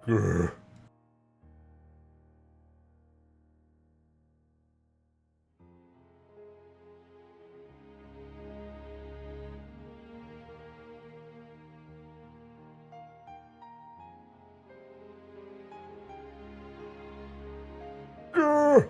Grr. Grr.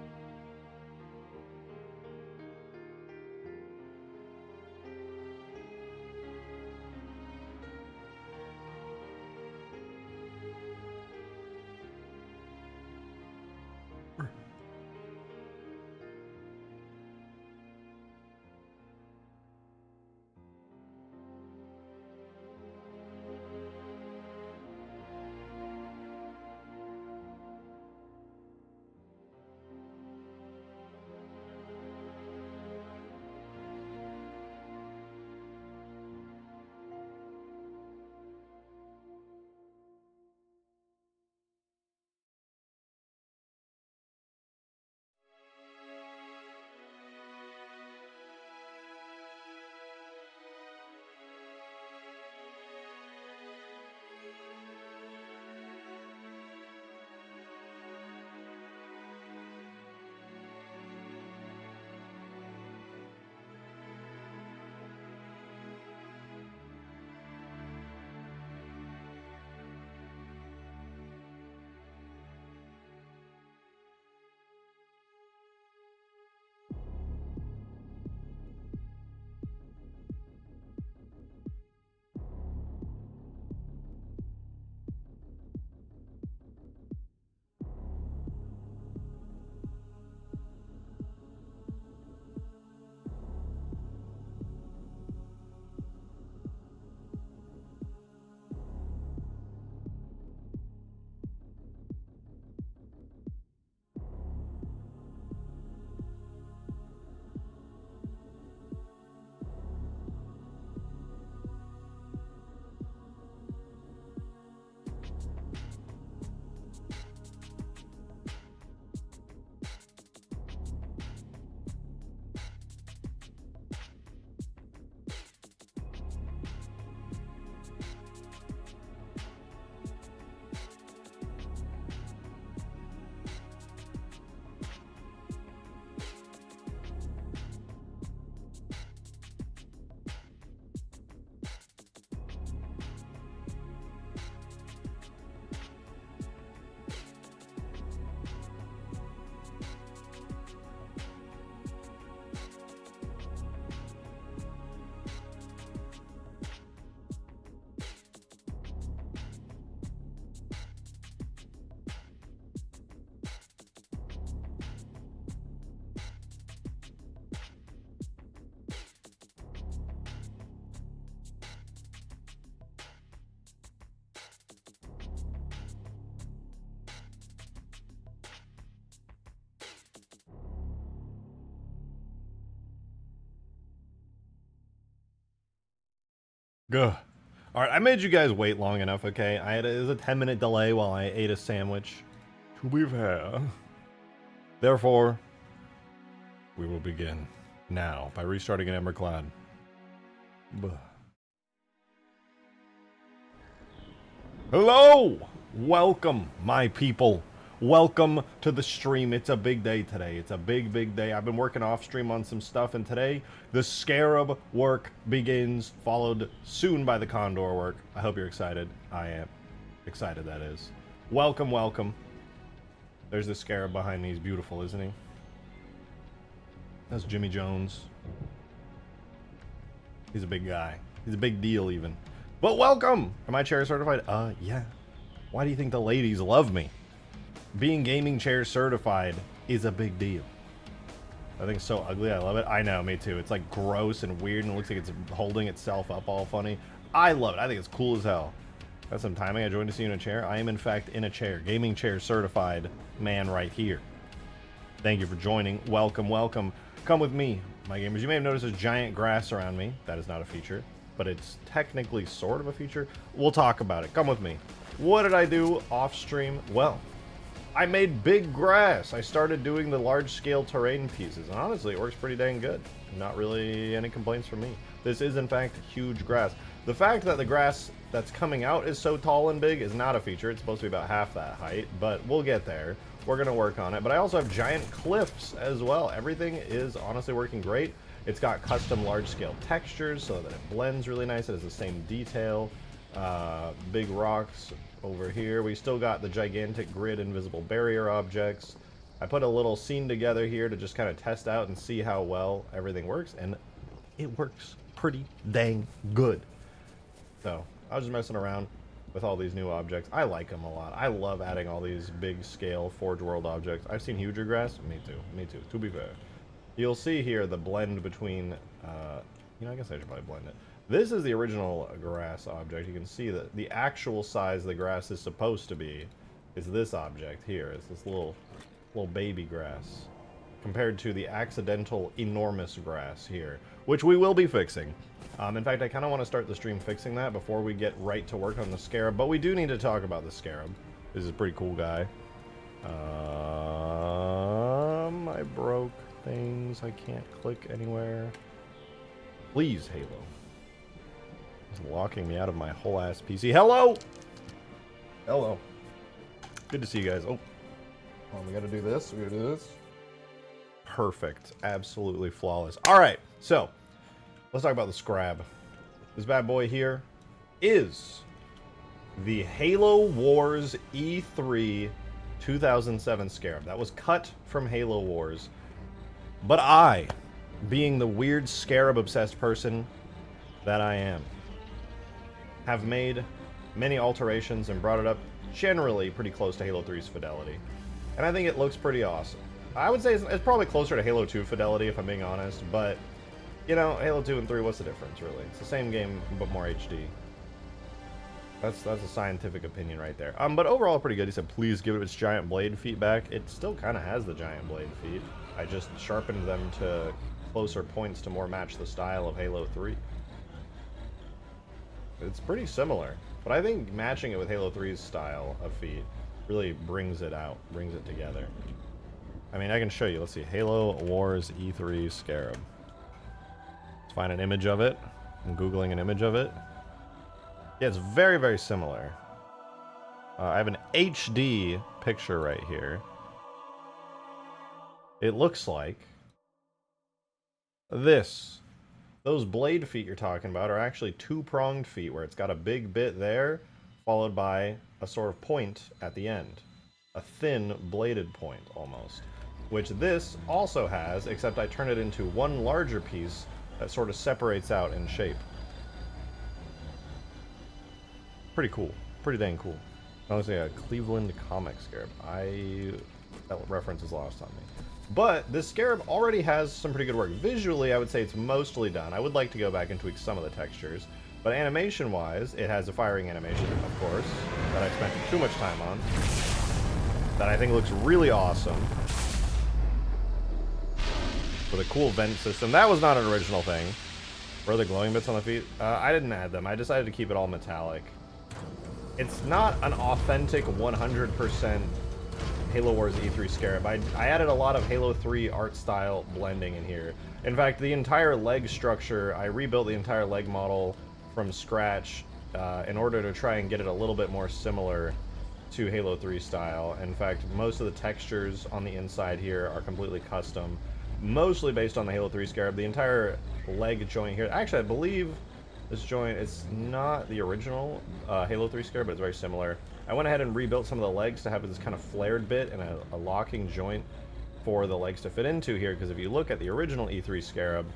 Gah. Alright, I made you guys wait long enough, okay? It was a 10-minute delay while I ate a sandwich. To be fair. Therefore, we will begin now by restarting an Emberclad. Hello! Welcome, my people. Welcome to the stream. It's a big day today. It's a big, big day. I've been working off stream on some stuff, and today the Scarab work begins, followed soon by the Condor work. I hope you're excited. I am excited, that is. Welcome, welcome. There's the Scarab behind me. He's beautiful, isn't he? That's Jimmy Jones. He's a big guy. He's a big deal, even. But welcome! Am I chair certified? Yeah. Why do you think the ladies love me? Being gaming chair certified is a big deal. I think it's so ugly. I love it. I know, me too. It's like gross and weird and it looks like it's holding itself up all funny. I love it. I think it's cool as hell. That's some timing. I joined to see you in a chair. I am in fact in a chair. Gaming chair certified man right here. Thank you for joining. Welcome, welcome. Come with me, my gamers. You may have noticed there's giant grass around me. That is not a feature, but it's technically sort of a feature. We'll talk about it. Come with me. What did I do off stream? Well, I made big grass. I started doing the large-scale terrain pieces, and honestly, it works pretty dang good. Not really any complaints from me. This is, in fact, huge grass. The fact that the grass that's coming out is so tall and big is not a feature. It's supposed to be about half that height, but we'll get there. We're going to work on it. But I also have giant cliffs as well. Everything is honestly working great. It's got custom large-scale textures so that it blends really nice. It has the same detail. Big rocks over here. We still got the gigantic grid invisible barrier objects. I put a little scene together here to just kind of test out and see how well everything works, and it works pretty dang good. So I was just messing around with all these new objects. I like them a lot. I love adding all these big scale Forge World objects. I've seen huger grass. Me too, to be fair. You'll see here the blend between, you know, I guess I should probably blend it. This is the original grass object. You can see that the actual size the grass is supposed to be is this object here. It's this little baby grass compared to the accidental enormous grass here, which we will be fixing. In fact, I kind of want to start the stream fixing that before we get right to work on the Scarab, but we do need to talk about the Scarab. This is a pretty cool guy. I broke things. I can't click anywhere. Please, Halo. It's locking me out of my whole ass PC. Hello! Hello. Good to see you guys. Oh, we gotta do this. We gotta do this. Perfect. Absolutely flawless. All right, so let's talk about the Scarab. This bad boy here is the Halo Wars E3 2007 Scarab. That was cut from Halo Wars. But I, being the weird Scarab-obsessed person that I am, have made many alterations and brought it up generally pretty close to Halo 3's fidelity. And I think it looks pretty awesome. I would say it's probably closer to Halo 2 fidelity, if I'm being honest, but, you know, Halo 2 and 3, what's the difference, really? It's the same game, but more HD. That's a scientific opinion right there. But overall, pretty good. He said, please give it its giant blade feet back. It still kind of has the giant blade feet. I just sharpened them to closer points to more match the style of Halo 3. It's pretty similar, but I think matching it with Halo 3's style of feet really brings it out, brings it together. I mean, I can show you. Let's see. Halo Wars E3 Scarab. Let's find an image of it. I'm Googling an image of it. Yeah, it's very, very similar. I have an HD picture right here. It looks like this. Those blade feet you're talking about are actually two-pronged feet where it's got a big bit there, followed by a sort of point at the end. A thin bladed point, almost. Which this also has, except I turn it into one larger piece that sort of separates out in shape. Pretty cool. Pretty dang cool. Honestly, a Cleveland comic Scarab. That reference is lost on me. But this Scarab already has some pretty good work. Visually, I would say it's mostly done. I would like to go back and tweak some of the textures. But animation-wise, it has a firing animation, of course, that I spent too much time on. That I think looks really awesome. With a cool vent system. That was not an original thing. Where are the glowing bits on the feet? I didn't add them. I decided to keep it all metallic. It's not an authentic 100% Halo Wars E3 Scarab. I added a lot of Halo 3 art style blending in here. In fact, the entire leg structure, I rebuilt the entire leg model from scratch in order to try and get it a little bit more similar to Halo 3 style. In fact, most of the textures on the inside here are completely custom, mostly based on the Halo 3 Scarab. The entire leg joint here, actually I believe this joint is not the original Halo 3 Scarab, but it's very similar. I went ahead and rebuilt some of the legs to have this kind of flared bit and a locking joint for the legs to fit into here, because if you look at the original E3 Scarab,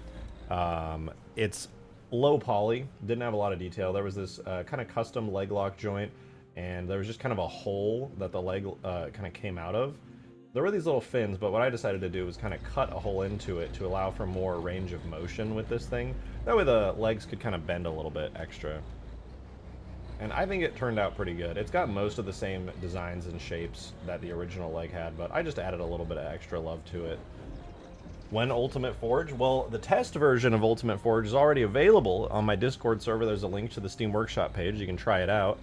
it's low poly, didn't have a lot of detail. There was this kind of custom leg lock joint, and there was just kind of a hole that the leg kind of came out of. There were these little fins, but what I decided to do was kind of cut a hole into it to allow for more range of motion with this thing. That way the legs could kind of bend a little bit extra. And I think it turned out pretty good. It's got most of the same designs and shapes that the original leg had, but I just added a little bit of extra love to it. When Ultimate Forge? Well, the test version of Ultimate Forge is already available on my Discord server. There's a link to the Steam Workshop page. You can try it out.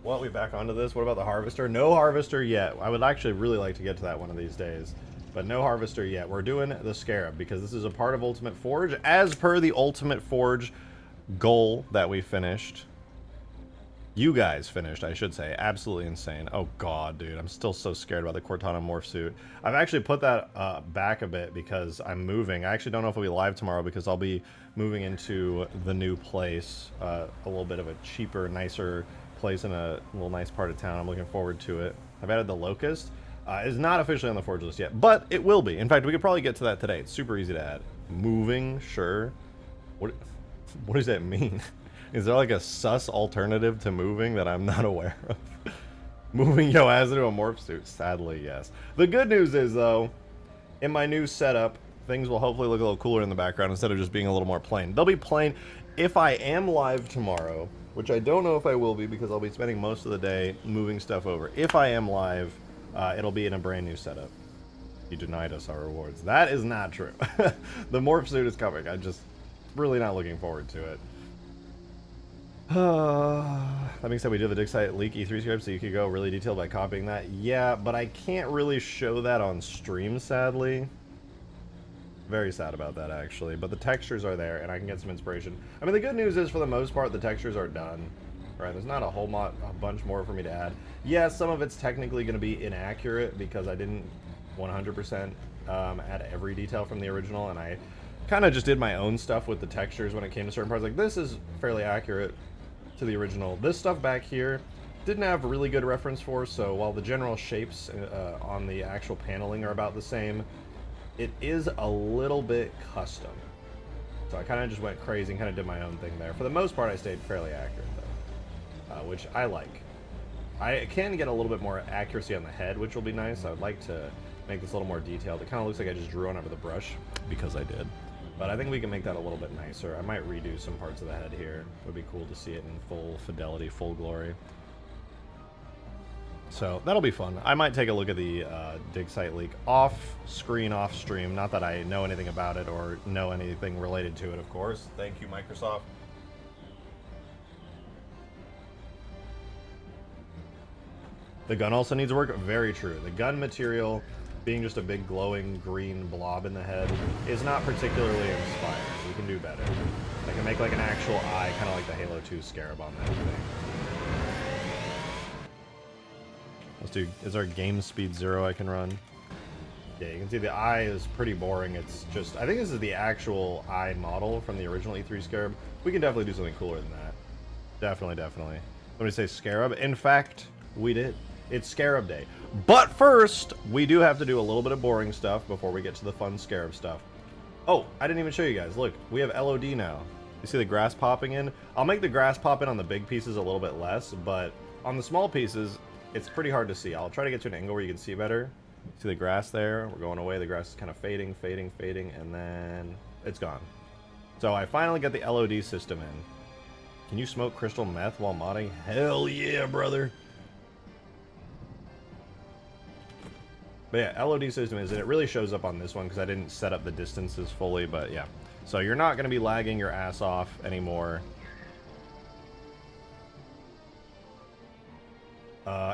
Well, we back onto this. What about the Harvester? No Harvester yet. I would actually really like to get to that one of these days. But no harvester yet. We're doing the Scarab because this is a part of Ultimate Forge, as per the Ultimate Forge goal that we finished. You guys finished, I should say. Absolutely insane. Oh god, dude. I'm still so scared about the Cortana morph suit. I've actually put that back a bit because I'm moving. I actually don't know if I'll be live tomorrow because I'll be moving into the new place. A little bit of a cheaper, nicer place in a little nice part of town. I'm looking forward to it. I've added the Locust. It's not officially on the Forge list yet, but it will be. In fact, we could probably get to that today. It's super easy to add. Moving, sure. What does that mean? Is there like a sus alternative to moving that I'm not aware of? Moving your ass into a morph suit? Sadly, yes. The good news is, though, in my new setup, things will hopefully look a little cooler in the background instead of just being a little more plain. They'll be plain if I am live tomorrow, which I don't know if I will be because I'll be spending most of the day moving stuff over. If I am live, it'll be in a brand new setup. You denied us our rewards. That is not true. The morph suit is coming. I'm just really not looking forward to it. That being said, we do the dig site leak E3 script, so you could go really detailed by copying that. Yeah, but I can't really show that on stream, sadly. Very sad about that, actually. But the textures are there, and I can get some inspiration. I mean, the good news is, for the most part, the textures are done. Right? There's not a bunch more for me to add. Yeah, some of it's technically going to be inaccurate because I didn't 100% add every detail from the original, and I kind of just did my own stuff with the textures when it came to certain parts. Like, this is fairly accurate to the original. This stuff back here didn't have really good reference for, so while the general shapes on the actual paneling are about the same, it is a little bit custom. So I kind of just went crazy and kind of did my own thing there. For the most part, I stayed fairly accurate, though, which I like. I can get a little bit more accuracy on the head, which will be nice. I would like to make this a little more detailed. It kind of looks like I just drew on it with a brush, because I did. But I think we can make that a little bit nicer. I might redo some parts of the head here. It would be cool to see it in full fidelity, full glory. So that'll be fun. I might take a look at the dig site leak off screen, off stream. Not that I know anything about it or know anything related to it, of course. Thank you, Microsoft. The gun also needs work. Very true. The gun material, being just a big glowing green blob in the head, is not particularly inspiring. We can do better. I can make like an actual eye, kind of like the Halo 2 Scarab on that thing. Let's do, is there a game speed 0 I can run? Yeah, you can see the eye is pretty boring. It's just, I think this is the actual eye model from the original E3 Scarab. We can definitely do something cooler than that. Definitely, definitely. Let me say Scarab. In fact, we did. It's Scarab Day. But first, we do have to do a little bit of boring stuff before we get to the fun Scarab stuff. Oh, I didn't even show you guys. Look, we have LOD now. You see the grass popping in? I'll make the grass pop in on the big pieces a little bit less, but on the small pieces, it's pretty hard to see. I'll try to get to an angle where you can see better. See the grass there? We're going away. The grass is kind of fading, fading, fading, and then it's gone. So I finally got the LOD system in. Can you smoke crystal meth while modding? Hell yeah, brother. But yeah, LOD system is, and it really shows up on this one because I didn't set up the distances fully, but yeah. So you're not going to be lagging your ass off anymore.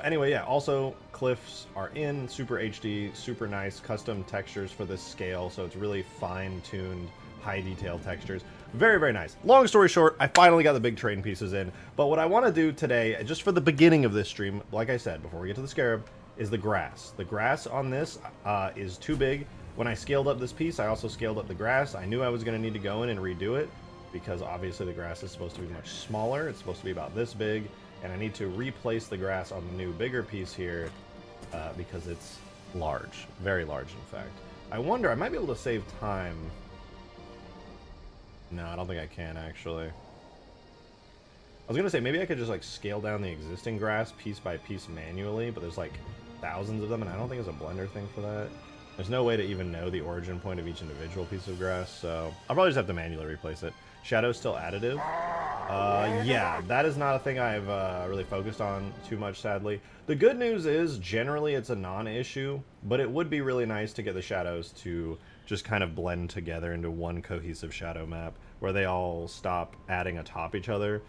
Anyway, yeah, also cliffs are in super HD, super nice custom textures for this scale, so it's really fine-tuned, high-detail textures. Very, very nice. Long story short, I finally got the big train pieces in, but what I want to do today, just for the beginning of this stream, like I said, before we get to the Scarab, is the grass. The grass on this is too big. When I scaled up this piece, I also scaled up the grass. I knew I was going to need to go in and redo it, because obviously the grass is supposed to be much smaller. It's supposed to be about this big. And I need to replace the grass on the new bigger piece here because it's large. Very large, in fact. I wonder, I might be able to save time. No, I don't think I can, actually. I was going to say, maybe I could just, like, scale down the existing grass piece by piece manually, but there's, like, thousands of them, and I don't think there's a blender thing for that. There's no way to even know the origin point of each individual piece of grass, so I'll probably just have to manually replace it. Shadow's still additive? Yeah, that is not a thing I've really focused on too much, sadly. The good news is, generally it's a non-issue, but it would be really nice to get the shadows to just kind of blend together into one cohesive shadow map, where they all stop adding atop each other.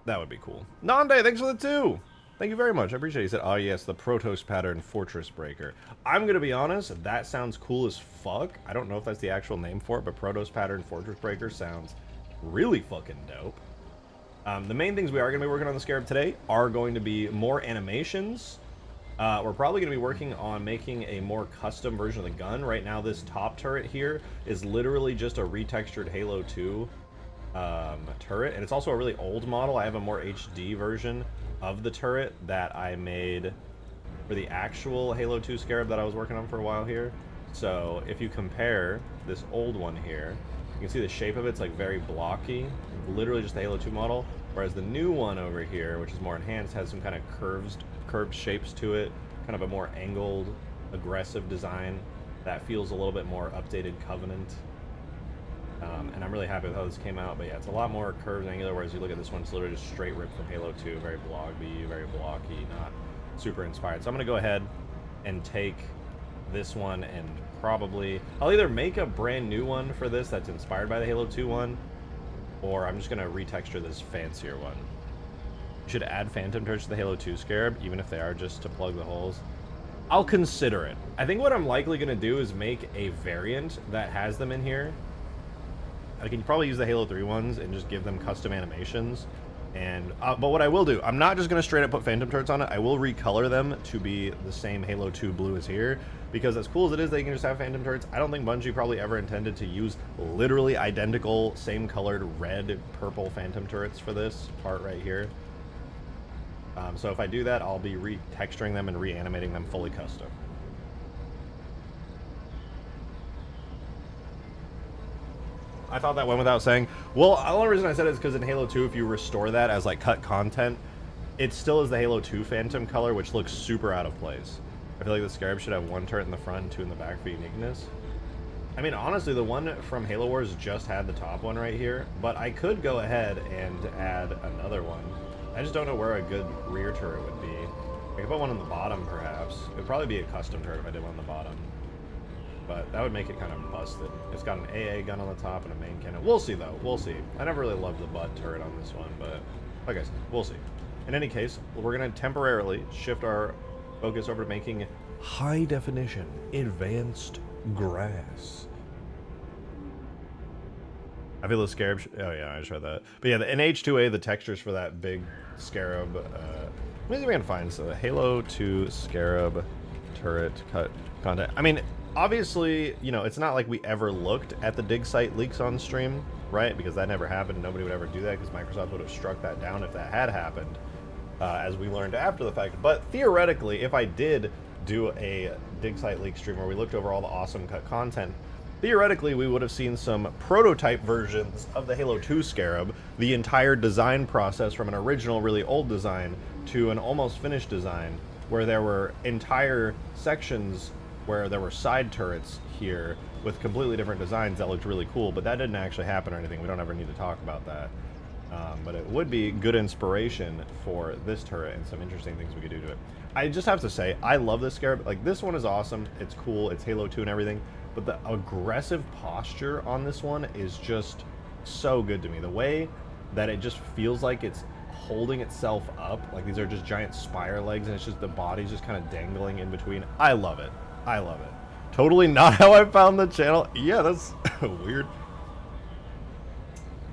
That would be cool. Nande, thanks for the 2! Thank you very much. I appreciate it. He said, oh yes, the Protos pattern Fortress Breaker. I'm going to be honest, that sounds cool as fuck. I don't know if that's the actual name for it, but Protos pattern Fortress Breaker sounds really fucking dope. The main things we are going to be working on the Scarab today are going to be more animations. We're probably going to be working on making a more custom version of the gun. Right now, this top turret here is literally just a retextured Halo 2 turret, and it's also a really old model. I have a more HD version of the turret that I made for the actual Halo 2 Scarab that I was working on for a while here. So if you compare this old one here, you can see the shape of it's like very blocky, literally just the Halo 2 model, whereas the new one over here, which is more enhanced, has some kind of curved shapes to it, kind of a more angled, aggressive design that feels a little bit more updated Covenant. And I'm really happy with how this came out, but yeah, it's a lot more curved and angular, whereas you look at this one, it's literally just straight ripped from Halo 2, very blocky, not super inspired. So I'm going to go ahead and take this one and probably, I'll either make a brand new one for this that's inspired by the Halo 2 one, or I'm just going to retexture this fancier one. You should add Phantom Turrets to the Halo 2 Scarab, even if they are just to plug the holes. I'll consider it. I think what I'm likely going to do is make a variant that has them in here. I can probably use the Halo 3 ones and just give them custom animations. And but what I will do, I'm not just going to straight up put Phantom Turrets on it. I will recolor them to be the same Halo 2 blue as here. Because as cool as it is, they can just have Phantom Turrets. I don't think Bungie probably ever intended to use literally identical, same colored red, purple Phantom Turrets for this part right here. So if I do that, I'll be retexturing them and reanimating them fully custom. I thought that went without saying. Well, the only reason I said it is because in Halo 2, if you restore that as like cut content, it still is the Halo 2 Phantom color, which looks super out of place. I feel like the Scarab should have one turret in the front and two in the back for uniqueness. I mean, honestly, the one from Halo Wars just had the top one right here, but I could go ahead and add another one. I just don't know where a good rear turret would be. I could put one on the bottom, perhaps. It would probably be a custom turret if I did one on the bottom. But that would make it kind of busted. It's got an AA gun on the top and a main cannon. We'll see, though. We'll see. I never really loved the butt turret on this one, but like I said, we'll see. In any case, we're going to temporarily shift our focus over to making high-definition, advanced grass. I feel the Scarab... Oh, yeah, I just read that. But yeah, in H2A, the textures for that big Scarab... let me see if I can find the Halo 2 Scarab turret cut content. I mean... Obviously, you know, it's not like we ever looked at the dig site leaks on stream, right? Because that never happened, and nobody would ever do that because Microsoft would have struck that down if that had happened, as we learned after the fact. But theoretically, if I did do a dig site leak stream where we looked over all the awesome cut content, theoretically we would have seen some prototype versions of the Halo 2 Scarab, the entire design process from an original really old design to an almost finished design, where there were entire sections where there were side turrets here with completely different designs that looked really cool, but that didn't actually happen or anything. We don't ever need to talk about that. But it would be good inspiration for this turret and some interesting things we could do to it. I just have to say, I love this Scarab. Like, this one is awesome. It's cool. It's Halo 2 and everything. But the aggressive posture on this one is just so good to me. The way that it just feels like it's holding itself up, like these are just giant spire legs, and it's just the body's just kind of dangling in between. I love it. I love it. Totally not how I found the channel. Yeah, that's weird.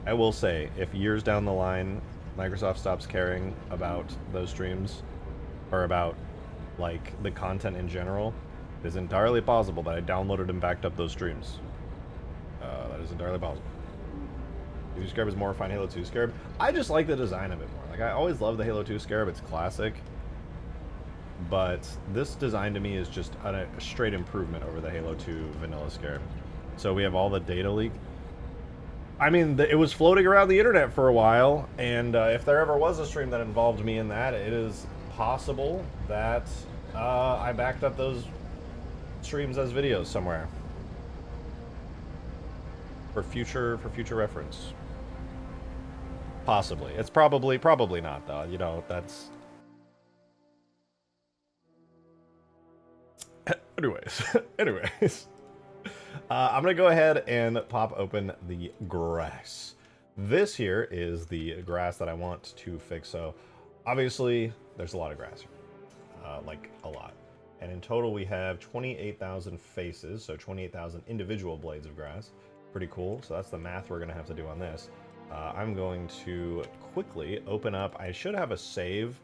I will say, if years down the line, Microsoft stops caring about those streams, or about, like, the content in general, it is entirely possible that I downloaded and backed up those streams. That is entirely possible. Halo Scarab is more refined Halo 2 Scarab. I just like the design a bit more. Like, I always love the Halo 2 Scarab. It's classic. But this design to me is just a straight improvement over the Halo 2 vanilla Scarab. So we have all the data leak. I mean, it was floating around the internet for a while, and if there ever was a stream that involved me in that, it is possible that I backed up those streams as videos somewhere for future reference. Possibly. It's probably not, though. You know, that's... Anyways, I'm going to go ahead and pop open the grass. This here is the grass that I want to fix. So Obviously, there's a lot of grass here. Like, a lot. And in total, we have 28,000 faces, so 28,000 individual blades of grass. Pretty cool. So that's the math we're going to have to do on this. I'm going to quickly open up. I should have a save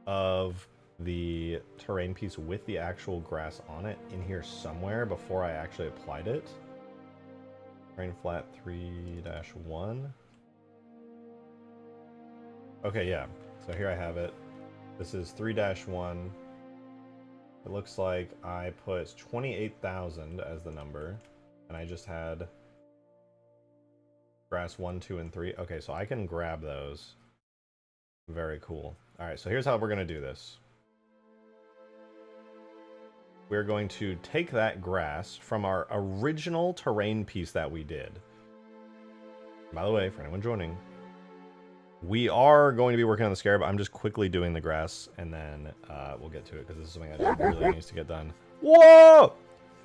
of the terrain piece with the actual grass on it in here somewhere before I actually applied it. Terrain flat 3-1. Okay, yeah. So here I have it. This is 3-1. It looks like I put 28,000 as the number, and I just had grass 1, 2, and 3. Okay, so I can grab those. Very cool. All right, so here's how we're going to do this. We're going to take that grass from our original terrain piece that we did. By the way, for anyone joining, we are going to be working on the Scarab. I'm just quickly doing the grass, and then we'll get to it, because this is something that really needs to get done. Whoa!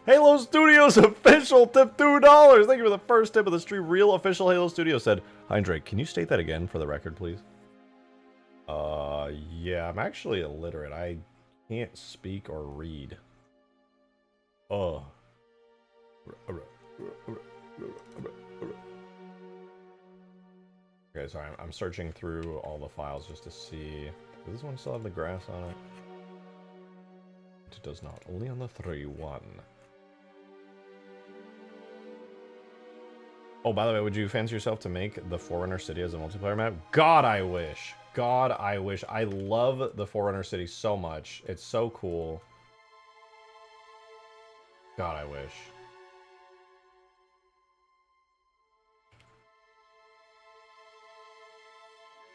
Halo Studios official tip $2. Thank you for the first tip of the stream. Real official Halo Studios said, "Hi, Drake, can you state that again for the record, please?" Yeah, I'm actually illiterate. I can't speak or read. Oh. Okay, sorry, I'm searching through all the files just to see. Does this one still have the grass on it? It does not. Only on the 3-1. Oh, by the way, would you fancy yourself to make the Forerunner City as a multiplayer map? God, I wish. God, I wish. I love the Forerunner City so much. It's so cool. God, I wish.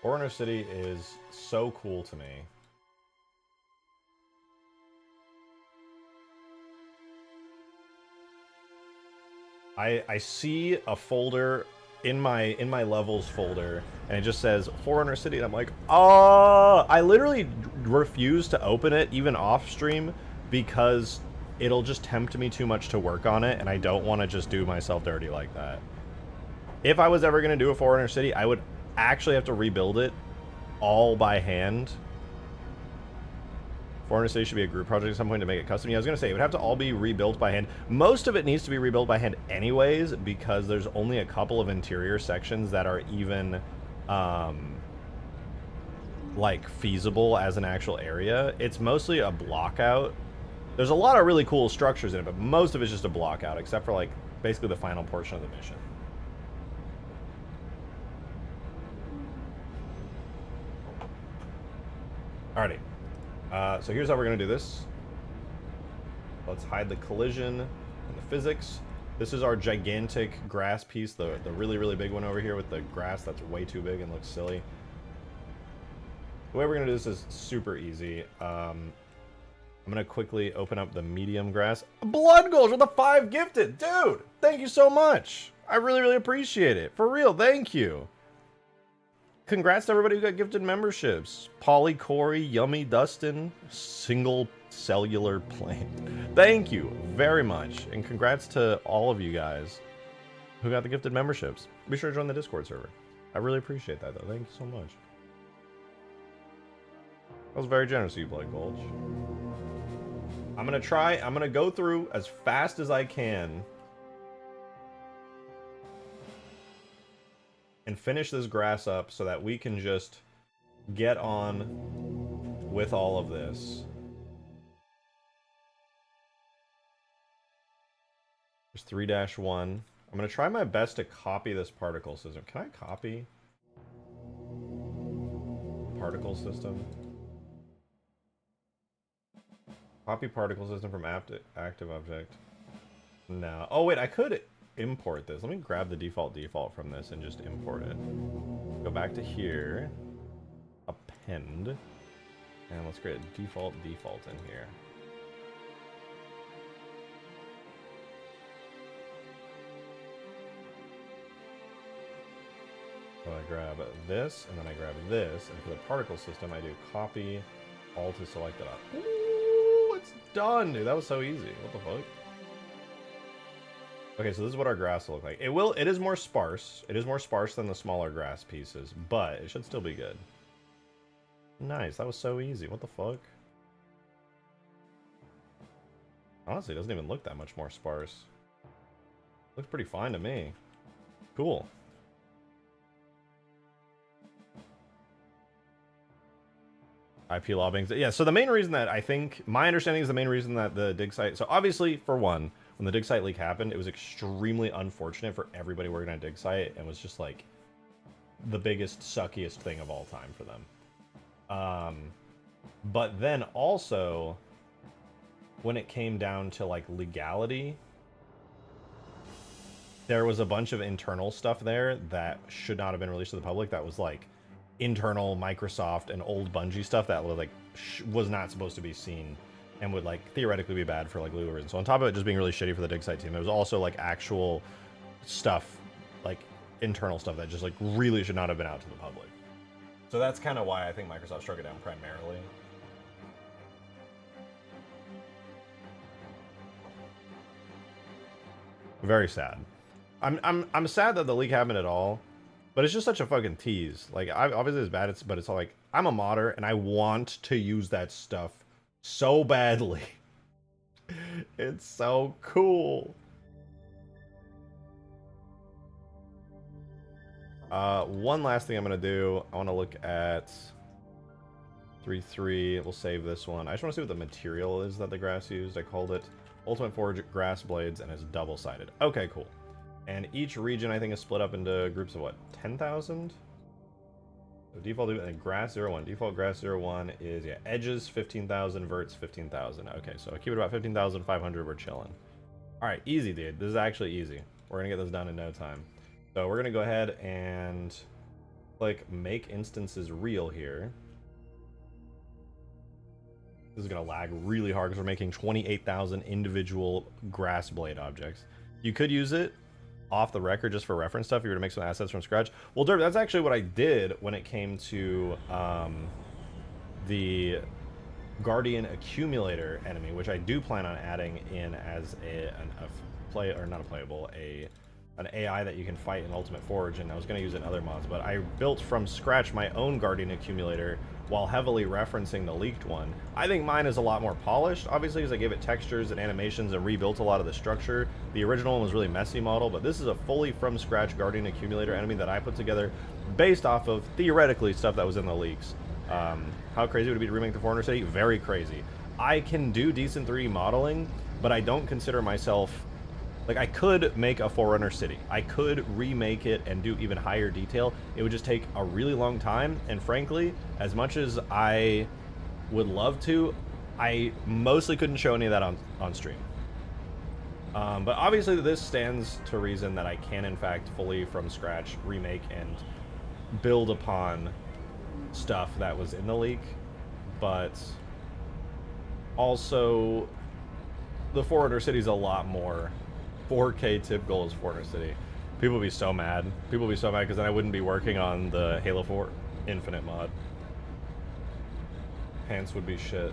Forerunner City is so cool to me. I see a folder in my levels folder, and it just says Forerunner City, and I'm like, oh! I literally refuse to open it, even off stream, because it'll just tempt me too much to work on it, and I don't want to just do myself dirty like that. If I was ever going to do a Forerunner City, I would actually have to rebuild it all by hand. Forerunner City should be a group project at some point to make it custom. Yeah, I was going to say, it would have to all be rebuilt by hand. Most of it needs to be rebuilt by hand anyways, because there's only a couple of interior sections that are even, like, feasible as an actual area. It's mostly a block out. There's a lot of really cool structures in it, but most of it's just a block out, except for, like, basically the final portion of the mission. Alrighty. So here's how we're going to do this. Let's hide the collision and the physics. This is our gigantic grass piece, the really, really big one over here with the grass that's way too big and looks silly. The way we're going to do this is super easy. I'm going to quickly open up the medium grass. Blood Gulch with the 5 gifted! Dude, thank you so much! I really, really appreciate it. For real, thank you. Congrats to everybody who got gifted memberships. Polly, Corey, Yummy, Dustin, Single Cellular Plane. Thank you very much. And congrats to all of you guys who got the gifted memberships. Be sure to join the Discord server. I really appreciate that, though. Thank you so much. That was very generous of you, Blood Gulch. I'm going to go through as fast as I can and finish this grass up so that we can just get on with all of this. There's 3-1. I'm going to try my best to copy this particle system. Can I copy particle system? Copy particle system from active object. No. Oh, wait, I could import this. Let me grab the default from this and just import it. Go back to here, append, and let's create a default in here. So I grab this, and then I grab this, and for the particle system, I do copy, all to select it up. Ooh, it's done, dude. That was so easy. What the fuck? Okay, so this is what our grass will look like. It is more sparse. It is more sparse than the smaller grass pieces, but it should still be good. Nice, that was so easy. What the fuck? Honestly, it doesn't even look that much more sparse. Looks pretty fine to me. Cool. IP lobbying. Yeah, so the main reason that I think, my understanding is the main reason that the dig site, so obviously, for one, when the dig site leak happened, it was extremely unfortunate for everybody working on a dig site, and was just like the biggest, suckiest thing of all time for them. But then also, when it came down to like legality, there was a bunch of internal stuff there that should not have been released to the public. That was like internal Microsoft and old Bungie stuff that was like was not supposed to be seen and would like theoretically be bad for like legal reasons. So on top of it just being really shitty for the dig site team, there was also like actual stuff, like internal stuff that just like really should not have been out to the public. So that's kind of why I think Microsoft struck it down primarily. Very sad. I'm sad that the leak happened at all, but it's just such a fucking tease. Like, obviously it's bad, but it's all like, I'm a modder and I want to use that stuff so badly. It's so cool. One last thing I'm gonna do, I want to look at 3.3. We'll save this one. I just want to see what the material is that the grass used. I called it Ultimate Forge Grass Blades, and it's double-sided. Okay, cool. And each region, I think, is split up into groups of, what, 10,000? So default, and grass 01. Default grass 01 is, yeah, edges 15,000, verts 15,000. Okay, so I keep it about 15,500. We're chilling. All right, easy, dude. This is actually easy. We're going to get this done in no time. So we're going to go ahead and click Make Instances Real here. This is going to lag really hard because we're making 28,000 individual grass blade objects. You could use it off the record just for reference stuff if you were to make some assets from scratch. Well, Derp, that's actually what I did when it came to the Guardian Accumulator enemy, which I do plan on adding in as an AI that you can fight in Ultimate Forge, and I was going to use it in other mods, but I built from scratch my own Guardian Accumulator while heavily referencing the leaked one. I think mine is a lot more polished, obviously, because I gave it textures and animations and rebuilt a lot of the structure. The original one was really messy model, but this is a fully from scratch Guardian Accumulator enemy that I put together based off of, theoretically, stuff that was in the leaks. How crazy would it be to remake the Foreigner City? Very crazy. I can do decent 3D modeling, but I don't consider myself... Like, I could make a Forerunner City. I could remake it and do even higher detail. It would just take a really long time, and frankly, as much as I would love to, I mostly couldn't show any of that on stream. But obviously this stands to reason that I can, in fact, fully from scratch remake and build upon stuff that was in the leak, but also the Forerunner City is a lot more 4K tip goal is Forerunner City. People would be so mad. People would be so mad because then I wouldn't be working on the Halo 4 Infinite mod. Pants would be shit.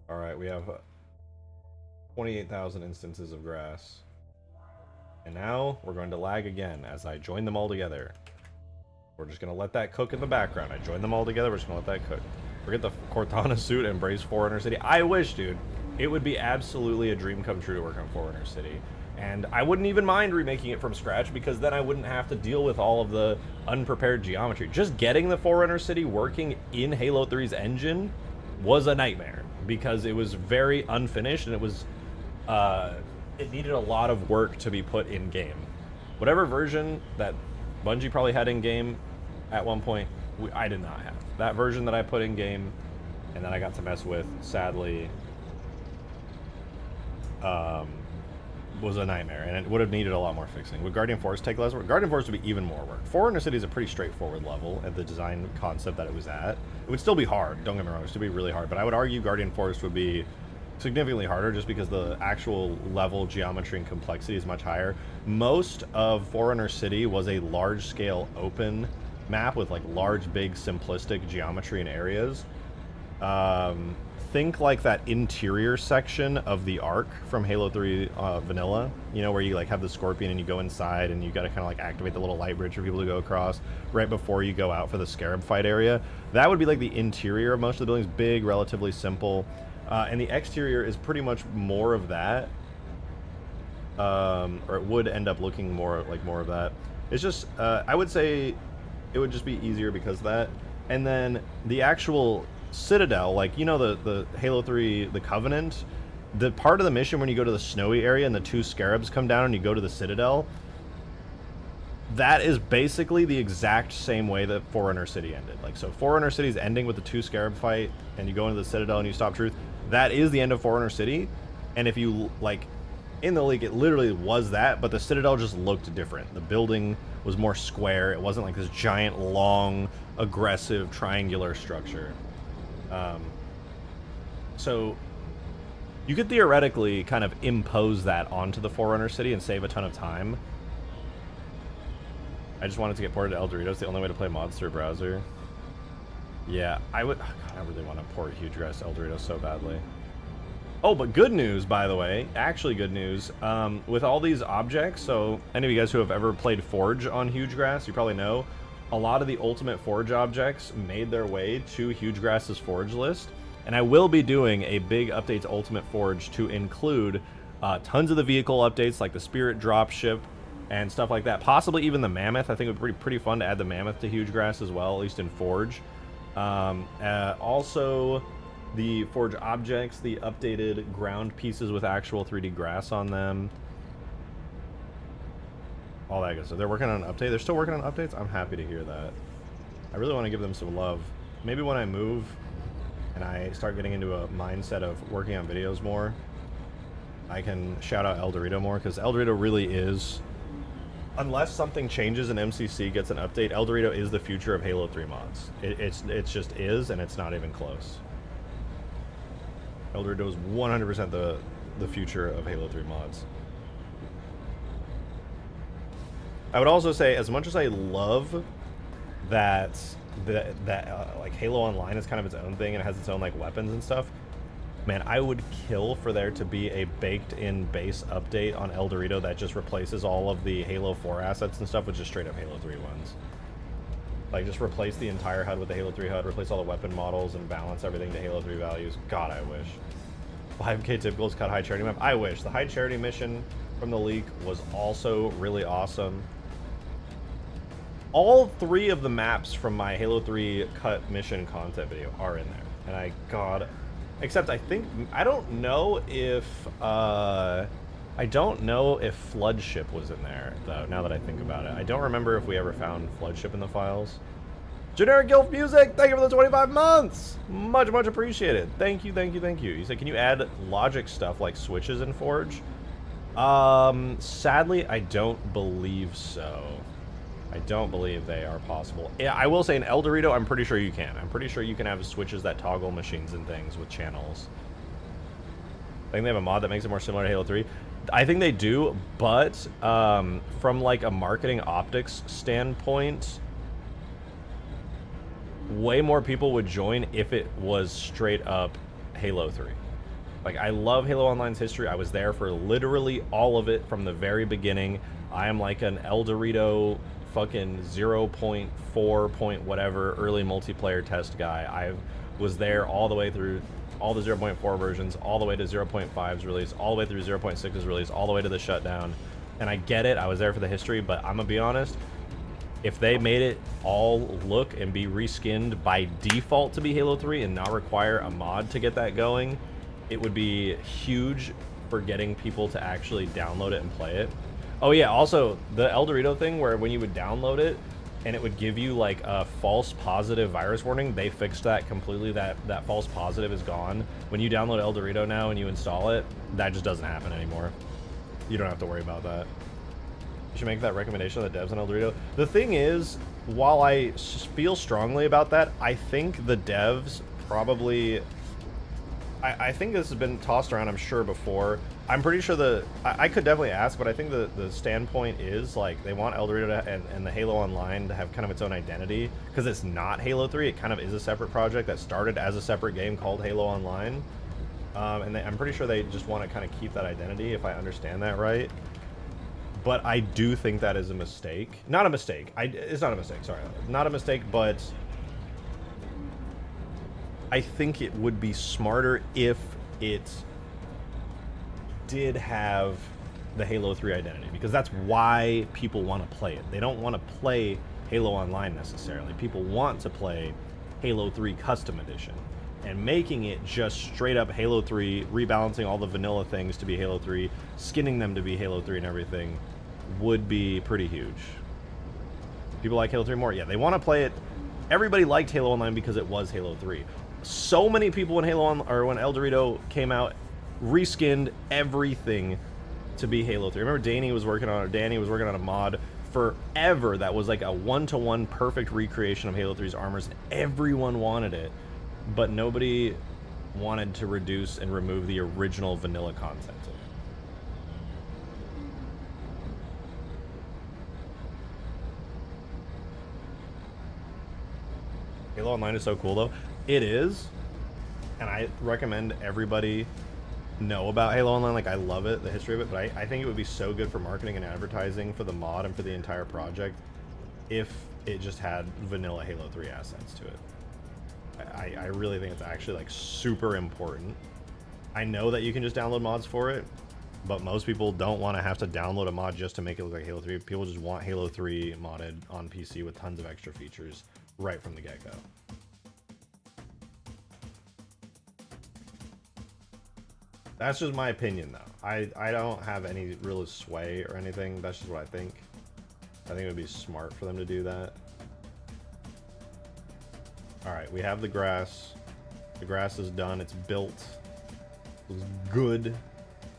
Alright, we have 28,000 instances of grass. And now we're going to lag again as I join them all together. We're just going to let that cook in the background. I join them all together, we're just going to let that cook. Forget the Cortana suit and embrace Forerunner City. I wish, dude. It would be absolutely a dream come true to work on Forerunner City. And I wouldn't even mind remaking it from scratch because then I wouldn't have to deal with all of the unprepared geometry. Just getting the Forerunner City working in Halo 3's engine was a nightmare because it was very unfinished and it was it needed a lot of work to be put in game. Whatever version that Bungie probably had in game at one point, I did not have. That version that I put in game and that I got to mess with, sadly, was a nightmare, and it would have needed a lot more fixing. Would Guardian Force take less work? Guardian Force would be even more work. Forerunner City is a pretty straightforward level at the design concept that it was at. It would still be hard, don't get me wrong, it would still be really hard, but I would argue Guardian Force would be significantly harder just because the actual level, geometry, and complexity is much higher. Most of Forerunner City was a large-scale open map with like large, big, simplistic geometry and areas. think like that interior section of the Ark from Halo 3 Vanilla, you know, where you like have the Scorpion and you go inside and you got to kind of like activate the little light bridge for people to go across right before you go out for the Scarab fight area. That would be like the interior of most of the buildings, big, relatively simple. And the exterior is pretty much more of that. Or it would end up looking more of that. It's just, I would say it would just be easier because of that. And then the actual Citadel, like, you know, the Halo 3, the Covenant, the part of the mission when you go to the snowy area and the 2 Scarabs come down and you go to the Citadel, that is basically the exact same way that Forerunner City ended. Like, so Forerunner City's ending with the 2 Scarab fight and you go into the Citadel and you stop Truth. That is the end of Forerunner City. And if you, like, in the league, it literally was that, but the Citadel just looked different. The building was more square. It wasn't like this giant, long, aggressive, triangular structure. So you could theoretically kind of impose that onto the Forerunner City and save a ton of time. I just wanted to get ported to El Dorito. It's the only way to play mods through a browser. Yeah, I would... Oh God, I really want to port Huge Grass to El Dorito so badly. Oh, but good news, by the way. Actually good news. With all these objects, so any of you guys who have ever played Forge on Huge Grass, you probably know, a lot of the Ultimate Forge objects made their way to Huge Grass's Forge list. And I will be doing a big update to Ultimate Forge to include tons of the vehicle updates, like the Spirit Dropship and stuff like that. Possibly even the Mammoth. I think it would be pretty fun to add the Mammoth to Huge Grass as well, at least in Forge. Also, the Forge objects, the updated ground pieces with actual 3D grass on them. All that good stuff. They're working on an update. They're still working on updates? I'm happy to hear that. I really want to give them some love. Maybe when I move and I start getting into a mindset of working on videos more, I can shout out El Dorito more, because El Dorito really is, unless something changes and MCC gets an update, El Dorito is the future of Halo 3 mods. It just is, and it's not even close. El Dorito is 100% the future of Halo 3 mods. I would also say, as much as I love that like Halo Online is kind of its own thing and it has its own like weapons and stuff, man, I would kill for there to be a baked-in base update on El Dorito that just replaces all of the Halo 4 assets and stuff with just straight-up Halo 3 ones. Like, just replace the entire HUD with the Halo 3 HUD, replace all the weapon models, and balance everything to Halo 3 values. God, I wish. 5K typicals cut high charity map. I wish. The high charity mission from the leak was also really awesome. All 3 of the maps from my Halo 3 cut mission content video are in there. And God... Except I think... I don't know if Floodship was in there, though, now that I think about it. I don't remember if we ever found Floodship in the files. Generic Gilf Music, thank you for the 25 months! Much, much appreciated. Thank you, thank you, thank you. You said, can you add logic stuff like switches in Forge? Sadly, I don't believe so. I don't believe they are possible. Yeah, I will say in El Dorito, I'm pretty sure you can. I'm pretty sure you can have switches that toggle machines and things with channels. I think they have a mod that makes it more similar to Halo 3. I think they do, but from like a marketing optics standpoint, way more people would join if it was straight up Halo 3. Like, I love Halo Online's history. I was there for literally all of it from the very beginning. I am like an El Dorito fucking 0.4 point whatever early multiplayer test guy. I was there all the way through all the 0.4 versions, all the way to 0.5's release, all the way through 0.6's release, all the way to the shutdown. And I get it, I was there for the history, but I'm gonna be honest, if they made it all look and be reskinned by default to be Halo 3 and not require a mod to get that going, it would be huge for getting people to actually download it and play it. Oh yeah, also, the El Dorito thing where when you would download it and it would give you like a false positive virus warning, they fixed that completely. That false positive is gone. When you download El Dorito now and you install it, that just doesn't happen anymore. You don't have to worry about that. You should make that recommendation to the devs on El Dorito. The thing is, while I feel strongly about that, I think the devs probably... I think this has been tossed around, I'm sure, before. I'm pretty sure I could definitely ask, but I think the standpoint is like they want El Dorito and the Halo Online to have kind of its own identity, because it's not Halo 3. It kind of is a separate project that started as a separate game called Halo Online, and I'm pretty sure they just want to kind of keep that identity, if I understand that right. But I do think that is a mistake. Not a mistake. It's not a mistake. Sorry, not a mistake, but I think it would be smarter if it did have the Halo 3 identity, because that's why people want to play it. They don't want to play Halo Online necessarily. People want to play Halo 3 Custom Edition. And making it just straight up Halo 3, rebalancing all the vanilla things to be Halo 3, skinning them to be Halo 3 and everything, would be pretty huge. People like Halo 3 more? Yeah, they want to play it. Everybody liked Halo Online because it was Halo 3. So many people when when El Dorito came out reskinned everything to be Halo 3. I remember Danny was working on a mod forever that was like a one-to-one perfect recreation of Halo 3's armors, and everyone wanted it, but nobody wanted to reduce and remove the original vanilla content of it. Halo Online is so cool though. It is, and I recommend everybody know about Halo Online. Like, I love it, the history of it, but I think it would be so good for marketing and advertising for the mod and for the entire project if it just had vanilla Halo 3 assets to it. I really think it's actually like super important. I know that you can just download mods for it, but most people don't want to have to download a mod just to make it look like Halo 3. People just want Halo 3 modded on PC with tons of extra features right from the get-go. That's just my opinion, though. I don't have any real sway or anything. That's just what I think. I think it would be smart for them to do that. Alright, we have the grass. The grass is done. It's built. It's good.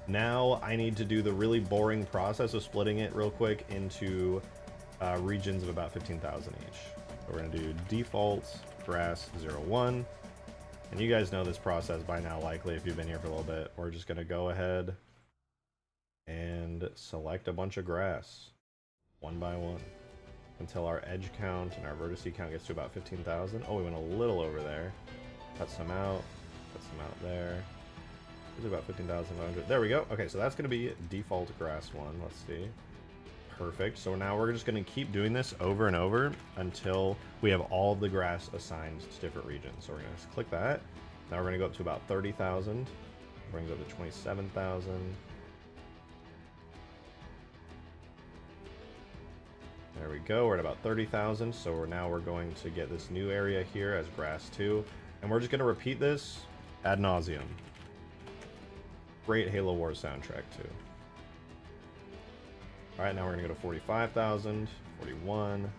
Now I need to do the really boring process of splitting it real quick into regions of about 15,000 each. So we're going to do default grass 01. And you guys know this process by now, likely, if you've been here for a little bit. We're just going to go ahead and select a bunch of grass, one by one, until our edge count and our vertice count gets to about 15,000. Oh, we went a little over there. Cut some out there. It's about 15,500. There we go. Okay, so that's going to be default grass one. Let's see. Perfect. So now we're just going to keep doing this over and over until we have all of the grass assigned to different regions. So we're going to click that. Now we're going to go up to about 30,000. Brings up to 27,000. There we go. We're at about 30,000. So we're going to get this new area here as grass 2. And we're just going to repeat this ad nauseum. Great Halo Wars soundtrack too. Alright, now we're going to go to 45,000, 41,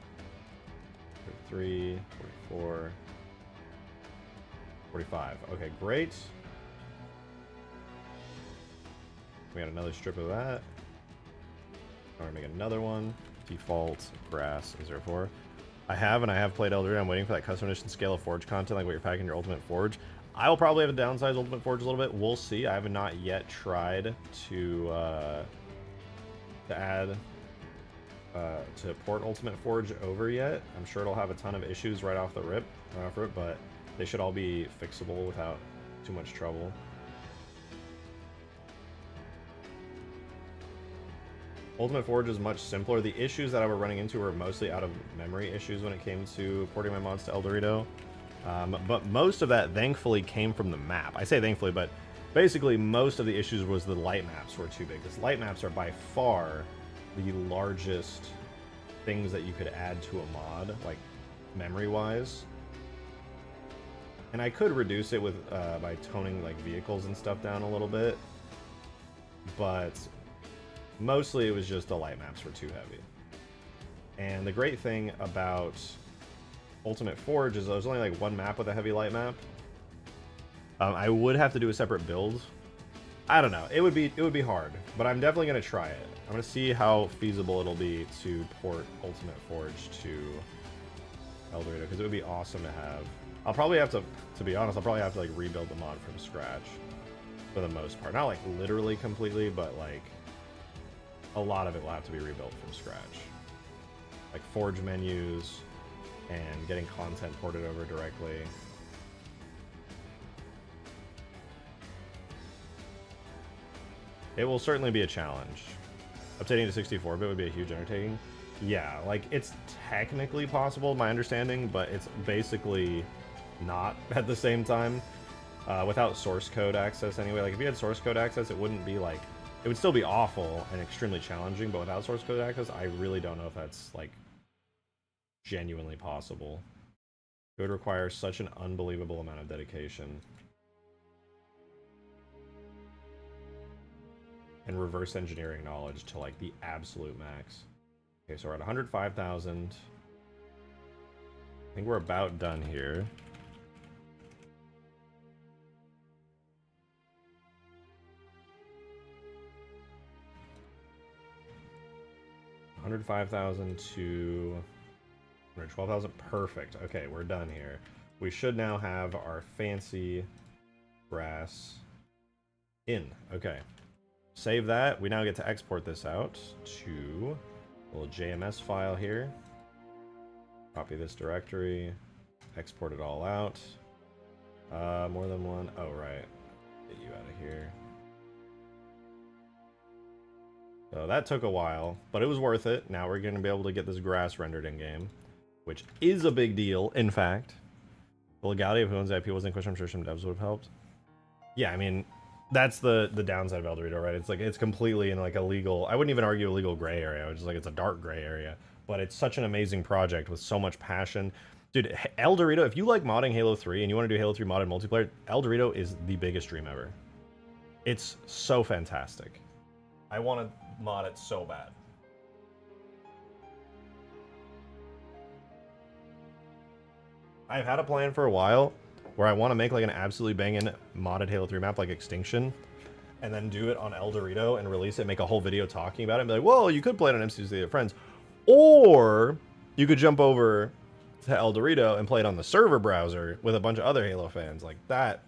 43, 44, 45. Okay, great. We got another strip of that. I'm going to make another one. Default grass 04. I have played El Dorito. I'm waiting for that custom edition scale of Forge content, like what you're packing in your Ultimate Forge. I will probably have a downsized Ultimate Forge a little bit. We'll see. I have not yet tried to add to port Ultimate Forge over yet. I'm sure it'll have a ton of issues right off the rip, but they should all be fixable without too much trouble. Ultimate Forge is much simpler. The issues that I were running into were mostly out of memory issues when it came to porting my mods to El Dorito. But most of that thankfully came from the map. I say thankfully, but basically most of the issues was the light maps were too big. Because light maps are by far the largest things that you could add to a mod, like memory-wise. And I could reduce it with by toning like vehicles and stuff down a little bit, but mostly it was just the light maps were too heavy. And the great thing about Ultimate Forge is there's only like one map with a heavy light map. I would have to do a separate build. I don't know. It would be hard, but I'm definitely gonna try it. I'm gonna see how feasible it'll be to port Ultimate Forge to El Dorito, because it would be awesome to have. I'll probably have to be honest, I'll probably have to like rebuild the mod from scratch. for the most part. Not like literally completely, but like a lot of it will have to be rebuilt from scratch. Like forge menus and getting content ported over directly. It will certainly be a challenge. Updating to 64-bit would be a huge undertaking. Yeah, like it's technically possible, my understanding, but it's basically not at the same time. Without source code access anyway. Like if you had source code access, it wouldn't be like, it would still be awful and extremely challenging, but without source code access, I really don't know if that's like genuinely possible. It would require such an unbelievable amount of dedication. And reverse engineering knowledge to like the absolute max. Okay, so we're at 105,000. I think we're about done here. $105,000 to 112,000. Perfect. Okay, we're done here. We should now have our fancy grass in. Okay. Save that. We now get to export this out to a little JMS file here. Copy this directory. Export it all out. More than one. Oh, right. Get you out of here. So that took a while, but it was worth it. Now we're going to be able to get this grass rendered in-game, which is a big deal, in fact. The legality of who owns the IP wasn't a question. I'm sure some devs would have helped. Yeah, I mean, that's the downside of El Dorito, right? It's like, it's completely in like a legal, I wouldn't even argue a legal gray area, which is like, it's a dark gray area, but it's such an amazing project with so much passion. Dude, El Dorito, if you like modding Halo 3 and you want to do Halo 3 modded multiplayer, El Dorito is the biggest dream ever. It's so fantastic. I want to mod it so bad. I've had a plan for a while where I want to make like an absolutely banging modded Halo 3 map like Extinction, and then do it on El Dorito and release it, make a whole video talking about it, and be like, well, you could play it on MCC with your friends, or you could jump over to El Dorito and play it on the server browser with a bunch of other Halo fans. Like, that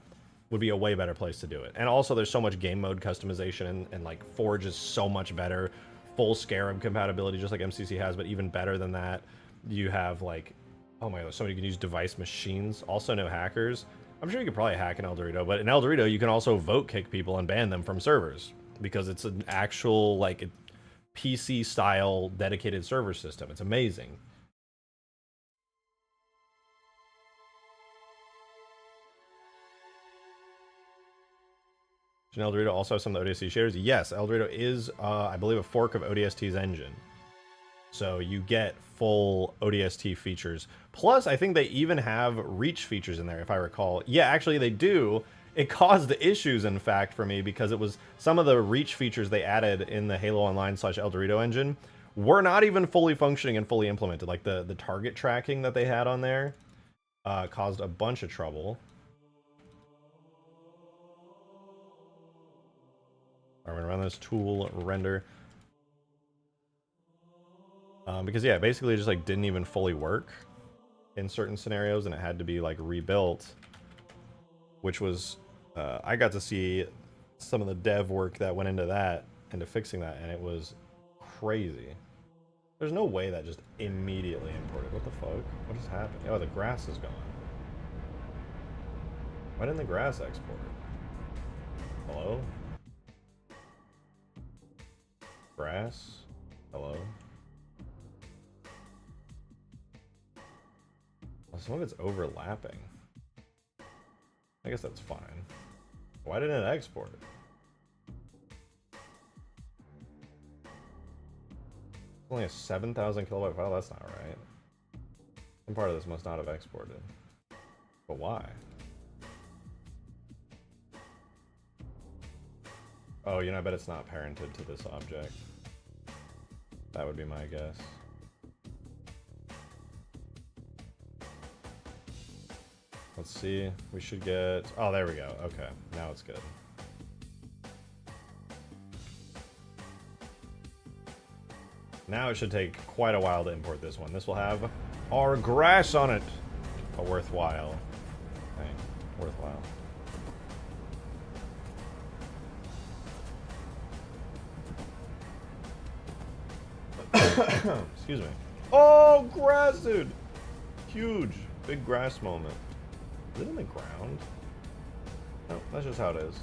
would be a way better place to do it. And also, there's so much game mode customization, and like Forge is so much better. Full Scarab compatibility, just like MCC has, but even better than that. You have like, oh my god, somebody can use device machines. Also, no hackers. I'm sure you could probably hack in El Dorito, but in El Dorito, you can also vote kick people and ban them from servers because it's an actual like PC style dedicated server system. It's amazing. Should El Dorito also have some of the ODST shaders? Yes, El Dorito is, I believe, a fork of ODST's engine. So you get full ODST features. Plus, I think they even have reach features in there, if I recall. Yeah, actually, they do. It caused issues, in fact, for me, because it was some of the reach features they added in the Halo Online / El Dorito engine were not even fully functioning and fully implemented. Like the target tracking that they had on there caused a bunch of trouble. I'm gonna run this tool render. Because yeah, basically it just like didn't even fully work in certain scenarios, and it had to be like rebuilt, which was, I got to see some of the dev work that went into that, into fixing that, and it was crazy. There's no way that just immediately imported. What the fuck? What just happened? Oh, the grass is gone. Why didn't the grass export? Hello? Grass? Hello? Some of it's overlapping. I guess that's fine. Why didn't it export? Only a 7,000 kilobyte file? That's not right. Some part of this must not have exported. But why? Oh, you know, I bet it's not parented to this object. That would be my guess. Let's see. We should get... Oh, there we go. Okay. Now it's good. Now it should take quite a while to import this one. This will have our grass on it. A worthwhile thing. Worthwhile. Excuse me. Oh, grass, dude. Huge. Big grass moment. Is it in the ground? No, that's just how it is.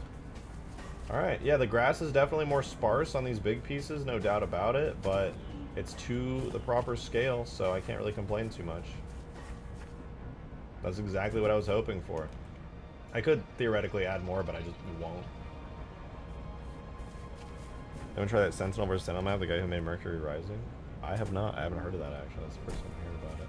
Alright, yeah, the grass is definitely more sparse on these big pieces, no doubt about it, but it's to the proper scale, so I can't really complain too much. That's exactly what I was hoping for. I could theoretically add more, but I just won't. Haven't tried that Sentinel versus Sentinel map, the guy who made Mercury Rising? I have not. I haven't heard of that, actually. That's the first time I'm hearing about it.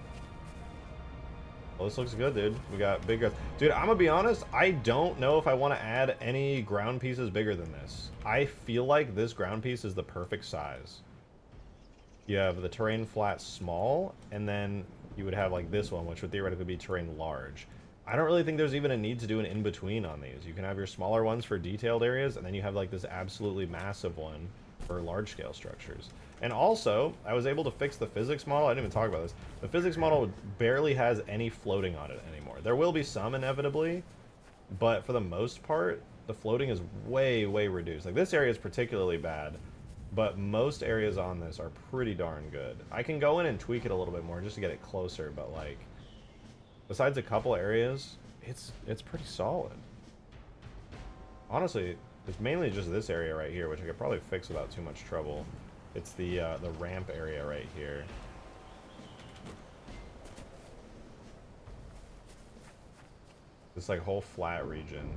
Well, this looks good, dude. We got big grass. Dude, I'm gonna be honest, I don't know if I want to add any ground pieces bigger than this. I feel like this ground piece is the perfect size. You have the terrain flat small, and then you would have like this one, which would theoretically be terrain large. I don't really think there's even a need to do an in-between on these. You can have your smaller ones for detailed areas, and then you have like this absolutely massive one for large-scale structures. And also, I was able to fix the physics model. I didn't even talk about this. The physics model barely has any floating on it anymore. There will be some inevitably, but for the most part, the floating is way, way reduced. Like this area is particularly bad, but most areas on this are pretty darn good. I can go in and tweak it a little bit more just to get it closer, but like, besides a couple areas, it's pretty solid. Honestly, it's mainly just this area right here, which I could probably fix without too much trouble. It's the ramp area right here. This like whole flat region,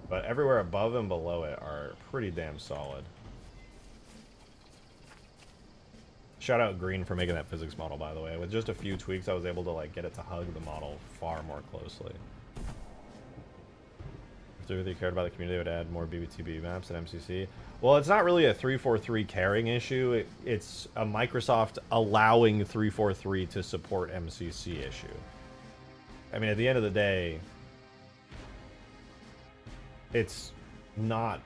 but everywhere above and below it are pretty damn solid. Shout out Green for making that physics model, by the way. With just a few tweaks, I was able to like get it to hug the model far more closely. If they really cared about the community, they would add more BBTB maps and MCC. Well, it's not really a 343 caring issue. It's a Microsoft allowing 343 to support MCC issue. I mean, at the end of the day, it's not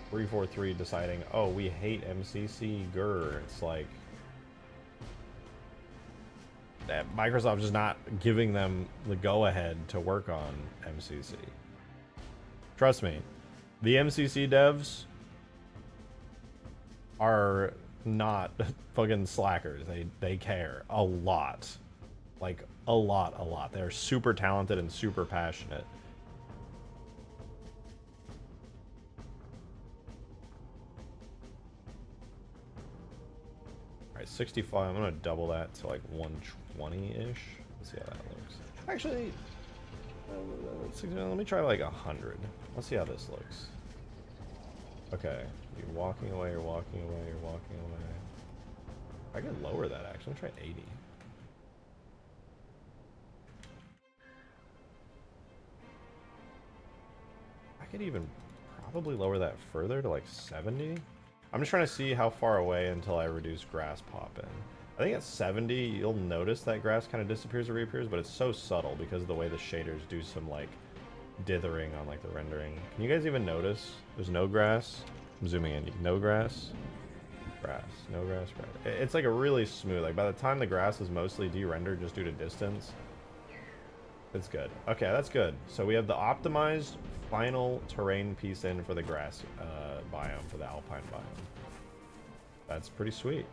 343 deciding, oh, we hate MCC, grr. It's like Microsoft is not giving them the go-ahead to work on MCC. Trust me, the MCC devs are not fucking slackers. They care a lot. Like, a lot. They're super talented and super passionate. Alright, 65. I'm gonna double that to like 120-ish. Let's see how that looks. Actually, let me try like 100. Let's see how this looks. Okay, you're walking away, you're walking away, you're walking away. I could lower that actually. Let me try 80. I could even probably lower that further to like 70. I'm just trying to see how far away until I reduce grass pop in. I think at 70, you'll notice that grass kind of disappears or reappears, but it's so subtle because of the way the shaders do some like dithering on like the rendering. Can you guys even notice there's no grass? I'm zooming in. No grass, grass, no grass, grass. It's like a really smooth, like by the time the grass is mostly de-rendered just due to distance, it's good. Okay, that's good. So we have the optimized final terrain piece in for the grass biome, for the alpine biome. That's pretty sweet.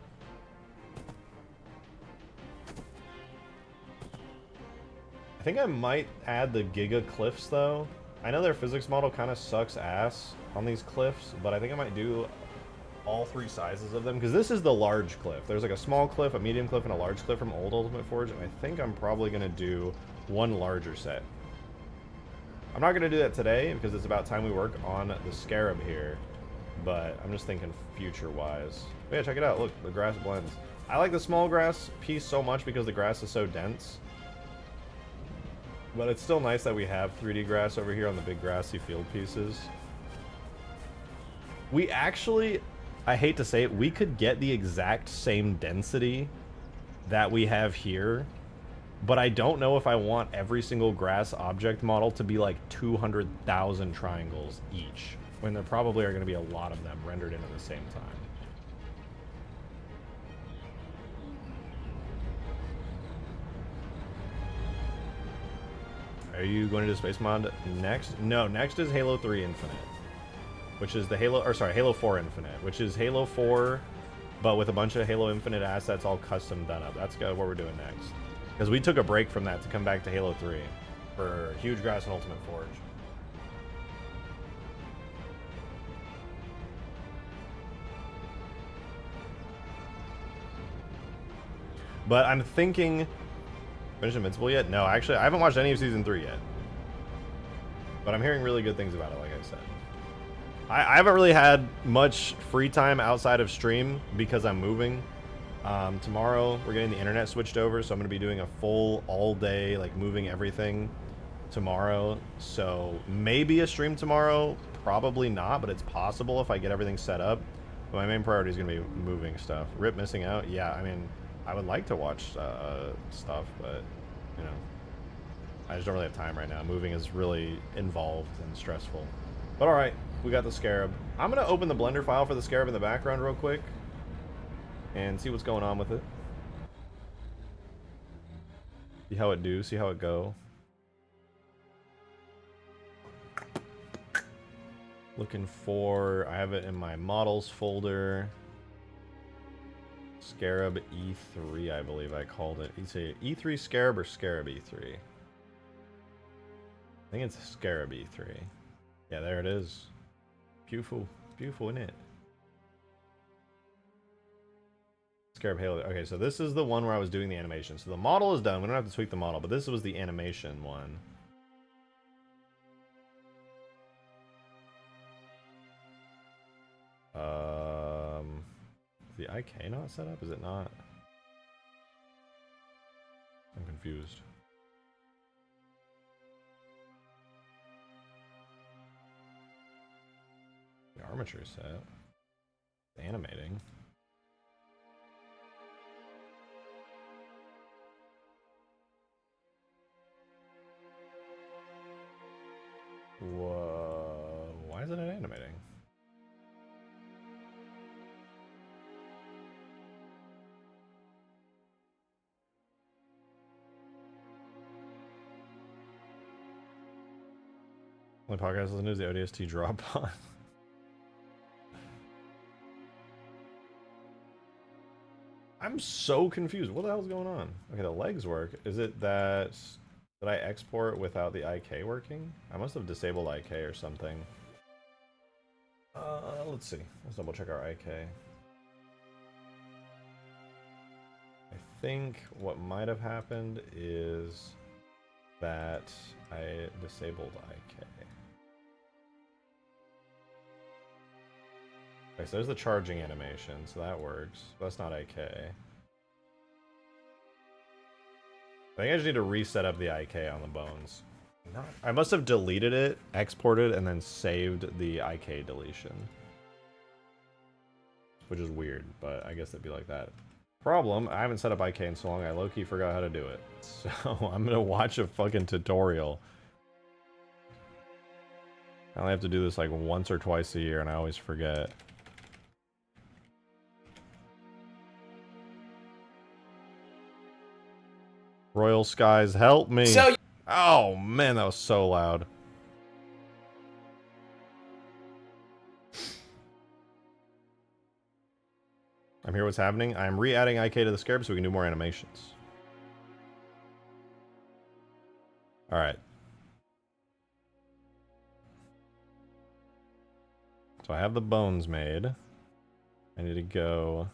I think I might add the Giga Cliffs though. I know their physics model kind of sucks ass on these cliffs, but I think I might do all three sizes of them, because this is the large cliff. There's like a small cliff, a medium cliff, and a large cliff from old Ultimate Forge, and I think I'm probably going to do one larger set. I'm not going to do that today, because it's about time we work on the Scarab here, but I'm just thinking future-wise. Yeah, check it out. Look, the grass blends. I like the small grass piece so much because the grass is so dense. But it's still nice that we have 3D grass over here on the big grassy field pieces. We actually, I hate to say it, we could get the exact same density that we have here, but I don't know if I want every single grass object model to be like 200,000 triangles each, when there probably are going to be a lot of them rendered in at the same time. Are you going to do Space Mod next? No, next is Halo 3 Infinite, which is the Halo 4 Infinite, which is Halo 4 but with a bunch of Halo Infinite assets all custom done up. That's what we're doing next. Because we took a break from that to come back to Halo 3 for Huge Grass and Ultimate Forge. But I'm thinking... Finish Invincible yet? No, actually, I haven't watched any of Season 3 yet. But I'm hearing really good things about it, like I said. I haven't really had much free time outside of stream because I'm moving. Tomorrow, we're getting the internet switched over, so I'm going to be doing a full all-day, like, moving everything tomorrow. So, maybe a stream tomorrow, probably not, but it's possible if I get everything set up. But my main priority is going to be moving stuff. Rip missing out? Yeah, I mean... I would like to watch stuff, but, you know, I just don't really have time right now. Moving is really involved and stressful. But alright, we got the Scarab. I'm going to open the Blender file for the Scarab in the background real quick and see what's going on with it. See how it do, see how it go. Looking for, I have it in my models folder. Scarab E3, I believe I called it. You say E3 Scarab or Scarab E3? I think it's Scarab E3. Yeah, there it is. Beautiful. Beautiful, isn't it? Scarab Halo. Okay, so this is the one where I was doing the animation. So the model is done. We don't have to tweak the model, but this was the animation one. Is the IK not set up? Is it not? I'm confused. The armature set. It's animating. Whoa. Why isn't it animating? Only podcast listening is the ODST drop on. I'm so confused. What the hell's going on? Okay, the legs work. Is it that... Did I export without the IK working? I must have disabled IK or something. Let's see. Let's double check our IK. I think what might have happened is that I disabled IK. Okay, so there's the charging animation, so that works. That's not IK. I think I just need to reset up the IK on the bones. I must have deleted it, exported, and then saved the IK deletion. Which is weird, but I guess it'd be like that. Problem, I haven't set up IK in so long, I low-key forgot how to do it. So I'm gonna watch a fucking tutorial. I only have to do this like once or twice a year, and I always forget. Royal Skies, help me! So oh man, that was so loud. I'm here, what's happening? I'm re-adding IK to the Scarab so we can do more animations. Alright. So I have the bones made. I need to go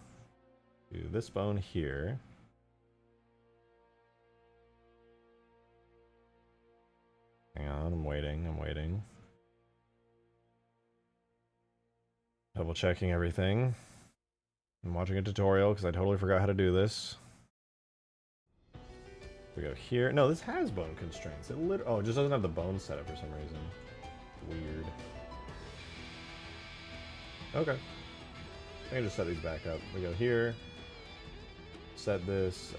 to this bone here. Hang on, I'm waiting. Double checking everything. I'm watching a tutorial because I totally forgot how to do this. We go here. No, this has bone constraints. Oh, it just doesn't have the bone set up for some reason. Weird. Okay. I can just set these back up. We go here. Set this,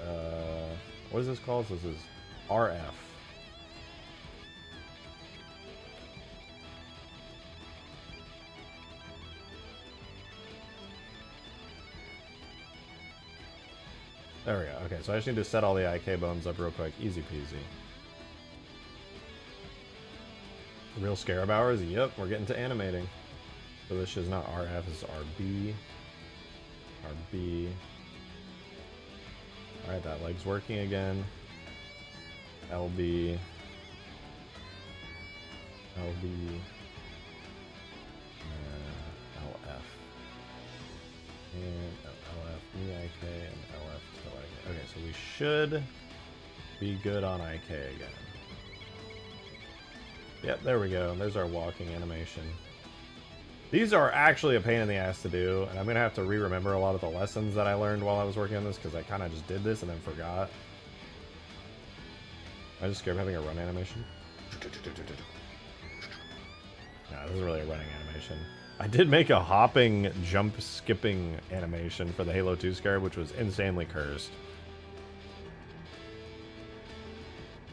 what is this called? So this is RF. There we go. Okay, so I just need to set all the IK bones up real quick. Easy peasy. Real Scarab hours? Yep, we're getting to animating. So this is not RF, this is RB. RB. Alright, that leg's working again. LB. LB. LF. And LF, me IK, and LF to IK. Okay, so we should be good on IK again. Yep, there we go. There's our walking animation. These are actually a pain in the ass to do, and I'm going to have to re-remember a lot of the lessons that I learned while I was working on this, because I kind of just did this and then forgot. I just scared of having a run animation. Nah, this is really a running animation. I did make a hopping, jump, skipping animation for the Halo 2 Scarab, which was insanely cursed.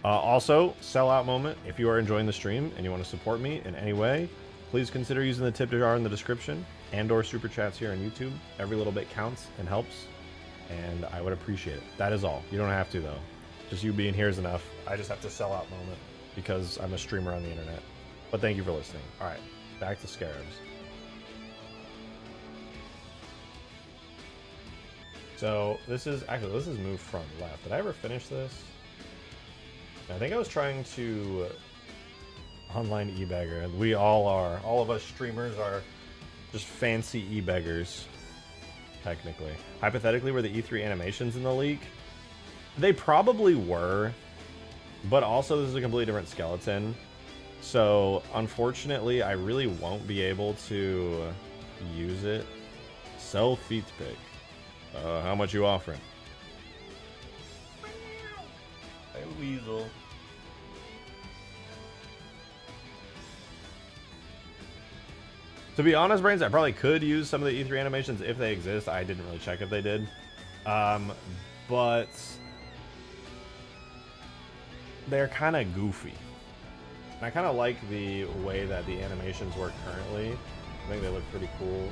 Also, sellout moment. If you are enjoying the stream and you want to support me in any way, please consider using the tip jar in the description and/or super chats here on YouTube. Every little bit counts and helps, and I would appreciate it. That is all. You don't have to, though. Just you being here is enough. I just have to sell out moment because I'm a streamer on the internet. But thank you for listening. All right, back to Scarabs. So this is move front left. Did I ever finish this? I think I was trying to online e-beggar. We all are. All of us streamers are just fancy e-beggars, technically. Hypothetically, were the E3 animations in the leak? They probably were, but also this is a completely different skeleton. So, unfortunately, I really won't be able to use it. Sell feet pick. How much you offering? Hey, weasel. To be honest, Brains, I probably could use some of the E3 animations if they exist. I didn't really check if they did. But they're kind of goofy. And I kind of like the way that the animations work currently. I think they look pretty cool.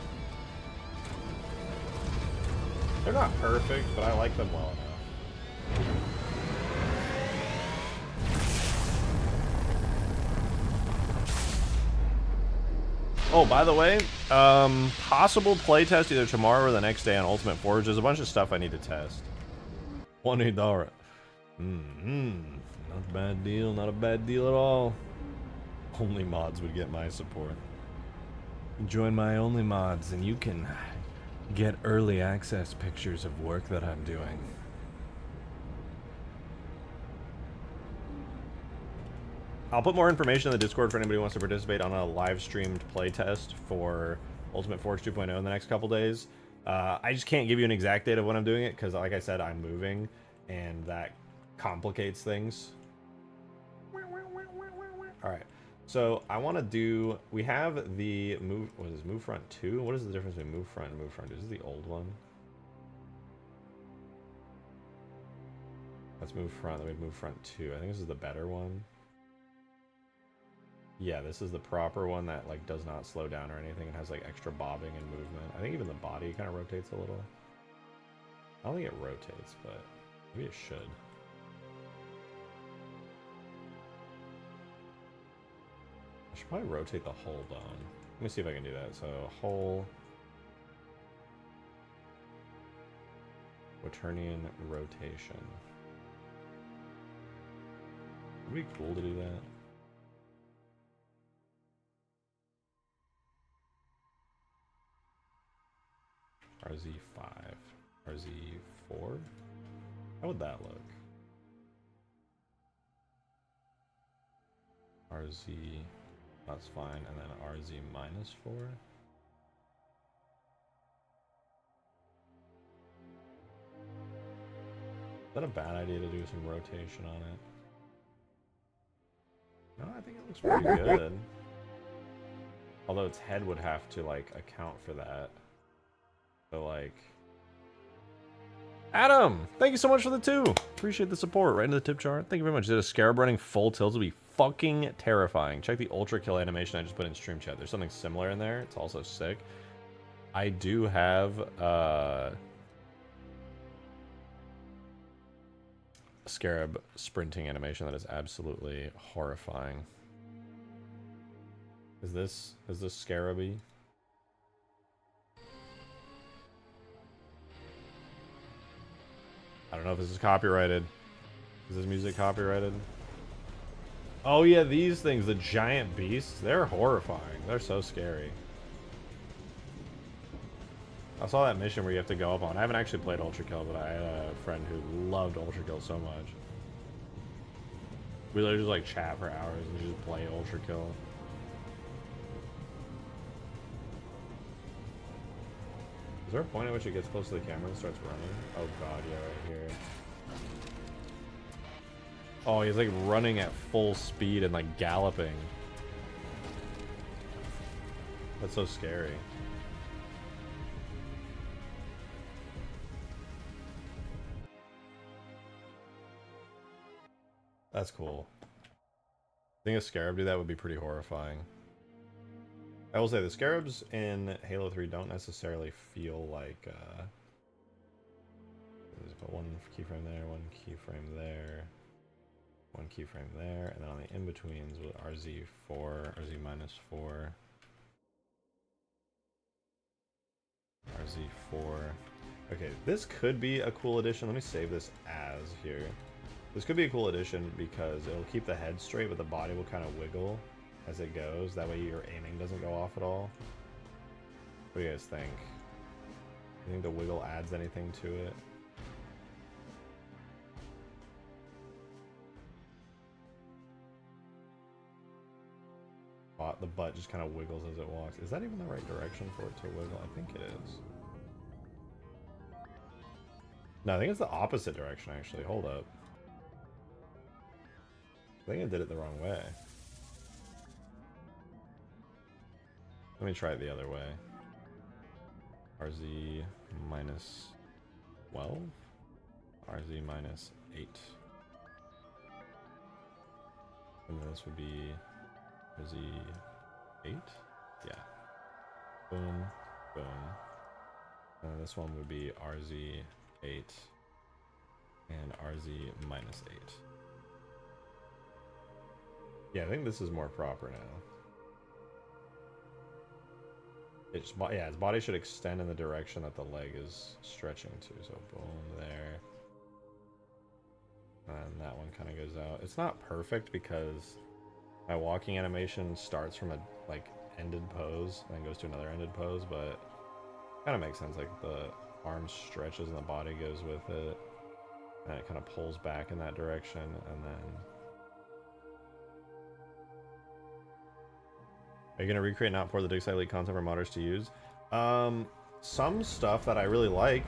They're not perfect, but I like them well enough. Oh, by the way, possible playtest either tomorrow or the next day on Ultimate Forge. There's a bunch of stuff I need to test. $20. Not a bad deal, not a bad deal at all. Only mods would get my support. Join my only mods and you can get early access pictures of work that I'm doing. I'll put more information in the Discord for anybody who wants to participate on a live streamed playtest for Ultimate Forge 2.0 in the next couple days. I just can't give you an exact date of when I'm doing it because, like I said, I'm moving and that complicates things. Alright, so I want to do, we have the move, what is this, move front 2? What is the difference between move front and move front 2? This is the old one. Let's move front, then we move front 2. I think this is the better one. Yeah, this is the proper one that like does not slow down or anything. It has like extra bobbing and movement. I think even the body kind of rotates a little. I don't think it rotates, but maybe it should. I should probably rotate the whole bone. Let me see if I can do that. So whole Quaternion rotation. Would it be cool to do that? RZ5, RZ4? How would that look? RZ, that's fine, and then RZ minus 4? Is that a bad idea to do some rotation on it? No, I think it looks pretty good. Although its head would have to, like, account for that. So, like... Adam! Thank you so much for the 2! Appreciate the support. Right into the tip jar. Thank you very much. Did a Scarab running full tilts would be fucking terrifying. Check the ultra kill animation I just put in stream chat. There's something similar in there. It's also sick. I do have, Scarab sprinting animation that is absolutely horrifying. Is this Scaraby? I don't know if this is copyrighted. Is this music copyrighted? Oh yeah, these things, the giant beasts, they're horrifying. They're so scary. I saw that mission where you have to go up on. I haven't actually played Ultra Kill, but I had a friend who loved Ultra Kill so much. We literally just like chat for hours and just play Ultra Kill. Is there a point at which it gets close to the camera and starts running? Oh god, yeah, right here. Oh, he's like running at full speed and like galloping. That's so scary. That's cool. I think a Scarab do that would be pretty horrifying. I will say the Scarabs in Halo 3 don't necessarily feel like just put one keyframe there, one keyframe there, one keyframe there, and then on the in-betweens with RZ4, RZ-4, RZ4. Okay, this could be a cool addition. Let me save this as here. This could be a cool addition because it'll keep the head straight, but the body will kind of wiggle as it goes. That way your aiming doesn't go off at all. What do you guys think? You think the wiggle adds anything to it? The butt just kind of wiggles as it walks. Is that even the right direction for it to wiggle? I think it is. No, I think it's the opposite direction actually. Hold up. I think I did it the wrong way. Let me try it the other way. RZ minus 12? RZ minus 8. And this would be RZ 8? Yeah. Boom, boom. And this one would be RZ 8 and RZ minus 8. Yeah, I think this is more proper now. It's, yeah, his body should extend in the direction that the leg is stretching to. So boom, there. And that one kind of goes out. It's not perfect because my walking animation starts from a like ended pose and then goes to another ended pose, but kind of makes sense. Like the arm stretches and the body goes with it, and it kind of pulls back in that direction, and then. Are you going to recreate not for the Dig Site League content for modders to use? Some stuff that I really like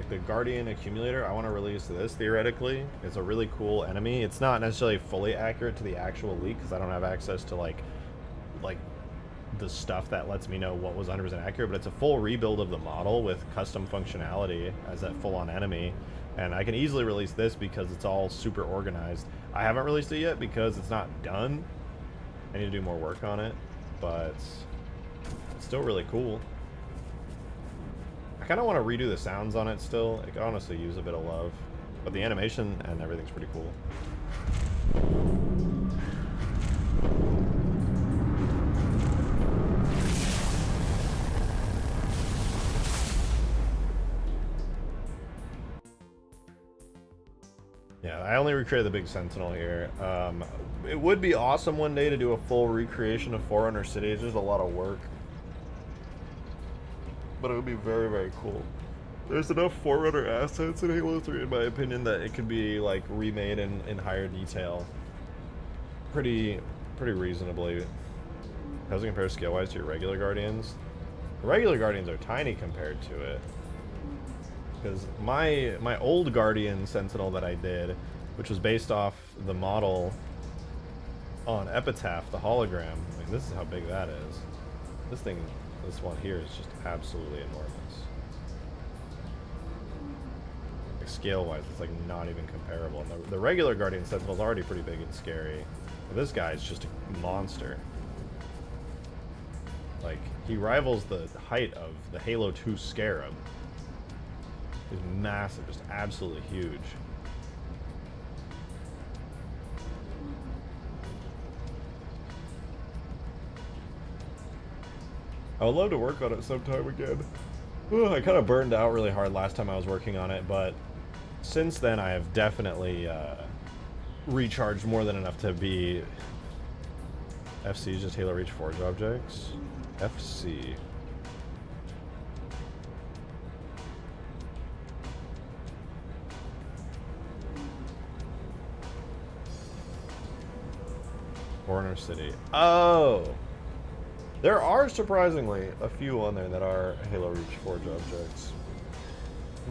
the Guardian Accumulator, I want to release this theoretically. It's a really cool enemy. It's not necessarily fully accurate to the actual leak because I don't have access to like the stuff that lets me know what was 100% accurate, but it's a full rebuild of the model with custom functionality as that full-on enemy. And I can easily release this because it's all super organized. I haven't released it yet because it's not done. I need to do more work on it. But it's still really cool. I kind of want to redo the sounds on it still. It could honestly use a bit of love. But the animation and everything's pretty cool. Yeah, I only recreated the big Sentinel here. It would be awesome one day to do a full recreation of Forerunner City. It's just a lot of work. But it would be very, very cool. There's enough Forerunner assets in Halo 3, in my opinion, that it could be like remade in higher detail. Pretty reasonably. How does it compare scale-wise to your regular Guardians? The regular Guardians are tiny compared to it. Because my old Guardian Sentinel that I did, which was based off the model on Epitaph, the hologram, I mean, this is how big that is. This one here is just absolutely enormous. Like scale-wise, it's like not even comparable. And the regular Guardian Sentinel is already pretty big and scary. But this guy is just a monster. Like, he rivals the height of the Halo 2 Scarab. He's massive, just absolutely huge. I would love to work on it sometime again. Ugh, I kind of burned out really hard last time I was working on it, but since then, I have definitely recharged more than enough to be... FC is just Halo Reach Forge objects. FC. Corner City. Oh! There are surprisingly a few on there that are Halo Reach Forge objects.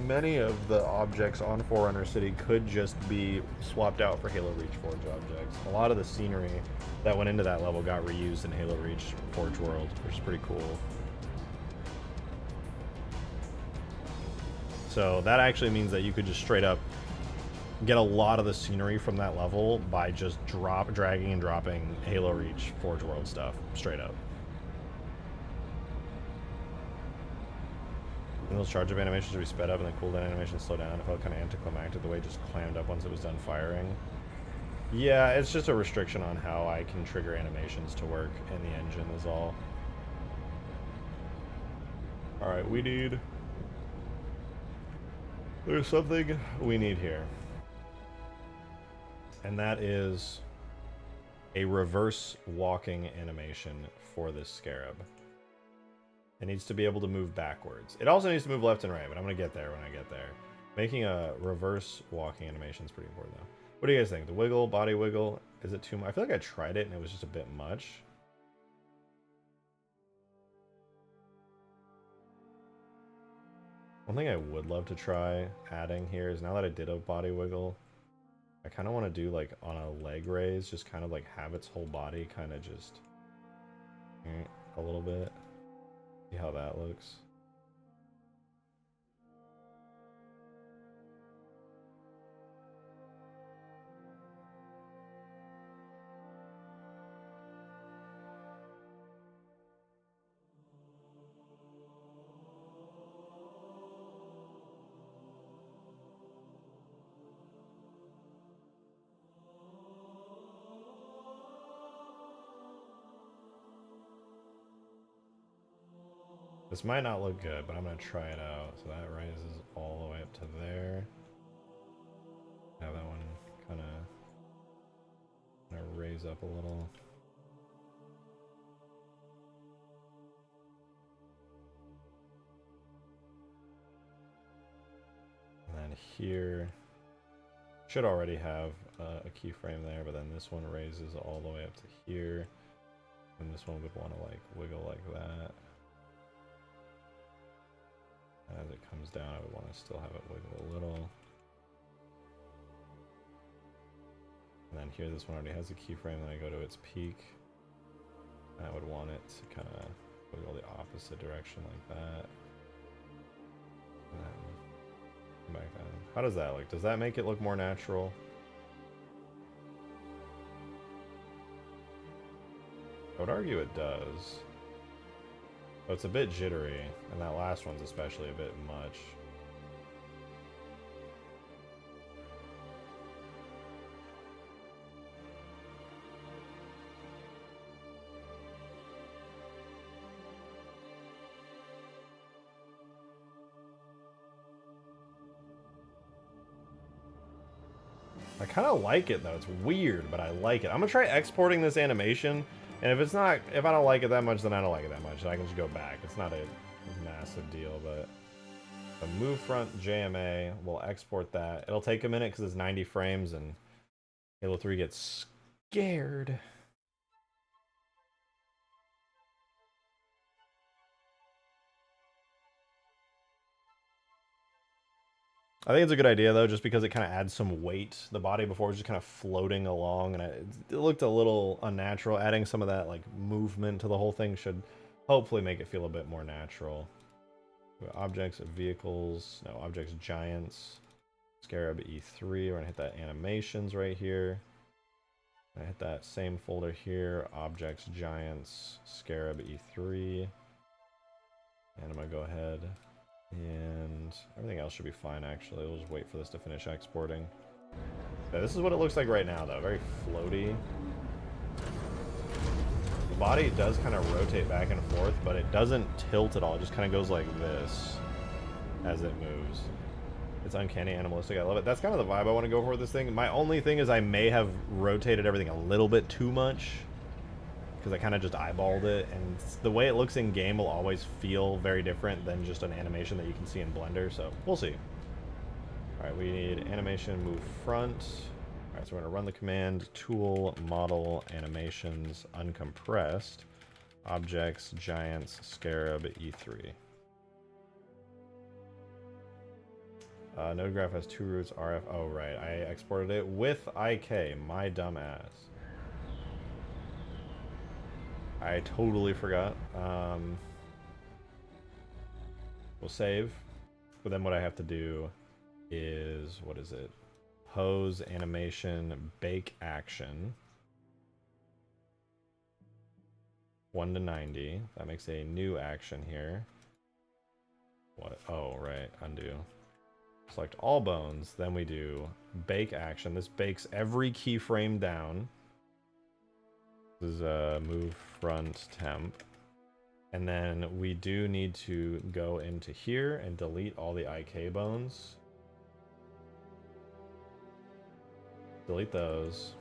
Many of the objects on Forerunner City could just be swapped out for Halo Reach Forge objects. A lot of the scenery that went into that level got reused in Halo Reach Forge World, which is pretty cool. So that actually means that you could just straight up get a lot of the scenery from that level by just dragging and dropping Halo Reach Forge World stuff straight up. And those charge of animations should be sped up and the cooldown animations slow down. It felt kind of anticlimactic the way it just clammed up once it was done firing. Yeah, it's just a restriction on how I can trigger animations to work in the engine is all. Alright, we need... There's something we need here. And that is a reverse walking animation for this Scarab. It needs to be able to move backwards. It also needs to move left and right, but I'm going to get there when I get there. Making a reverse walking animation is pretty important, though. What do you guys think? The wiggle, body wiggle, is it too much? I feel like I tried it and it was just a bit much. One thing I would love to try adding here is now that I did a body wiggle, I kind of want to do like on a leg raise, just kind of like have its whole body kind of just a little bit. See how that looks. This might not look good, but I'm going to try it out. So that raises all the way up to there. Have that one kind of raise up a little. And then here, should already have a keyframe there, but then this one raises all the way up to here. And this one would want to like wiggle like that. As it comes down, I would want to still have it wiggle a little. And then here, this one already has a keyframe. Then I go to its peak. I would want it to kind of wiggle the opposite direction like that. And then come back down. How does that look? Does that make it look more natural? I would argue it does. But it's a bit jittery, and that last one's especially a bit much. I kind of like it though. It's weird, but I like it. I'm gonna try exporting this animation. And if I don't like it that much, then I don't like it that much. I can just go back. It's not a massive deal, but the move front JMA, we'll export that. It'll take a minute because it's 90 frames and Halo 3 gets scared. I think it's a good idea though, just because it kind of adds some weight. The body before was just kind of floating along, and it looked a little unnatural. Adding some of that like movement to the whole thing should hopefully make it feel a bit more natural. Objects, vehicles, no, objects, giants, Scarab E3. We're gonna hit that animations right here. I hit that same folder here, objects, giants, Scarab E3. And I'm gonna go ahead. And everything else should be fine, actually. We'll just wait for this to finish exporting. Yeah, this is what it looks like right now, though. Very floaty. The body does kind of rotate back and forth, but it doesn't tilt at all. It just kind of goes like this as it moves. It's uncanny, animalistic. I love it. That's kind of the vibe I want to go for with this thing. My only thing is I may have rotated everything a little bit too much because I kind of just eyeballed it, and the way it looks in game will always feel very different than just an animation that you can see in Blender. So we'll see. All right, we need animation move front. All right, so we're going to run the command tool model animations uncompressed objects giants scarab E3. Node graph has two roots RF. Oh right, I exported it with IK. My dumb ass. I totally forgot. We'll save, but then what I have to do is, what is it? Pose animation bake action 1 to 90. That makes a new action here. What? Oh right, undo. Select all bones. Then we do bake action. This bakes every keyframe down. This is move front temp. And then we do need to go into here and delete all the IK bones. Delete those.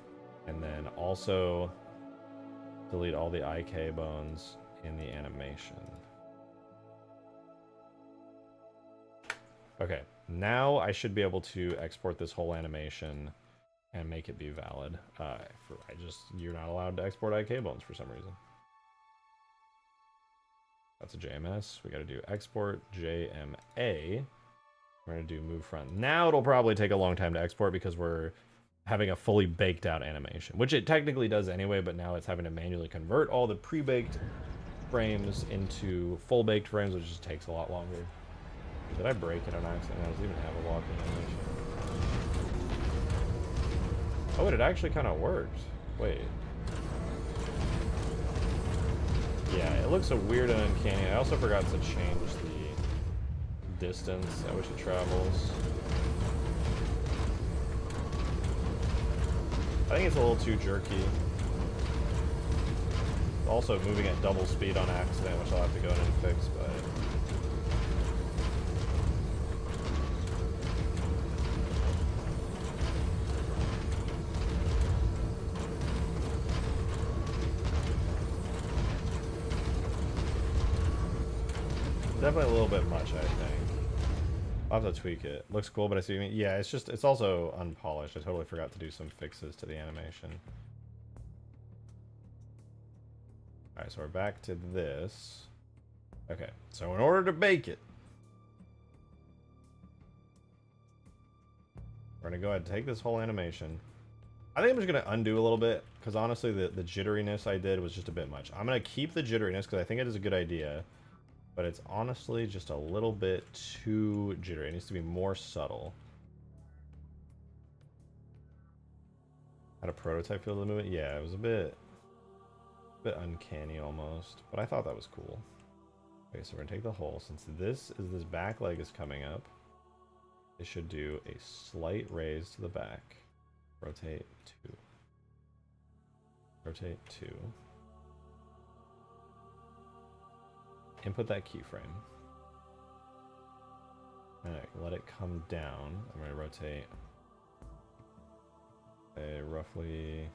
And then also delete all the IK bones in the animation. Okay, now I should be able to export this whole animation and make it be valid. You're not allowed to export IK bones for some reason. That's a JMS. We got to do export JMA. We're going to do move front. Now it'll probably take a long time to export because we're having a fully baked out animation, which it technically does anyway, but now it's having to manually convert all the pre-baked frames into full baked frames, which just takes a lot longer. Did I break it on accident? I doesn't even have a walking animation. Oh, it actually kind of worked. Wait. Yeah, it looks a weird and uncanny. I also forgot to change the distance at which it travels. I think it's a little too jerky. Also moving at double speed on accident, which I'll have to go in and fix, but... Definitely a little bit much, I think. I'll have to tweak it. Looks cool, but I see what you mean. Yeah, it's also unpolished. I totally forgot to do some fixes to the animation. Alright, so we're back to this. Okay, so in order to bake it, we're gonna go ahead and take this whole animation. I think I'm just gonna undo a little bit, because honestly the jitteriness I did was just a bit much. I'm gonna keep the jitteriness because I think it is a good idea. But it's honestly just a little bit too jittery. It needs to be more subtle. Had a prototype feel of the movement? Yeah, it was a bit uncanny almost. But I thought that was cool. Okay, so we're gonna take the whole. Since this back leg is coming up, it should do a slight raise to the back. Rotate 2. Rotate 2. Input that keyframe. Alright, let it come down. I'm going to rotate a roughly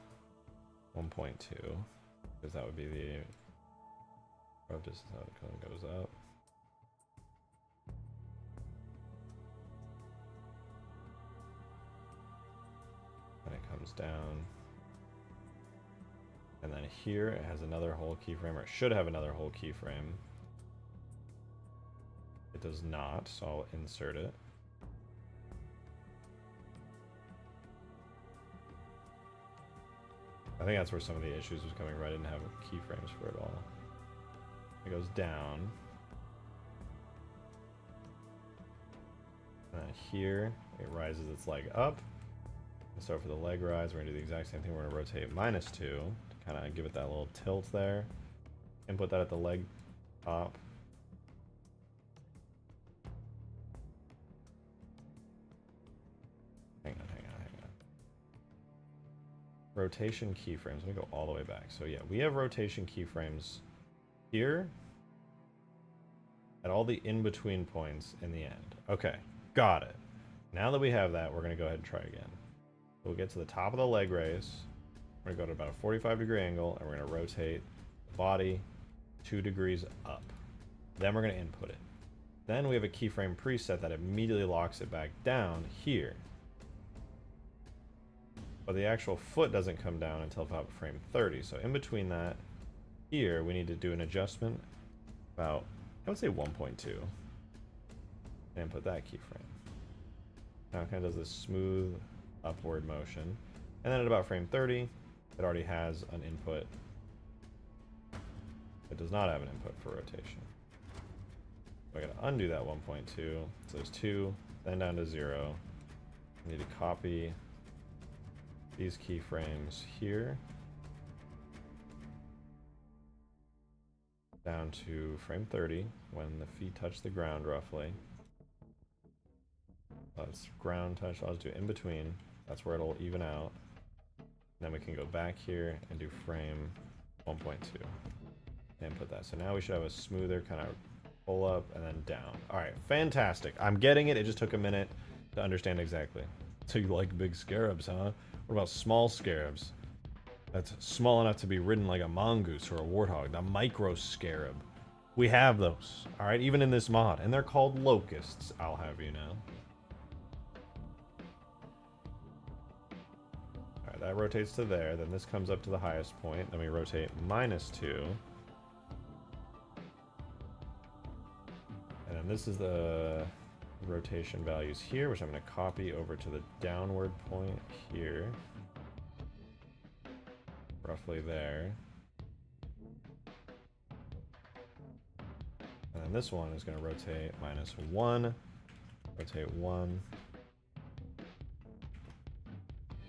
1.2, because that would be the rough distance how it kind of goes up. And it comes down. And then here it has another whole keyframe, or it should have another whole keyframe. It does not, so I'll insert it. I think that's where some of the issues was coming from. I didn't have keyframes for it all. It goes down. And here, it rises its leg up. And so for the leg rise, we're going to do the exact same thing. We're going to rotate -2 to kind of give it that little tilt there. Input that at the leg top. Hang on. Rotation keyframes. Let me go all the way back. So yeah, we have rotation keyframes here at all the in-between points in the end. Okay, got it. Now that we have that, we're going to go ahead and try again. We'll get to the top of the leg raise. We're going to go to about a 45-degree angle, and we're going to rotate the body 2 degrees up. Then we're going to input it. Then we have a keyframe preset that immediately locks it back down here. But the actual foot doesn't come down until about frame 30. So in between that, here, we need to do an adjustment about, I would say 1.2. And input that keyframe. Now it kind of does this smooth upward motion. And then at about frame 30, it already has an input. It does not have an input for rotation. So I gotta undo that 1.2. So there's 2, then down to 0. I need to copy these keyframes here down to frame 30 when the feet touch the ground roughly. Let's ground touch, I'll just do in between. That's where it'll even out. Then we can go back here and do frame 1.2 and put that. So now we should have a smoother kind of pull up and then down. All right, fantastic. I'm getting it. It just took a minute to understand exactly. So you like big scarabs, huh? What about small scarabs? That's small enough to be ridden like a mongoose or a warthog. The micro scarab. We have those, all right, even in this mod. And they're called locusts, I'll have you know. All right, that rotates to there. Then this comes up to the highest point. Then we rotate -2. And then this is the rotation values here, which I'm going to copy over to the downward point here. Roughly there. And then this one is going to rotate -1, rotate 1.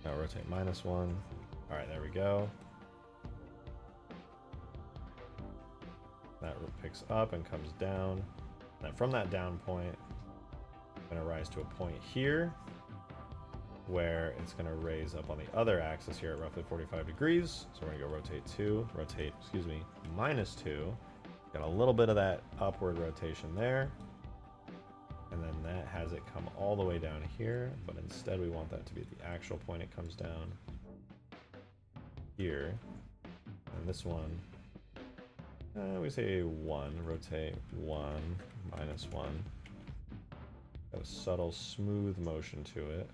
Now rotate -1. All right, there we go. That picks up and comes down. Then from that down point, I'm going to rise to a point here where it's going to raise up on the other axis here at roughly 45 degrees. So we're going to go rotate -2. Got a little bit of that upward rotation there. And then that has it come all the way down here, but instead we want that to be the actual point it comes down here. And this one, we say 1, rotate 1, -1. Got a subtle, smooth motion to it.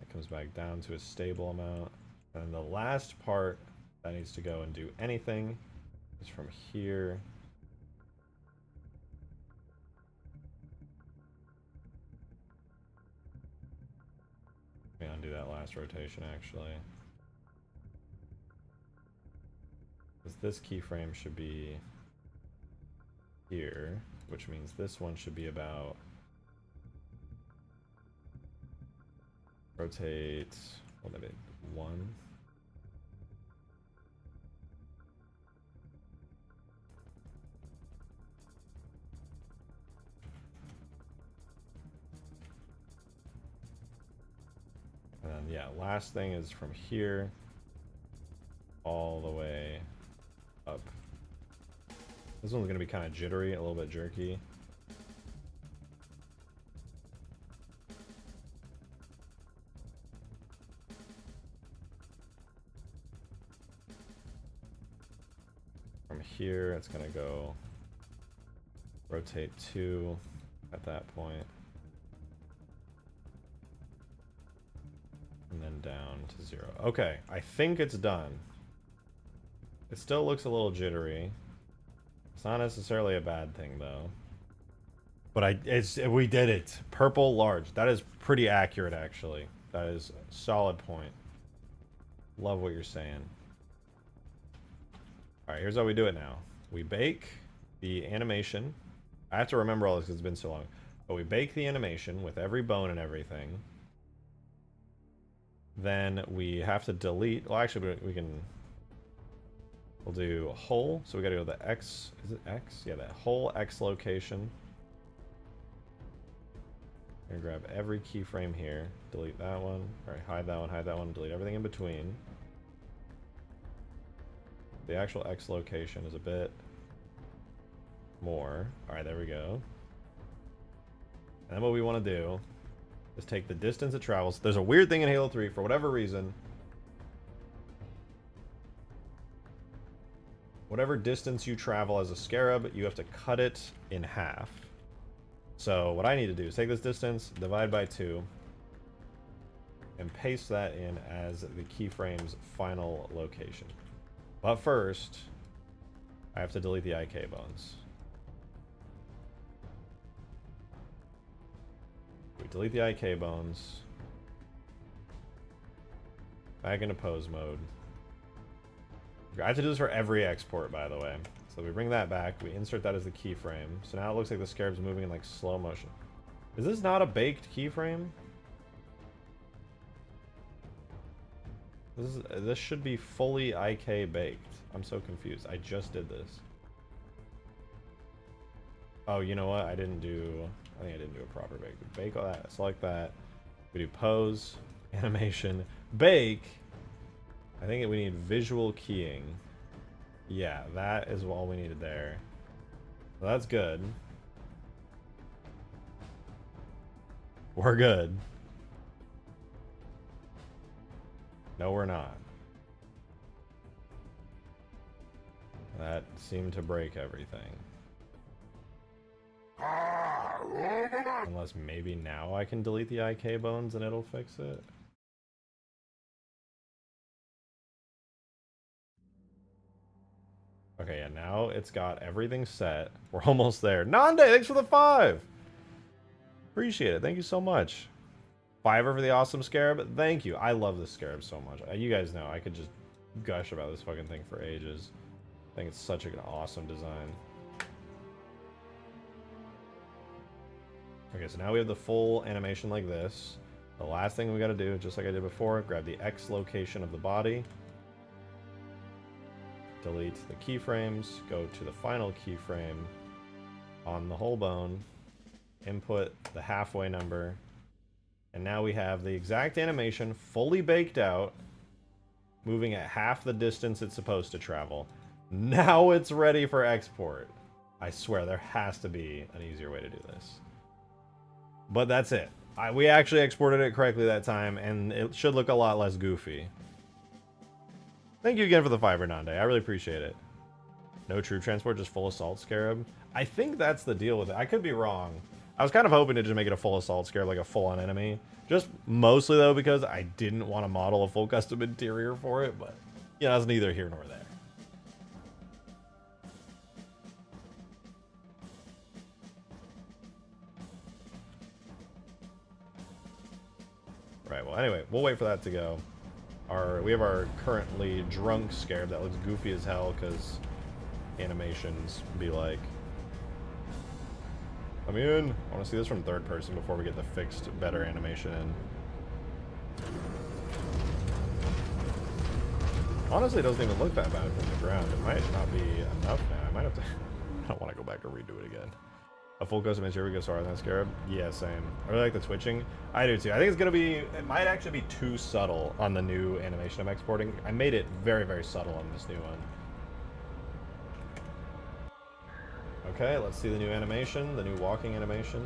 It comes back down to a stable amount. And the last part that needs to go and do anything is from here. Let me undo that last rotation actually. Because this keyframe should be here, which means this one should be about rotate, what did I do? 1. And then, yeah, last thing is from here all the way up. This one's going to be kind of jittery, a little bit jerky. From here, it's going to go rotate 2 at that point. And then down to 0. Okay, I think it's done. It still looks a little jittery. It's not necessarily a bad thing though. But we did it. Purple large. That is pretty accurate actually. That is a solid point. Love what you're saying. Alright, here's how we do it now. We bake the animation. I have to remember all this because it's been so long. But we bake the animation with every bone and everything. Then we have to delete. Well, actually, we'll do a hole. So we got to go to the X. Is it X? Yeah, that whole X location. We're gonna grab every keyframe here. Delete that one. All right, hide that one. Delete everything in between. The actual X location is a bit more. Alright, there we go. And then what we want to do is take the distance it travels. There's a weird thing in Halo 3, for whatever reason. Whatever distance you travel as a Scarab, you have to cut it in half. So what I need to do is take this distance, divide by 2, and paste that in as the keyframe's final location. But first, I have to delete the IK bones. We delete the IK bones. Back into pose mode. I have to do this for every export, by the way. So we bring that back, we insert that as the keyframe. So now it looks like the Scarab's moving in like slow motion. Is this not a baked keyframe? This should be fully IK baked. I'm so confused. I just did this. Oh, you know what? I think I didn't do a proper bake. We bake all that, select that. We do pose, animation, bake. I think we need visual keying. Yeah, that is all we needed there. Well, that's good. We're good. No, we're not. That seemed to break everything. Unless maybe now I can delete the IK bones and it'll fix it. Okay, yeah, now it's got everything set. We're almost there. Nande, thanks for the 5! Appreciate it. Thank you so much. 5 for the awesome Scarab. Thank you. I love this Scarab so much. You guys know I could just gush about this fucking thing for ages. I think it's such an awesome design. Okay, so now we have the full animation like this. The last thing we gotta do, just like I did before, grab the X location of the body. Delete the keyframes, go to the final keyframe on the whole bone, input the halfway number, and now we have the exact animation fully baked out, moving at half the distance it's supposed to travel. Now it's ready for export. I swear there has to be an easier way to do this. But that's it. We actually exported it correctly that time, and it should look a lot less goofy. Thank you again for the 5, Nande. I really appreciate it. No true transport, just full assault Scarab. I think that's the deal with it. I could be wrong. I was kind of hoping to just make it a full assault Scarab, like a full-on enemy. Just mostly, though, because I didn't want to model a full custom interior for it, but, you know, that's neither here nor there. Right, well, anyway, we'll wait for that to go. We have our currently drunk Scarab that looks goofy as hell because animations be like, come in. I want to see this from third person before we get the fixed, better animation in. Honestly, it doesn't even look that bad from the ground. It might not be enough now. I might have to... I don't want to go back to redo it again. A full custom interior we go sorry than Scarab. Yeah, same. I really like the twitching. I do too. I think it's gonna be. It might actually be too subtle on the new animation I'm exporting. I made it very, very subtle on this new one. Okay, let's see the new animation, the new walking animation.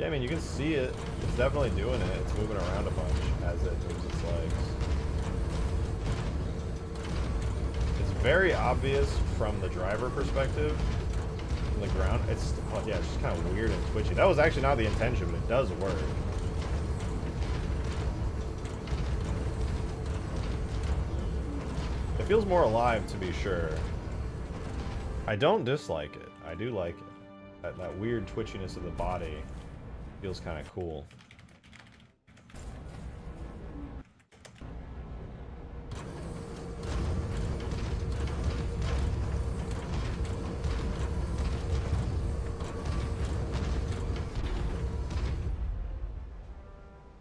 Yeah, I mean you can see it. It's definitely doing it. It's moving around a bunch as it moves its legs. Very obvious from the driver perspective, from the ground. It's, oh yeah, it's just kind of weird and twitchy. That was actually not the intention, but it does work. It feels more alive, to be sure. I don't dislike it. I do like it. That weird twitchiness of the body feels kind of cool.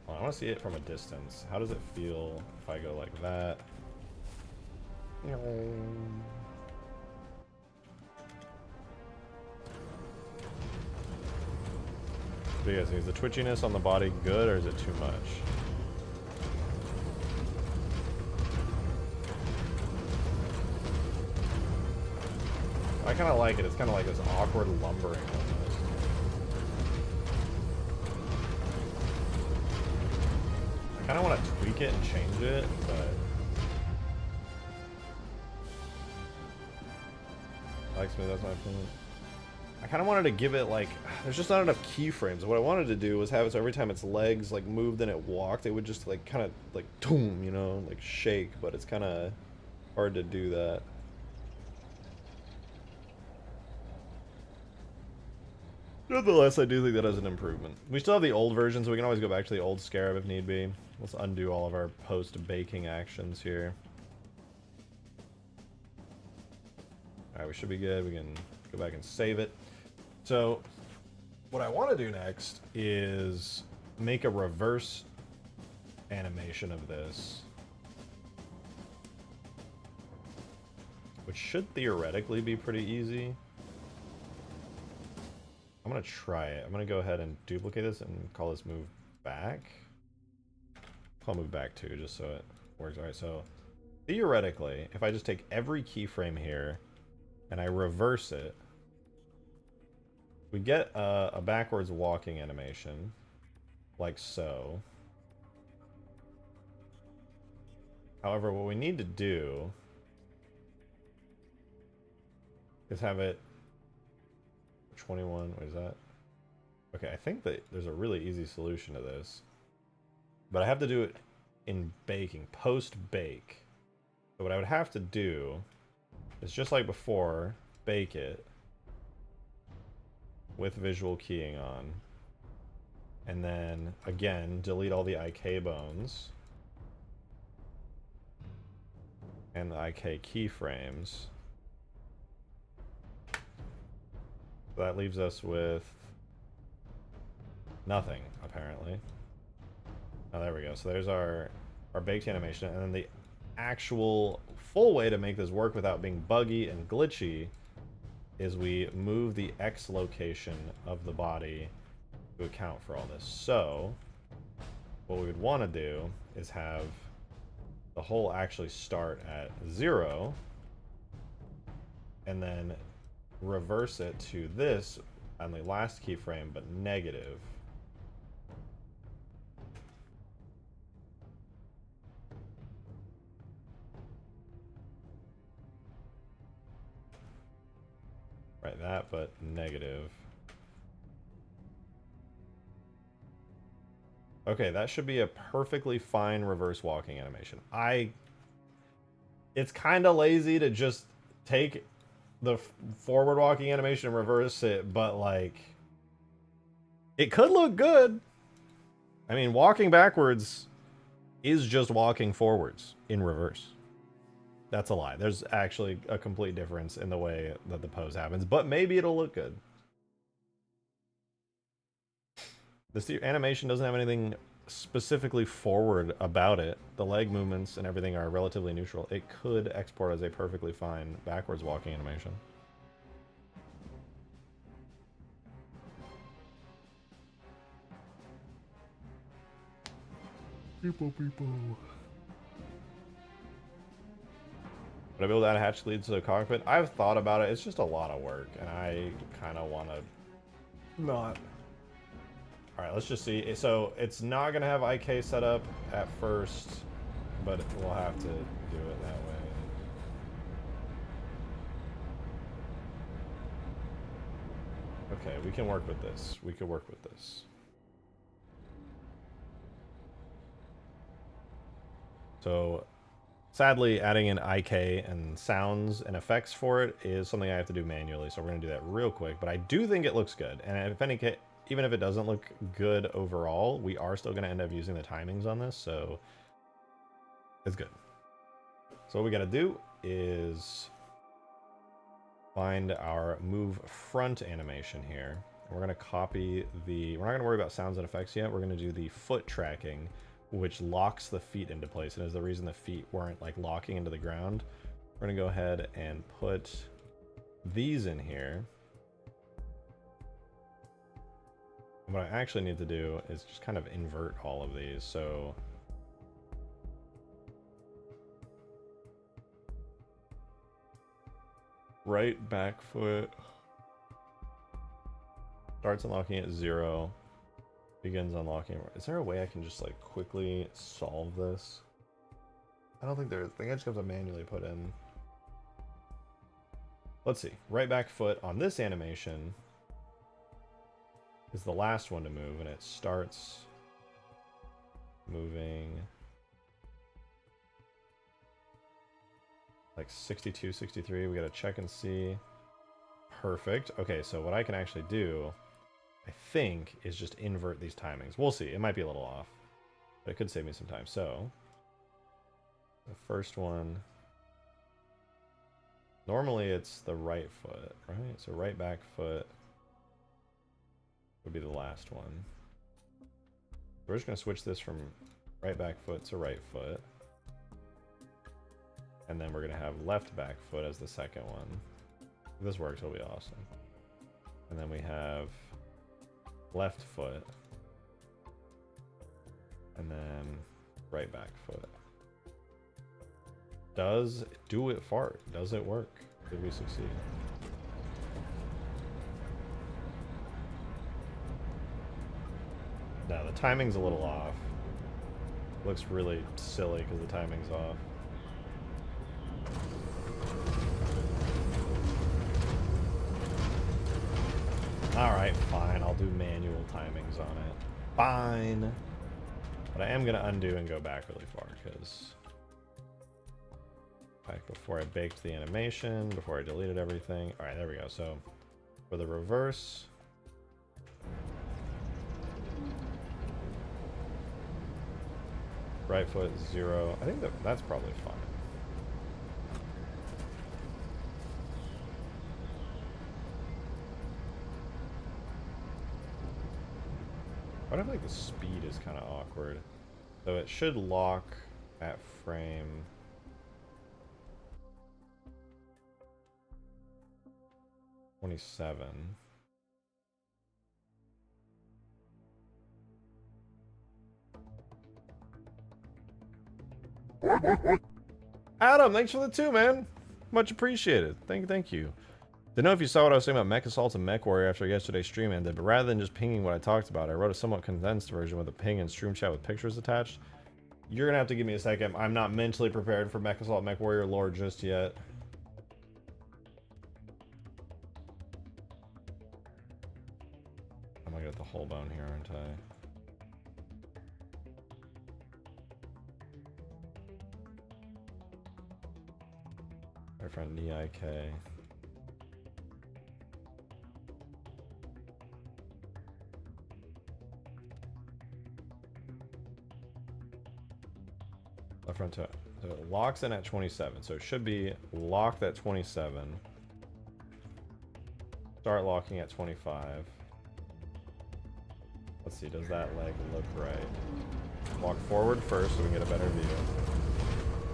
I want to see it from a distance. How does it feel if I go like that? Is the twitchiness on the body good or is it too much? I kind of like it. It's kind of like this awkward lumbering almost. I kind of want to tweak it and change it, but I like smooth. That's my opinion. I kind of wanted to give it like, there's just not enough keyframes. What I wanted to do was have it so every time its legs like moved and it walked, it would just like kind of like boom, you know, like shake. But it's kind of hard to do that. Nonetheless, I do think that is an improvement. We still have the old version, so we can always go back to the old Scarab if need be. Let's undo all of our post-baking actions here. Alright, we should be good. We can go back and save it. So, what I want to do next is make a reverse animation of this. Which should theoretically be pretty easy. I'm going to try it. I'm going to go ahead and duplicate this and call this move back. I'll move back too, just so it works. Alright, so theoretically, if I just take every keyframe here and I reverse it, we get a backwards walking animation, like so. However, what we need to do is have it 21, what is that? Okay, I think that there's a really easy solution to this. But I have to do it in baking, post-bake. So what I would have to do is just like before, bake it with visual keying on. And then, again, delete all the IK bones. And the IK keyframes. So that leaves us with nothing, apparently. Oh, there we go. So there's our baked animation. And then the actual full way to make this work without being buggy and glitchy is we move the X location of the body to account for all this. So what we would want to do is have the hole actually start at 0 and then reverse it to this on the last keyframe, but negative. Right, that, but negative. Okay, that should be a perfectly fine reverse walking animation. It's kind of lazy to just take the forward walking animation and reverse it, but like, it could look good. I mean, walking backwards is just walking forwards in reverse. That's a lie. There's actually a complete difference in the way that the pose happens, but maybe it'll look good. This animation doesn't have anything specifically forward about it. The leg movements and everything are relatively neutral. It could export as a perfectly fine backwards walking animation. People. Would I be able to add hatch leads to the cockpit? I've thought about it. It's just a lot of work, and I kind of want to not. All right, let's just see. So it's not going to have IK set up at first, but we'll have to do it that way. Okay, we can work with this. We could work with this. So sadly, adding in IK and sounds and effects for it is something I have to do manually, so we're going to do that real quick. But I do think it looks good, and if any case, even if it doesn't look good overall, we are still going to end up using the timings on this, so it's good. So what we got to do is find our move front animation here. We're going to copy the... We're not going to worry about sounds and effects yet. We're going to do the foot tracking, which locks the feet into place, and is the reason the feet weren't like locking into the ground. We're going to go ahead and put these in here. What I actually need to do is just kind of invert all of these. So Right back foot. Starts unlocking at 0. Begins unlocking. Is there a way I can just like quickly solve this? I don't think there is. I think I just have to manually put in. Let's see. Right back foot on this animation is the last one to move, and it starts moving like 62, 63. We gotta check and see. Perfect. Okay, so what I can actually do, I think, is just invert these timings. We'll see. It might be a little off, but it could save me some time. So the first one, normally it's the right foot, right? So right back foot would be the last one. We're just going to switch this from right back foot to right foot. And then we're going to have left back foot as the second one. If this works, it'll be awesome. And then we have left foot. And then right back foot. Do it fart? Does it work? Did we succeed? No, the timing's a little off. Looks really silly because the timing's off. Alright, fine. I'll do manual timings on it. Fine. But I am going to undo and go back really far because back before I baked the animation, before I deleted everything. Alright, there we go. So for the reverse, right foot 0. I think that's probably fine. What if like the speed is kind of awkward? So it should lock at frame 27. Adam, thanks for the 2, man. Much appreciated. Thank you. Didn't know if you saw what I was saying about Mech Assault and Mech Warrior after yesterday's stream ended, but rather than just pinging what I talked about, I wrote a somewhat condensed version with a ping and stream chat with pictures attached. You're gonna have to give me a second. I'm not mentally prepared for Mech Assault Mech Warrior lore just yet. I'm gonna get the whole bone here, aren't I? My friend NIK. Left front toe. So it locks in at 27. So it should be locked at 27. Start locking at 25. Let's see, does that leg look right? Walk forward first so we can get a better view.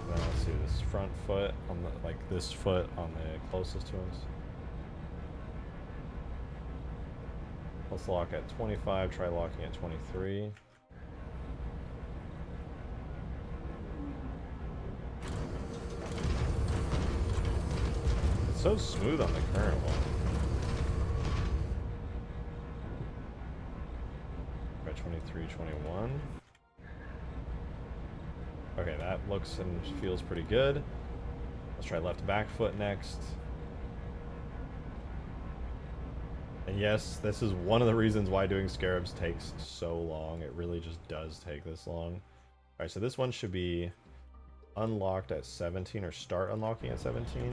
Then let's see this front foot on the, like this foot on the closest to us. Let's lock at 25, try locking at 23. It's so smooth on the current one. By 23, 21. Okay, that looks and feels pretty good. Let's try left back foot next. And yes, this is one of the reasons why doing Scarabs takes so long. It really just does take this long. Alright, so this one should be unlocked at 17 or start unlocking at 17.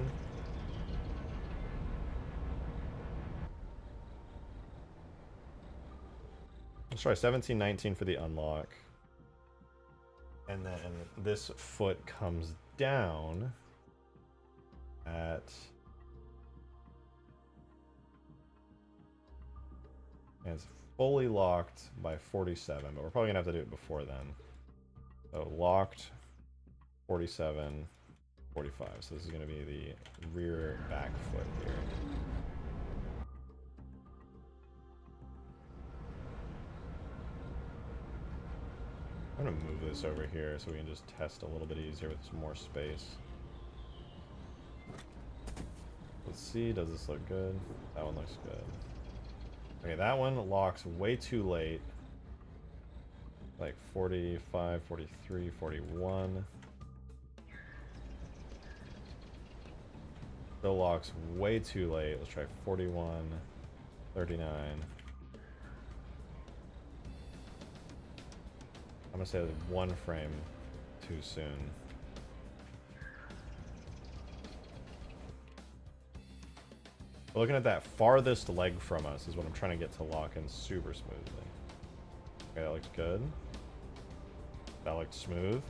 Let's try 17, 19 for the unlock. And then this foot comes down at... And it's fully locked by 47, but we're probably going to have to do it before then. So locked, 47, 45. So this is going to be the rear back foot here. I'm going to move this over here so we can just test a little bit easier with some more space. Let's see, does this look good? That one looks good. Okay, that one locks way too late. Like 45, 43, 41. Still locks way too late. Let's try 41, 39. I'm gonna say that's 1 frame too soon. Looking at that farthest leg from us is what I'm trying to get to lock in super smoothly. Okay, that looks good. That looked smooth.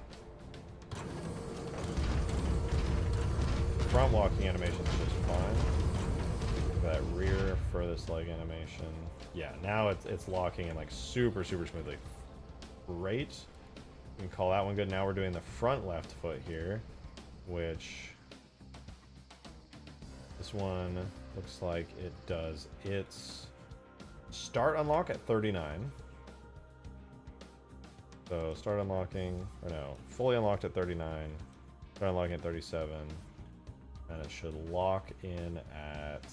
Front walking animation is just fine. That rear furthest leg animation. Yeah, now it's locking in like super smoothly. Great. You can call that one good. Now we're doing the front left foot here, which this one looks like it does its start unlock at 39. So start unlocking, or no, fully unlocked at 39, start unlocking at 37, and it should lock in at,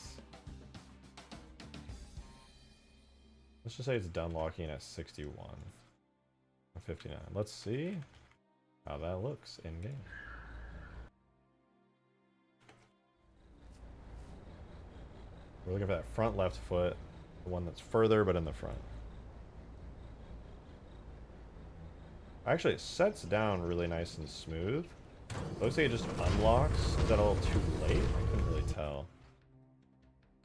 let's just say it's done locking at 61 or 59. Let's see how that looks in game. We're looking for that front left foot, the one that's further but in the front. Actually, it sets down really nice and smooth. It looks like it just unlocks. Is that a little too late? I couldn't really tell.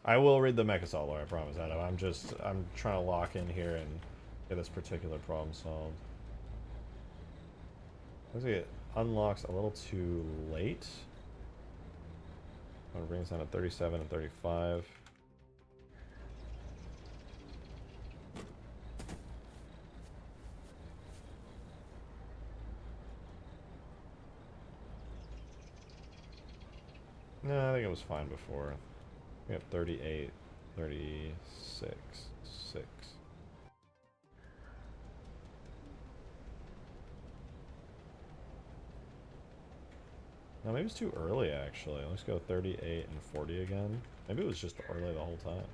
I will read the Mechasaw lore, I promise, Adam. I'm trying to lock in here and get this particular problem solved. Looks like it unlocks a little too late. I'm gonna bring this down to 37 and 35. No, I think it was fine before. We have 38, 36, 6. No, maybe it's too early actually. Let's go 38 and 40 again. Maybe it was just early the whole time.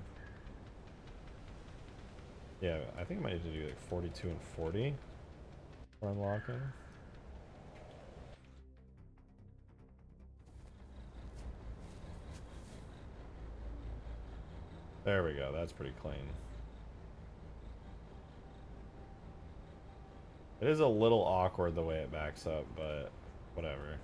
Yeah, I think I might need to do like 42 and 40 for unlocking. There we go, that's pretty clean. It is a little awkward the way it backs up, but whatever.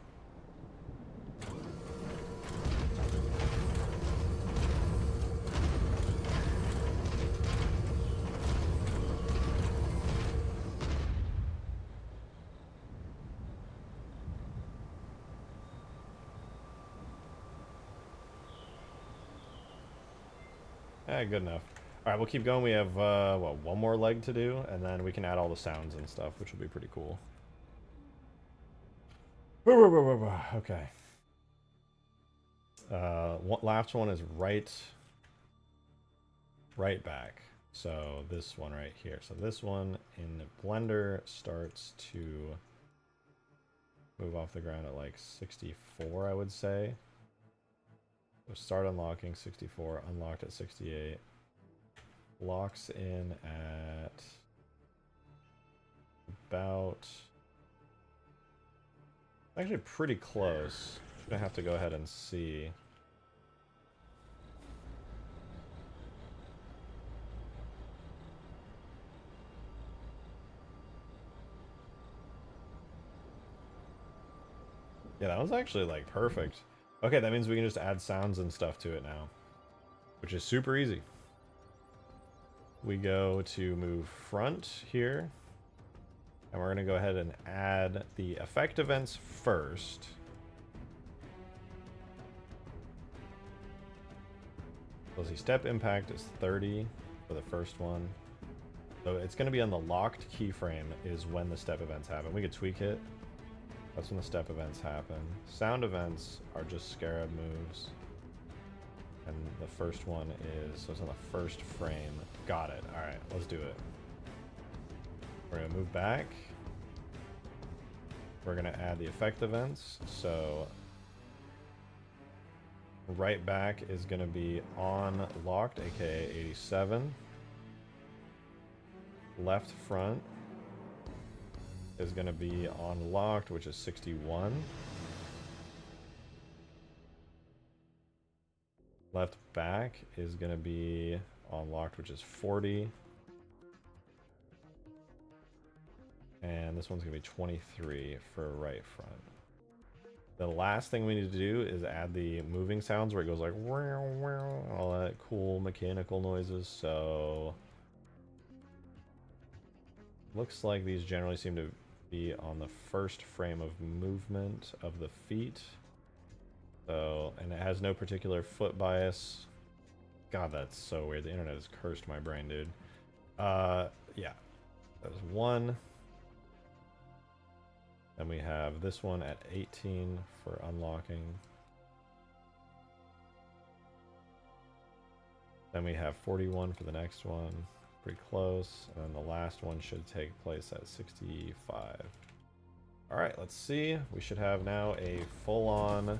Good enough. Alright, we'll keep going. We have, what, one more leg to do, and then we can add all the sounds and stuff, which will be pretty cool. Okay. Last one is right back. So this one right here. So this one in the blender starts to move off the ground at like 64, I would say. So start unlocking 64, unlocked at 68. Locks in at about, actually pretty close. Gonna have to go ahead and see. Yeah, that was actually like perfect. Okay, that means we can just add sounds and stuff to it now, which is super easy. We go to move front here, and we're gonna go ahead and add the effect events first. So see, step impact is 30 for the first one. So it's gonna be on the locked keyframe is when the step events happen. We could tweak it. That's when the step events happen. Sound events are just Scarab moves. And the first one is, so it's on the first frame. Got it. Alright, let's do it. We're going to move back. We're going to add the effect events. So Right back is going to be on locked, aka 87. Left front is going to be on locked, which is 61. Left back is going to be on locked, which is 40. And this one's going to be 23 for right front. The last thing we need to do is add the moving sounds where it goes like wow, wow, all that cool mechanical noises. So looks like these generally seem to be on the first frame of movement of the feet. So, and it has no particular foot bias. God, that's so weird. The internet has cursed my brain, dude. Yeah, that was 1. Then we have this one at 18 for unlocking. Then we have 41 for the next one. Pretty close. And then the last one should take place at 65. Alright, let's see. We should have now a full-on,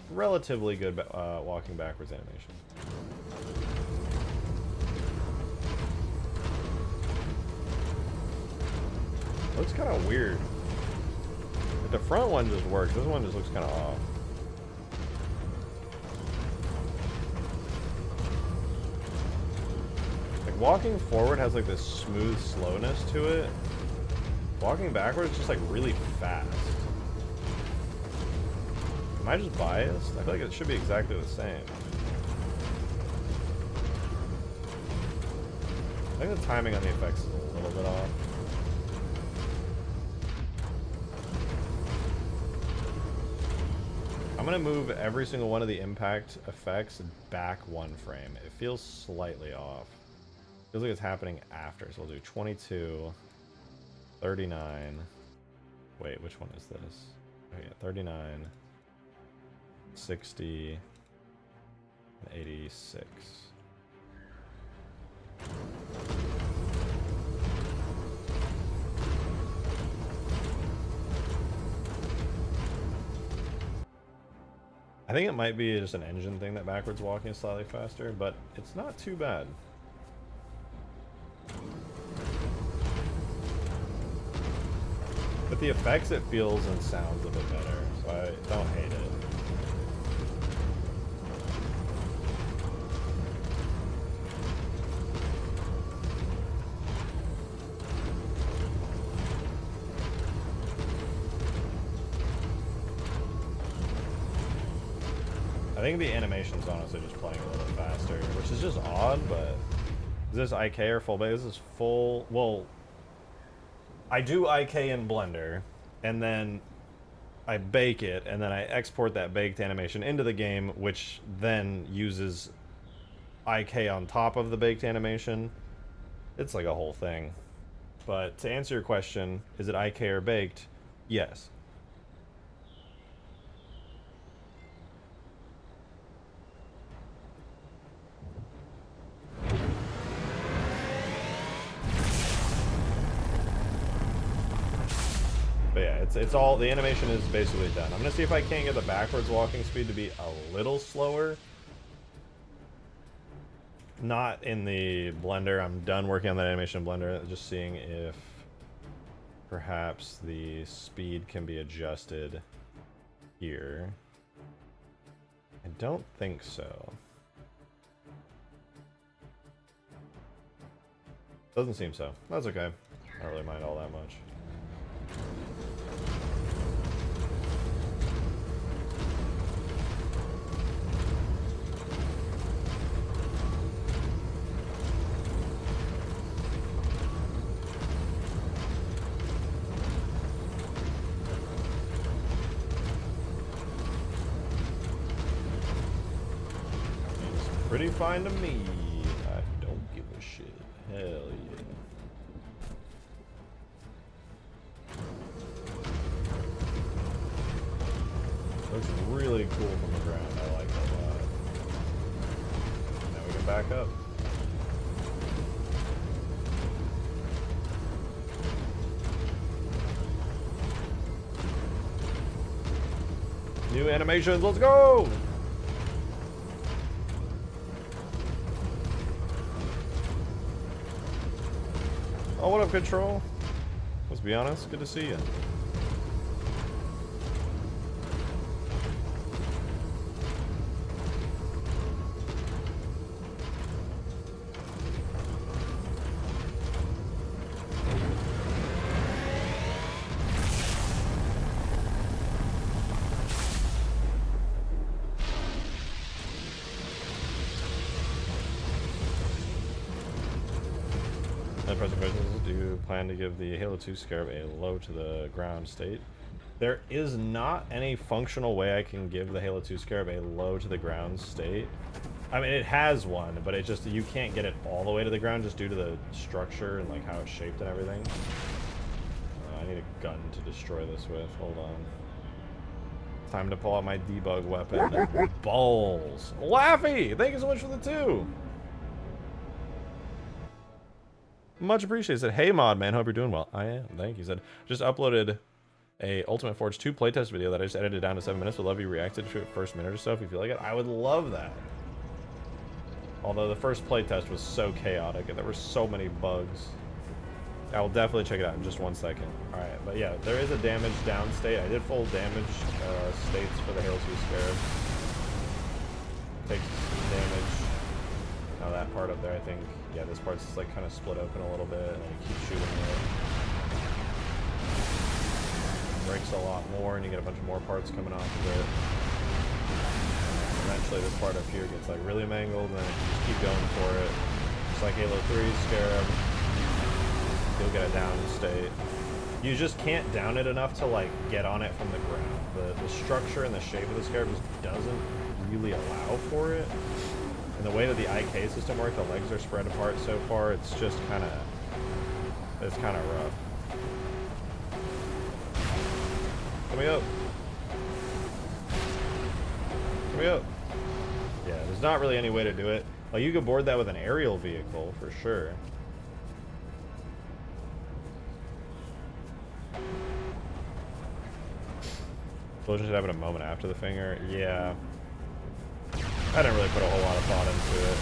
relatively good walking backwards animation. Looks kind of weird. But the front one just works. This one just looks kind of off. Like walking forward has like this smooth slowness to it. Walking backwards is just like really fast. Am I just biased? I feel like it should be exactly the same. I think the timing on the effects is a little bit off. I'm gonna move every single one of the impact effects back 1 frame. It feels slightly off. Feels like it's happening after. So we'll do 22, 39. Wait, which one is this? Oh yeah, 39, 60, and 86. I think it might be just an engine thing that backwards walking is slightly faster, but it's not too bad. With the effects, it feels and sounds a bit better, so I don't hate it. I think the animation's honestly just playing a little faster, which is just odd, but is this IK or full base? This is full. Well, I do IK in Blender, and then I bake it, and then I export that baked animation into the game, which then uses IK on top of the baked animation. It's like a whole thing. But to answer your question, is it IK or baked? Yes. But yeah, it's all, the animation is basically done. I'm gonna see if I can't get the backwards walking speed to be a little slower. Not in the Blender. I'm done working on that animation in Blender. Just seeing if perhaps the speed can be adjusted here. I don't think so. Doesn't seem so. That's okay. I don't really mind all that much. Pretty fine to me. I don't give a shit. Hell yeah. Looks really cool from the ground. I like that a lot. Now we can back up. New animations, let's go! Oh, what up, Control? Let's be honest, good to see you. Present questions. Do you plan to give the Halo 2 Scarab a low to the ground state? There is not any functional way I can give the Halo 2 Scarab a low to the ground state. I mean, it has one, but it just, you can't get it all the way to the ground just due to the structure and like how it's shaped and everything. I need a gun to destroy this with. Hold on. Time to pull out my debug weapon. Balls. Laffy! Thank you so much for the 2. Much appreciated. Said, hey mod man, hope you're doing well. I am. Thank you. Said, just uploaded a Ultimate Forge 2 playtest video that I just edited down to 7 minutes. Would love you reacted to it first minute or so if you feel like it. I would love that. Although the first playtest was so chaotic and there were so many bugs. I will definitely check it out in just 1 second. Alright, but yeah, there is a damage down state. I did full damage states for the Halo 2 Scarab. Takes damage. Now that part up there, I think, yeah, this part's just like kind of split open a little bit, and then you keep shooting it. Breaks a lot more, and you get a bunch of more parts coming off of it. Eventually, this part up here gets like really mangled, and then you just keep going for it. Just like Halo 3 Scarab, you'll get a down state. You just can't down it enough to like get on it from the ground. The structure and the shape of the Scarab just doesn't really allow for it. And the way that the IK system works, the legs are spread apart so far, it's just kind of, it's kind of rough. Coming up. Coming up. Yeah, there's not really any way to do it. Like, you could board that with an aerial vehicle, for sure. Explosion should happen a moment after the finger. Yeah. I didn't really put a whole lot of thought into it.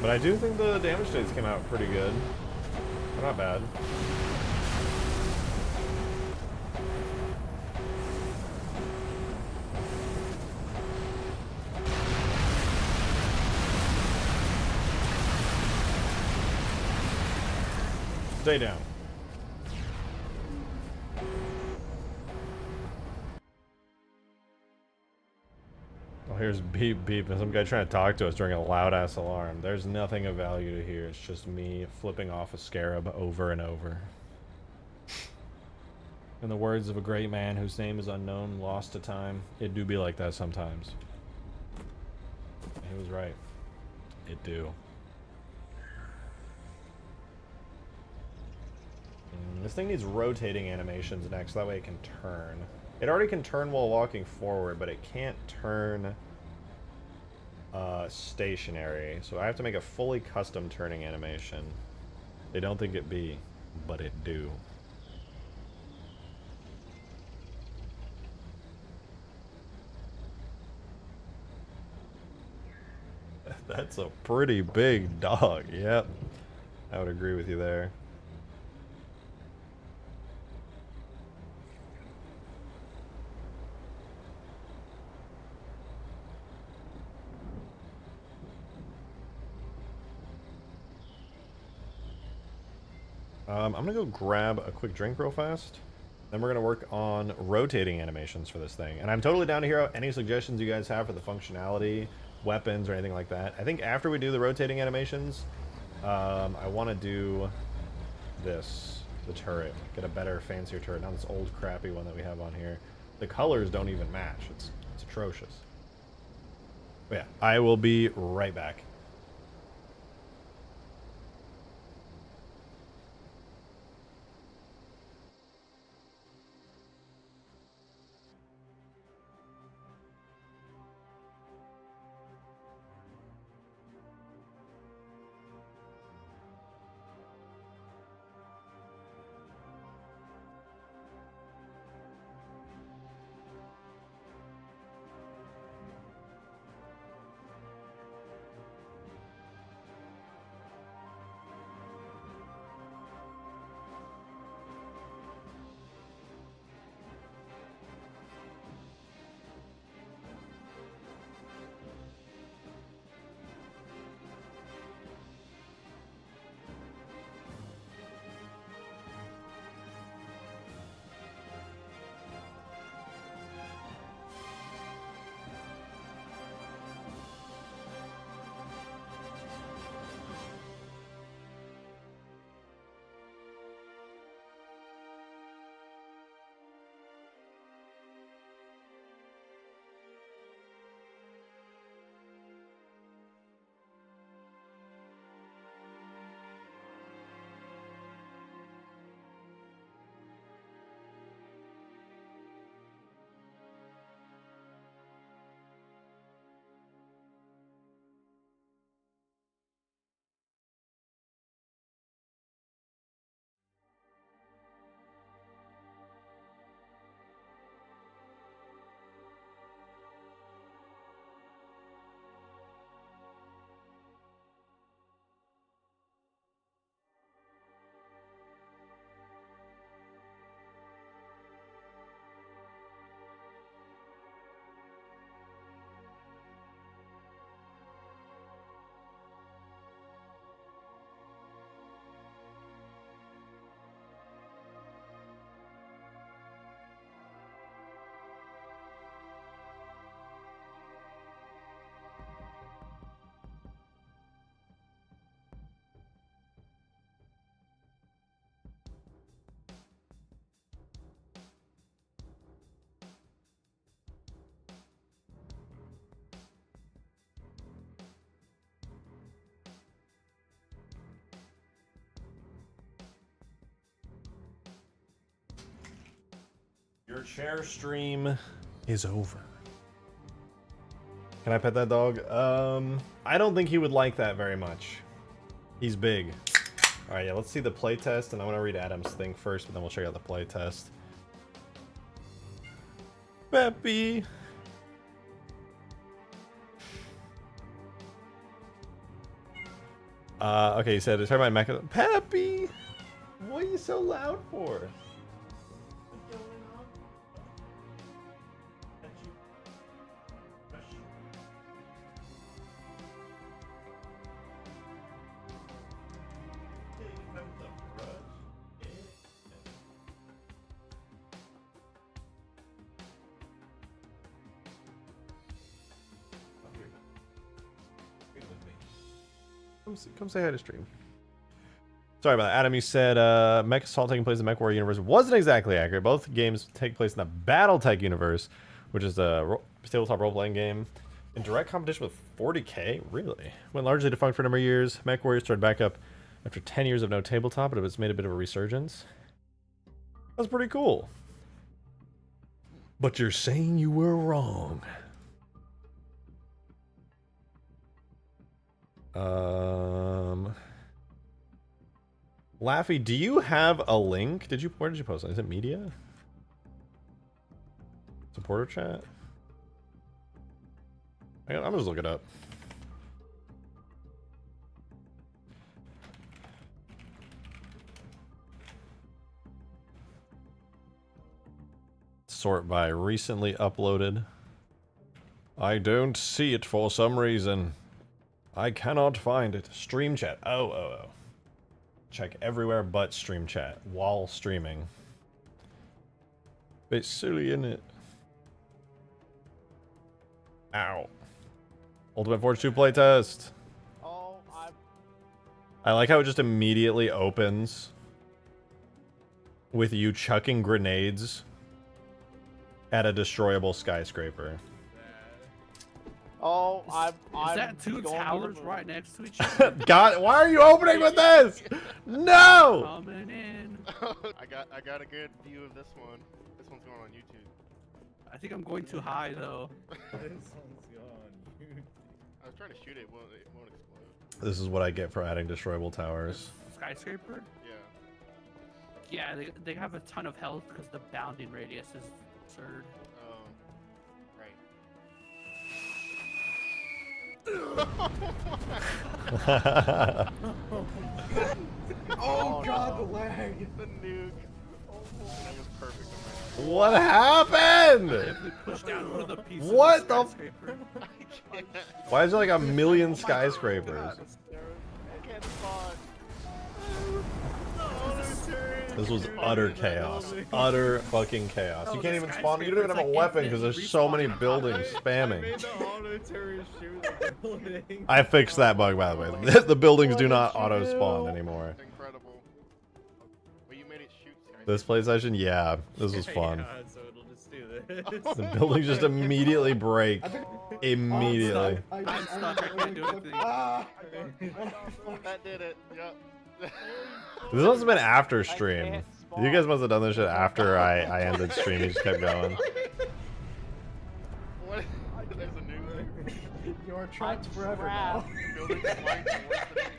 But I do think the damage states came out pretty good. They're not bad. Stay down. Oh, here's beep beep and some guy trying to talk to us during a loud ass alarm. There's nothing of value to hear. It's just me flipping off a Scarab over and over. In the words of a great man whose name is unknown, lost to time, it do be like that sometimes. He was right. It do. This thing needs rotating animations next, that way it can turn. It already can turn while walking forward, but it can't turn stationary. So I have to make a fully custom turning animation. They don't think it be, but it do. That's a pretty big dog, yep. I would agree with you there. I'm gonna go grab a quick drink real fast. Then we're gonna work on rotating animations for this thing. And I'm totally down to hear any suggestions you guys have for the functionality, weapons, or anything like that. I think after we do the rotating animations, I want to do this, the turret. Get a better, fancier turret, not this old crappy one that we have on here. The colors don't even match. It's atrocious. But yeah, I will be right back. Your chair stream is over. Can I pet that dog? I don't think he would like that very much. He's big. Alright, yeah, let's see the playtest, and I want to read Adam's thing first, but then we'll check out the playtest. Peppy! Okay, he said, turn my mecha. Peppy! What are you so loud for? Come say hi to stream. Sorry about that. Adam, you said Mech Assault taking place in MechWarrior universe wasn't exactly accurate. Both games take place in the Battletech universe, which is a tabletop role-playing game in direct competition with 40K. Really? Went largely defunct for a number of years. MechWarrior started back up after 10 years of no tabletop, but it's made a bit of a resurgence. That's pretty cool. But you're saying you were wrong. Laffy, do you have a link? Where did you post it? Is it media? Supporter chat? I'm gonna just look it up. Sort by recently uploaded. I don't see it for some reason. I cannot find it. Stream chat. Oh. Check everywhere but stream chat while streaming. Bit silly, isn't it? Ow. Ultimate Forge 2 playtest. Oh, I like how it just immediately opens with you chucking grenades at a destroyable skyscraper. Oh, Is that two towers right next to each other? God, why are you opening with this? No! Coming in. I got a good view of this one. This one's going on YouTube. I think I'm going too high though. This one's gone. I was trying to shoot it, it won't explode. This is what I get for adding destroyable towers. Skyscraper? Yeah. Yeah, they have a ton of health because the bounding radius is absurd. Oh, right. Oh god, the lag! The nuke. Oh, that was perfect. What happened? If we push down one of the pieces What of the the skyscraper. Why is there like a million skyscrapers? I can't spawn. This was utter chaos. Utter fucking chaos. You can't even spawn. You don't even have a weapon because there's so many buildings spamming. I fixed that bug, by the way. The buildings do not auto spawn anymore. Incredible. Well, you made it shoot. This play session, yeah, this was fun. Yeah, so it'll just do this. The buildings just immediately break. Immediately. I'm stuck, I can't do anything. That did it. Yep. This must have been after stream. You guys must have done this shit after I ended stream. You just kept going. What? There's a new. You're trapped forever now. Building flying towards the-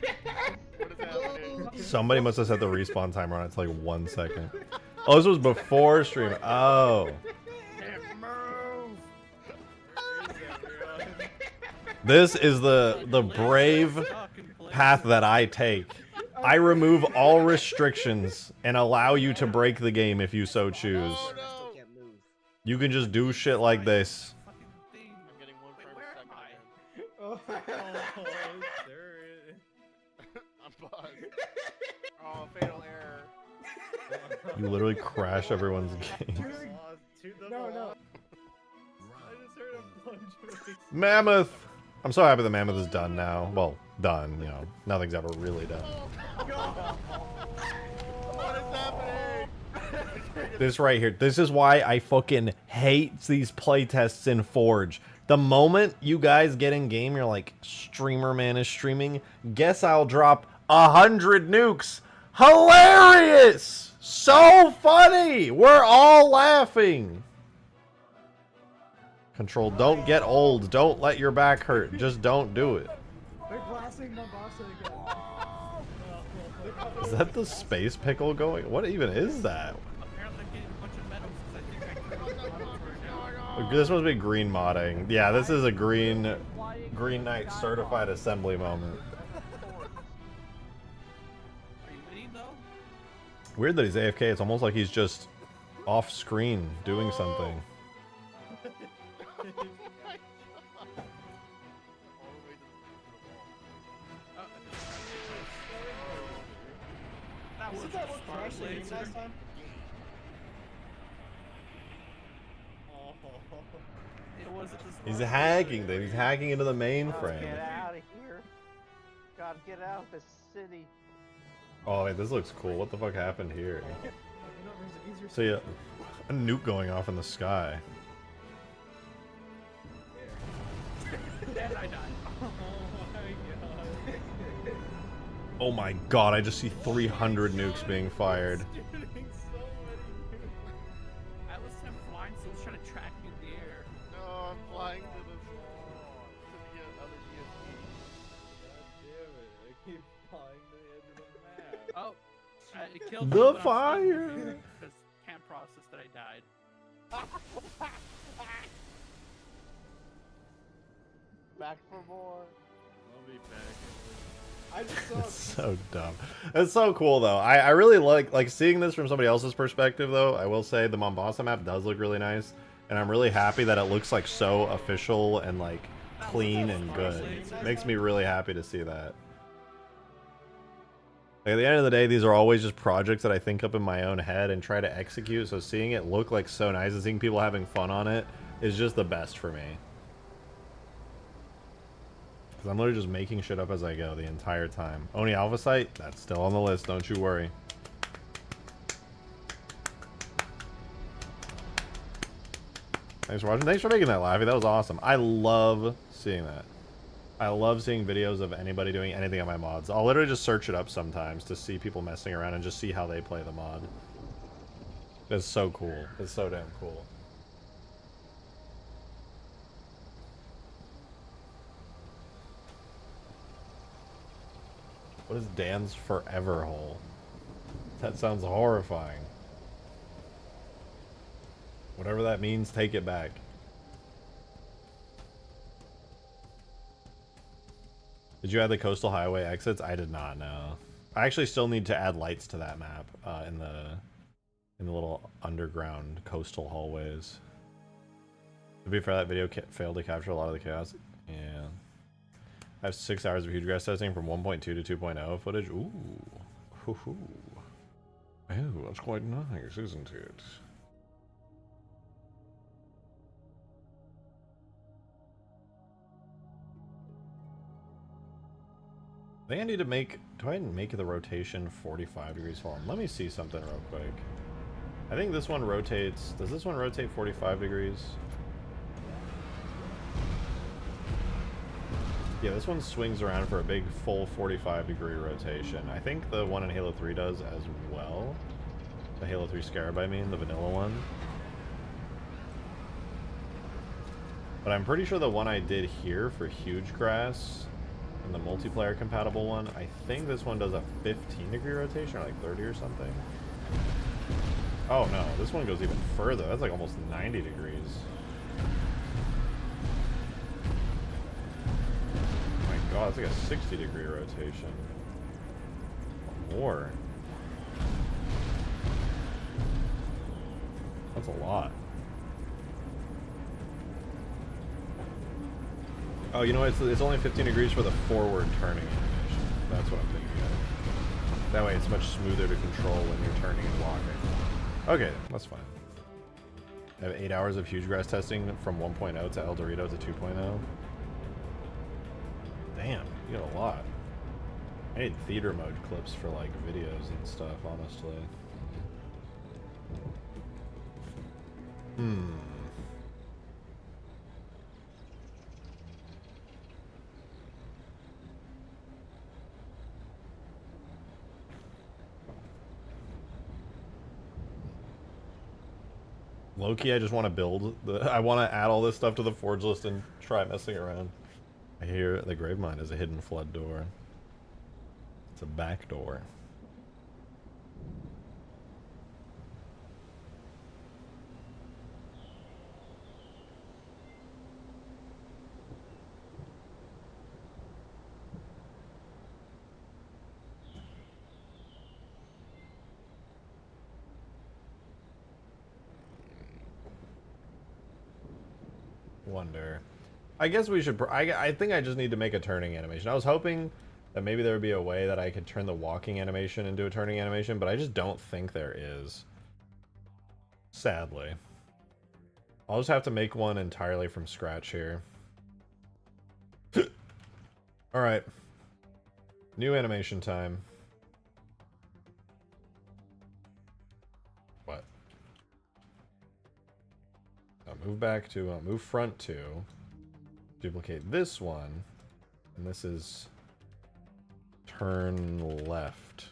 What is happening? Somebody must have set the respawn timer on it to like 1 second. Oh, this was before stream. Oh. This is the brave path that I take. I remove all restrictions and allow you to break the game if you so choose. Oh no! You can just do shit like this. I'm getting 1 frame Where a am second I? again. I'm bugged. Oh, fatal error. You literally crash everyone's game. No. I just heard a plunge. Mammoth! I'm so happy the Mammoth is done now. Well, done, you know. Nothing's ever really done. What is happening? This right here. This is why I fucking hate these playtests in Forge. The moment you guys get in game, you're like, streamer man is streaming. Guess I'll drop 100 nukes. Hilarious! so funny. We're all laughing. Control, don't get old. Don't let your back hurt. Just don't do it. They're blasting Mombasa again. Is that the space pickle going? What even is that? Apparently I'm getting a bunch of medals because I think I killed right now. This must be green modding. Yeah, this is a Green Knight certified assembly moment. Are you winning though? Weird that he's AFK. It's almost like he's just off screen doing something. That was Isn't that what Star crashed the game Laser. last time? It wasn't the He's Star hacking Laser. things. He's hacking into the Get mainframe. out of here. Gotta get out of the city. Oh wait, this looks cool. What the fuck happened here? You know, there's an easier So yeah, a nuke going off in the sky. And I died. Oh my god, I just see 300 nukes being fired. I was him flying, so he was trying to track me in the air. No, I'm flying to the other DSP. I keep flying to the edge of the map. Oh, it killed The me, but I'm fire! stuck because can't process that I died. Back for more. I'll be back. I just saw. It's so dumb. It's so cool though. I really like seeing this from somebody else's perspective though. I will say the Mombasa map does look really nice, and I'm really happy that it looks like so official and like clean and good. Makes me really happy to see that. Like, at the end of the day, these are always just projects that I think up in my own head and try to execute, so seeing it look like so nice and seeing people having fun on it is just the best for me. Because I'm literally just making shit up as I go the entire time. Oni Alpha Site, that's still on the list, don't you worry. Thanks for watching. Thanks for making that, Laffy. That was awesome. I love seeing that. I love seeing videos of anybody doing anything on my mods. I'll literally just search it up sometimes to see people messing around and just see how they play the mod. It's so cool. It's so damn cool. What is Dan's forever hole? That sounds horrifying. Whatever that means, take it back. Did you add the coastal highway exits? I did not, no. I actually still need to add lights to that map in the little underground coastal hallways. To be fair, that video failed to capture a lot of the chaos. Yeah. I have 6 hours of huge grass testing from 1.2 to 2.0 footage. Ooh. Hoo-hoo. Oh, that's quite nice, isn't it? I think I need to make... Do I make the rotation 45 degrees forward? Let me see something real quick. I think this one rotates... Does this one rotate 45 degrees? Yeah, this one swings around for a big full 45 degree rotation. I think the one in Halo 3 does as well. The Halo 3 Scarab, I mean, the vanilla one. But I'm pretty sure the one I did here for huge grass and the multiplayer compatible one, I think this one does a 15 degree rotation or like 30 or something. Oh no, this one goes even further. That's like almost 90 degrees. Oh my god, it's like a 60 degree rotation. More. That's a lot. Oh, you know what? It's only 15 degrees for the forward turning animation. That's what I'm thinking of. That way it's much smoother to control when you're turning and walking. Okay, that's fine. I have 8 hours of huge grass testing from 1.0 to El Dorito to 2.0. Damn, you got a lot. I need theater mode clips for like videos and stuff, honestly. Low-key, I just want to build I want to add all this stuff to the forge list and try messing around. I hear the grave mine is a hidden flood door. It's a back door. Wonder. I guess we should. I think I just need to make a turning animation. I was hoping that maybe there would be a way that I could turn the walking animation into a turning animation, but I just don't think there is. Sadly. I'll just have to make one entirely from scratch here. Alright. New animation time. What? Move back to, move front to, duplicate this one, and this is turn left.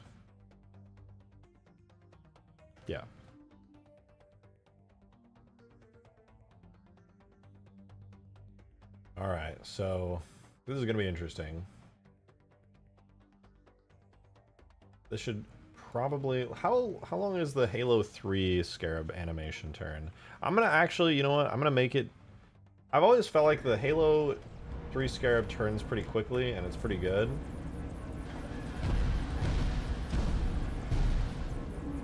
Yeah. Alright, so this is going to be interesting. This should probably... How long is the Halo 3 Scarab animation turn? I'm going to actually, you know what? I'm going to make it... I've always felt like the Halo 3 Scarab turns pretty quickly, and it's pretty good.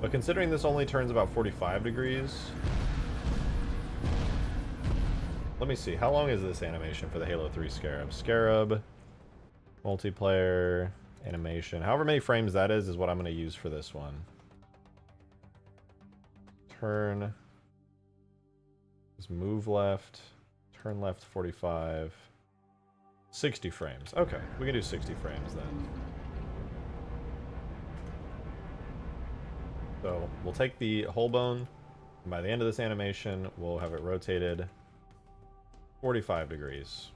But considering this only turns about 45 degrees... Let me see. How long is this animation for the Halo 3 Scarab? Scarab, multiplayer, animation. However many frames that is what I'm going to use for this one. Turn. Just move left. Turn left 45. 60 frames. Okay, we can do 60 frames then. So we'll take the whole bone, and by the end of this animation, we'll have it rotated 45 degrees.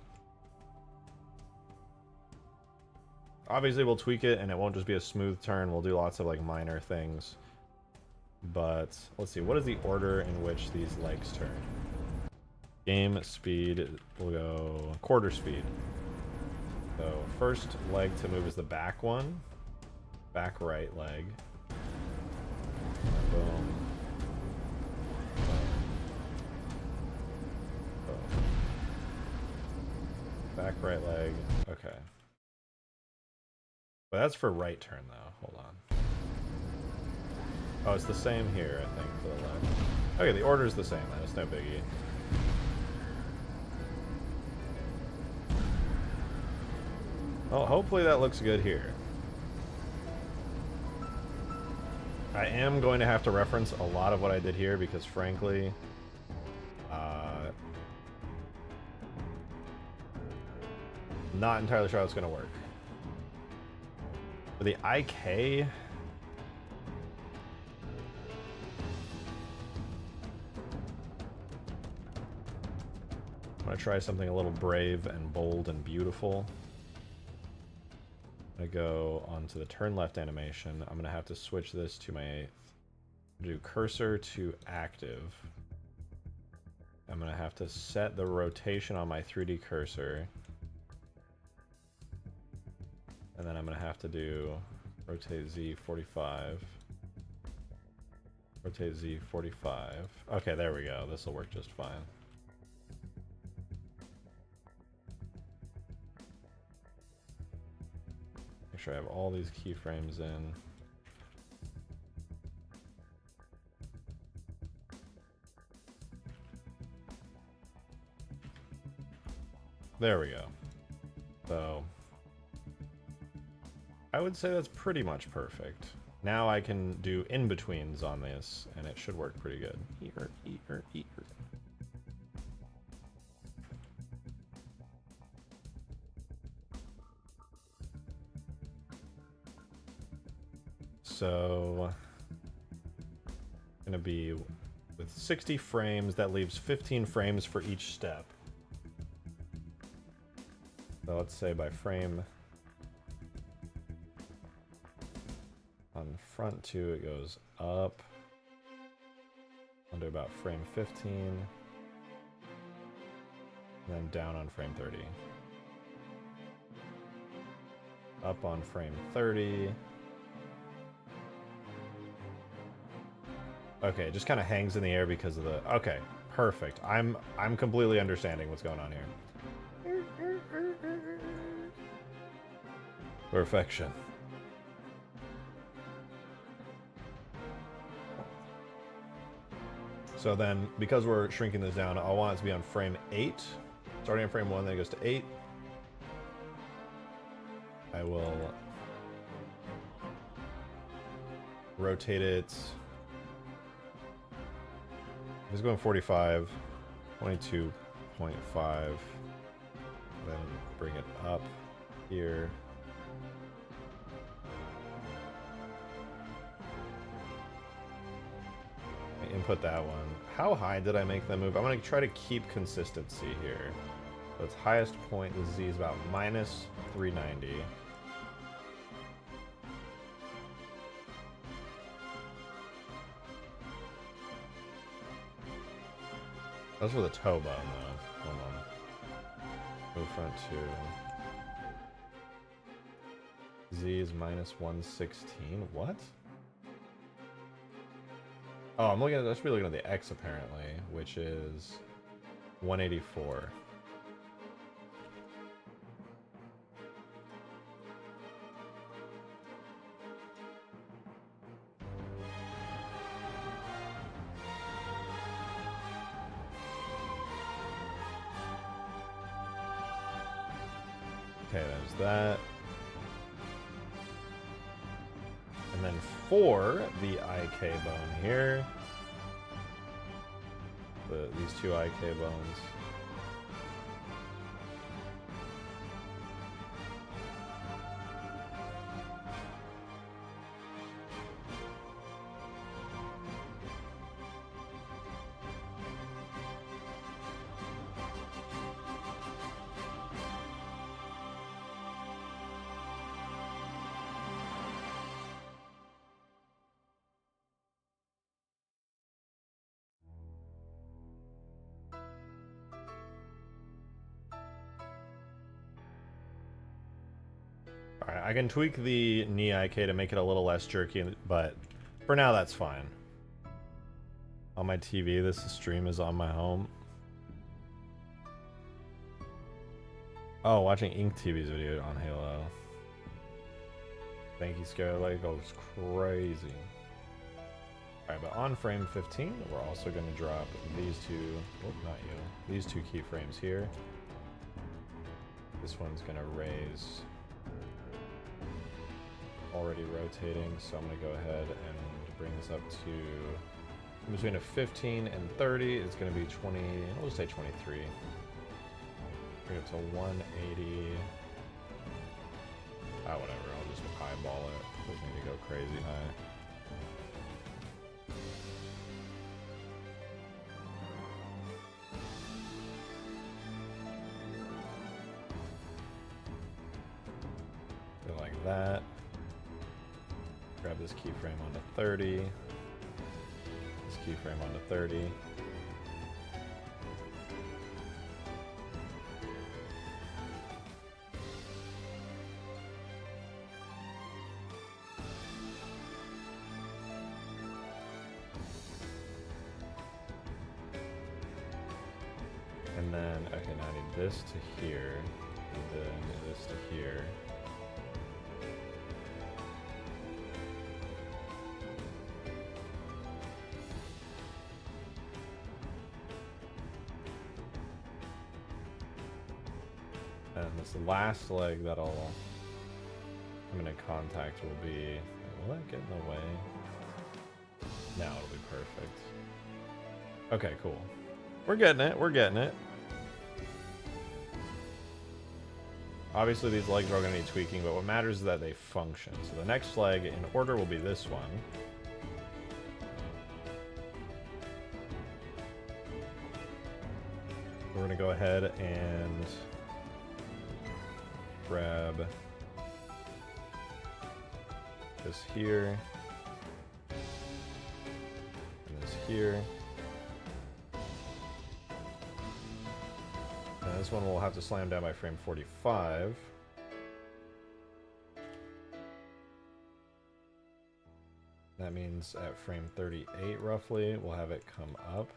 Obviously, we'll tweak it, and it won't just be a smooth turn. We'll do lots of like minor things. But let's see, what is the order in which these legs turn? Game speed, we'll go quarter speed. So first leg to move is the back one. Back right leg. Boom. Boom. Boom. Back right leg. Okay. But that's for right turn though. Hold on. Oh, it's the same here, I think, for the left. Okay, the order's the same then. It's no biggie. Well, hopefully that looks good here. I am going to have to reference a lot of what I did here because, frankly, not entirely sure how it's going to work. For the IK, I'm going to try something a little brave and bold and beautiful. I'm going to go onto the turn left animation. I'm going to have to switch this to my do cursor to active. I'm going to have to set the rotation on my 3D cursor. And then I'm going to have to do rotate Z 45. Rotate Z 45. Okay, there we go. This will work just fine. Make sure I have all these keyframes in. There we go. So I would say that's pretty much perfect. Now I can do in-betweens on this, and it should work pretty good. So, gonna be with 60 frames, that leaves 15 frames for each step. So let's say by frame on front 2 it goes up, under about frame 15. And then down on frame 30. Up on frame 30. Okay, it just kind of hangs in the air because of the... Okay, perfect. I'm completely understanding what's going on here. Perfection. So then, because we're shrinking this down, I want it to be on frame 8. Starting on frame 1, then it goes to 8. I will rotate it. If it's going 45, 22.5. Then bring it up here. Input that one. How high did I make that move? I'm going to try to keep consistency here. So its highest point, the Z, is about minus 390. That's for the toe bone, though. Hold on. Move front 2. Z is minus 116. What? Oh, I'm looking at. I should be looking at the X apparently, which is 184. Okay, there's that. And then for the IK bone here, these two IK bones. Alright, I can tweak the knee IK to make it a little less jerky, but for now that's fine. On my TV, this stream is on my home. Oh, watching Ink TV's video on Halo. Thank you, Scarab. That goes crazy. Alright, but on frame 15, we're also going to drop these two, oh, not you, these two keyframes here. This one's going to raise, already rotating, so I'm going to go ahead and bring this up to, in between a 15 and 30, it's going to be 20, we'll just say 23. Bring it to 180. Ah, whatever, I'll just highball it. Doesn't need to go crazy high. Go like that. Grab this keyframe onto 30. This keyframe onto 30. And then, okay, now I need this to here, and then this to here. And this last leg that I'm gonna contact will be, will that get in the way? Now it'll be perfect. Okay, cool. We're getting it, we're getting it. Obviously these legs are going to need tweaking, but what matters is that they function. So the next leg in order will be this one. We're going to go ahead and grab this here, and this here. This one will have to slam down by frame 45. That means at frame 38, roughly, we'll have it come up.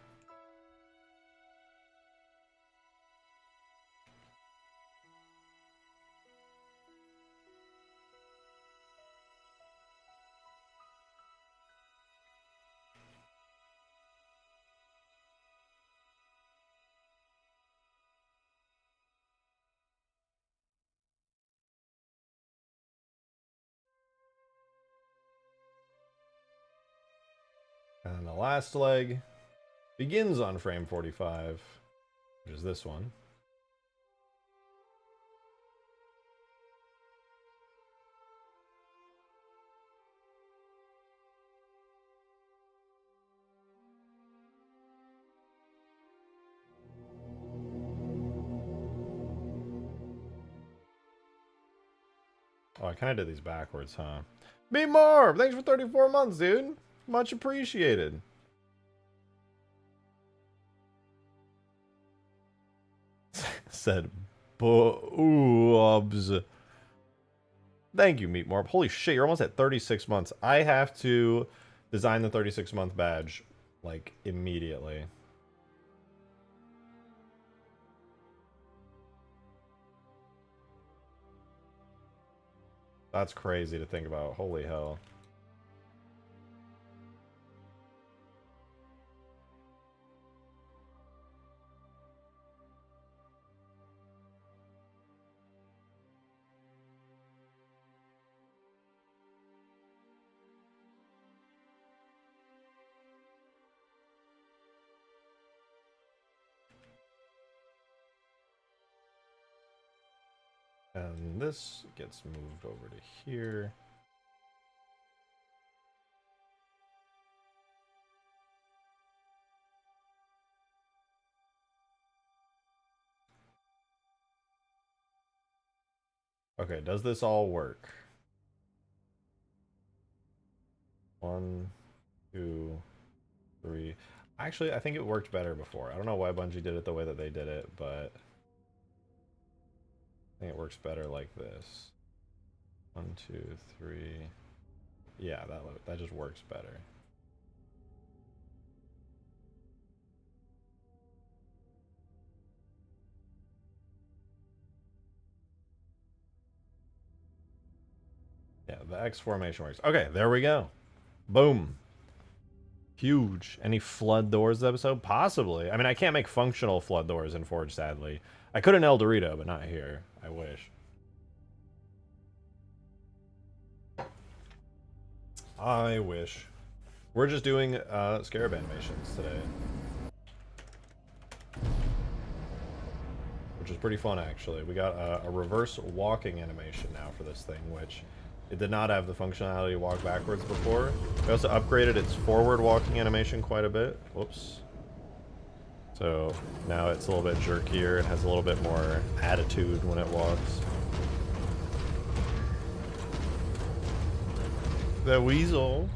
And the last leg begins on frame 45, which is this one. Oh, I kind of did these backwards, huh? Be more! Thanks for 34 months, dude! Much appreciated. Said boobs. Thank you, Meatmorp. Holy shit, you're almost at 36 months. I have to design the 36-month badge, like, immediately. That's crazy to think about. Holy hell. And this gets moved over to here. Okay, does this all work? 1, 2, 3. Actually, I think it worked better before. I don't know why Bungie did it the way that they did it, but I think it works better like this. 1, 2, 3. Yeah, that just works better. Yeah, the X formation works. Okay, there we go. Boom. Huge. Any flood doors episode? Possibly. I mean, I can't make functional flood doors in Forge, sadly. I could in El Dorito, but not here. I wish. I wish. We're just doing Scarab animations today. Which is pretty fun, actually. We got a reverse walking animation now for this thing, which it did not have the functionality to walk backwards before. We also upgraded its forward walking animation quite a bit. Whoops. So now it's a little bit jerkier and has a little bit more attitude when it walks. The weasel.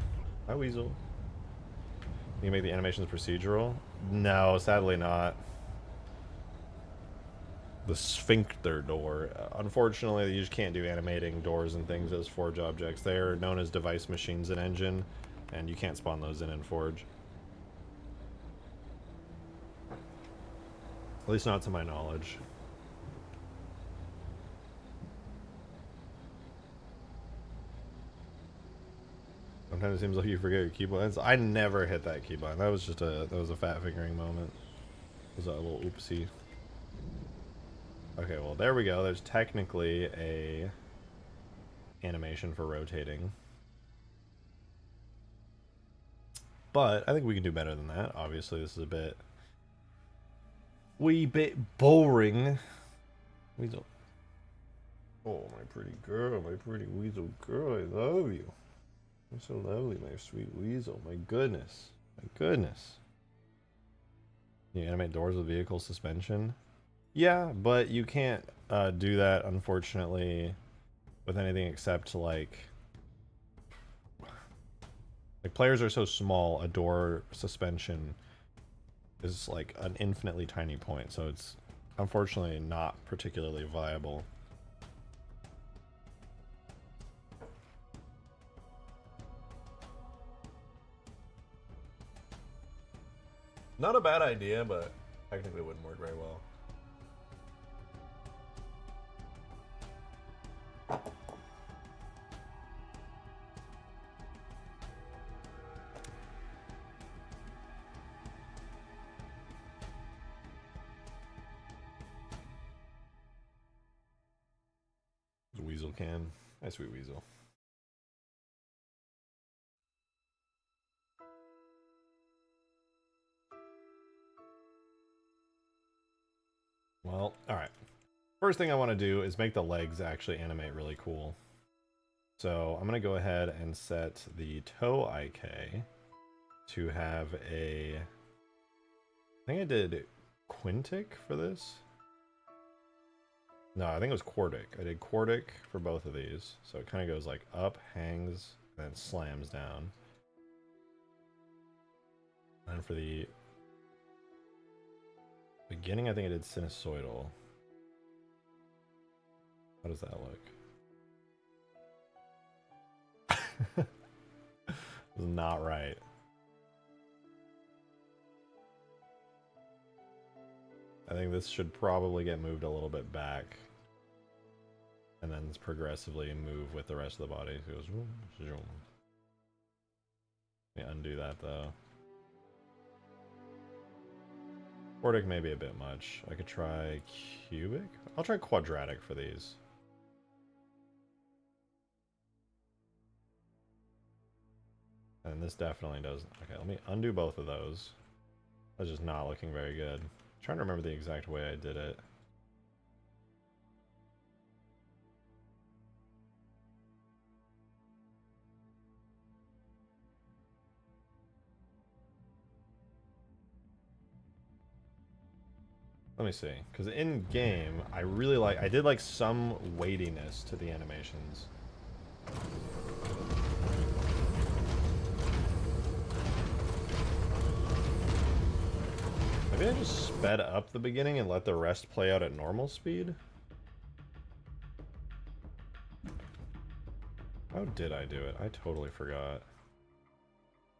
Hi, weasel. Can you make the animations procedural? No, sadly not. The sphincter door. Unfortunately, you just can't do animating doors and things as Forge objects. They are known as device machines in Engine, and you can't spawn those in Forge. At least not to my knowledge. Sometimes it seems like you forget your keybinds. I never hit that keybind. That was just a fat fingering moment. It was a little oopsie. Okay, well there we go. There's technically a animation for rotating. But I think we can do better than that. Obviously this is a wee bit boring. Weasel. Oh, my pretty girl, my pretty weasel girl, I love you. You're so lovely, my sweet weasel. My goodness. My goodness. Can you animate doors with vehicle suspension? Yeah, but you can't do that, unfortunately, with anything except, like players are so small, a door suspension is, like, an infinitely tiny point, so it's unfortunately not particularly viable. Not a bad idea, but technically wouldn't work very well. Weasel can. Hi, sweet Weasel. Well, alright. First thing I want to do is make the legs actually animate really cool. So I'm going to go ahead and set the toe IK to have a... I think I did quintic for this. No, I think it was quartic. I did quartic for both of these. So it kind of goes like up, hangs, and then slams down. And for the beginning, I think I did sinusoidal. How does that look? Not right. I think this should probably get moved a little bit back. And then progressively move with the rest of the body. It goes, let me undo that though. Quartic may be a bit much. I could try cubic? I'll try quadratic for these. And this definitely doesn't. Okay, let me undo both of those. That's just not looking very good. I'm trying to remember the exact way I did it. Let me see, because in game, I really like, I did like some weightiness to the animations. Maybe I just sped up the beginning and let the rest play out at normal speed? How did I do it? I totally forgot.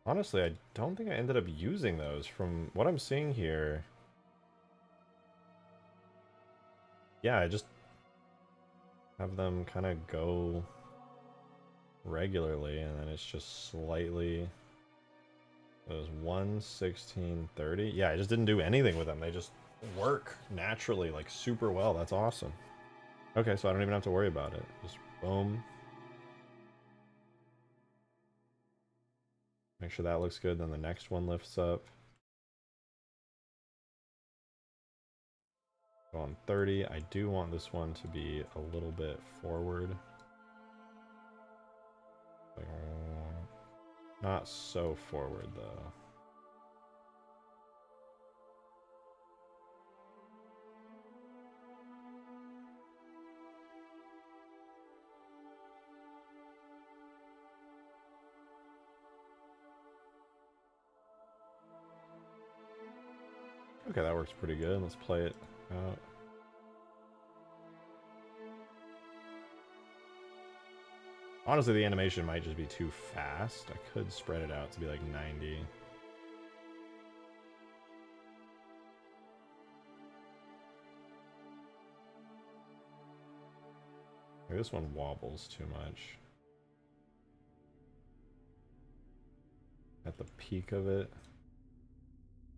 Honestly, I don't think I ended up using those. From what I'm seeing here... Yeah, I just have them kind of go regularly, and then it's just slightly... It was 1, 16, 30. Yeah, I just didn't do anything with them. They just work naturally, like super well. That's awesome. Okay, so I don't even have to worry about it. Just boom. Make sure that looks good, then the next one lifts up. Go on 30. I do want this one to be a little bit forward. Like, not so forward, though. Okay, that works pretty good. Let's play it out. Honestly, the animation might just be too fast. I could spread it out to be like 90. Maybe this one wobbles too much. At the peak of it,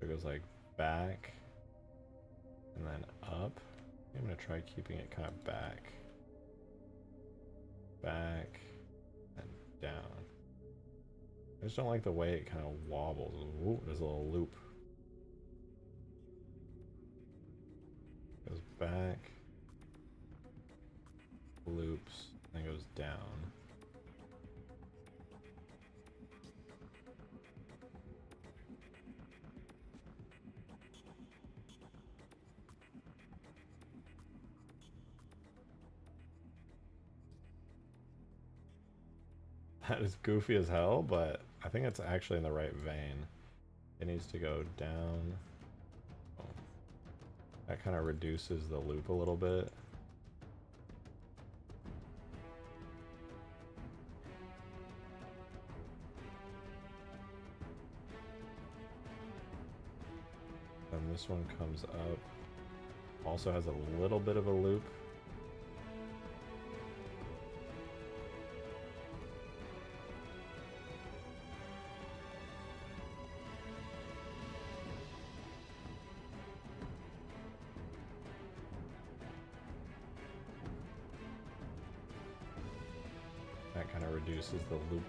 it goes like back and then up. I'm gonna try keeping it kind of back. Back and down. I just don't like the way it kind of wobbles. Ooh, there's a little loop. Goes back, loops, and goes down. That is goofy as hell, but I think it's actually in the right vein. It needs to go down. Oh. That kind of reduces the loop a little bit. And this one comes up. Also has a little bit of a loop. That kind of reduces the loop.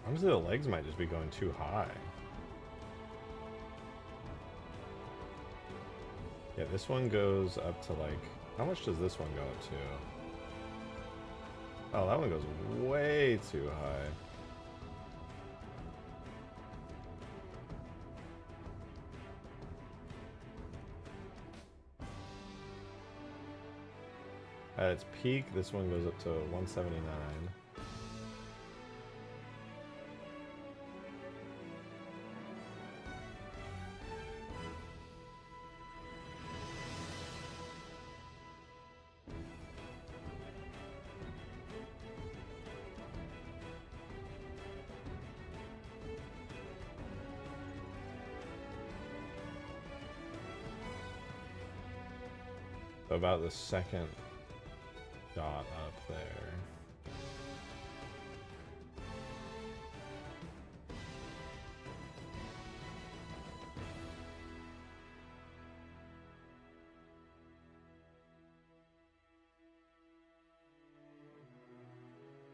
Honestly, the legs might just be going too high. Yeah, this one goes up to like... How much does this one go up to? Oh, that one goes way too high. At its peak, this one goes up to 179. So about the second dot up there.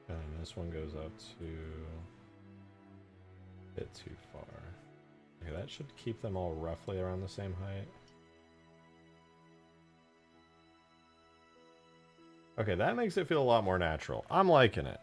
And this one goes up to a bit too far. Okay, that should keep them all roughly around the same height. Okay, that makes it feel a lot more natural. I'm liking it.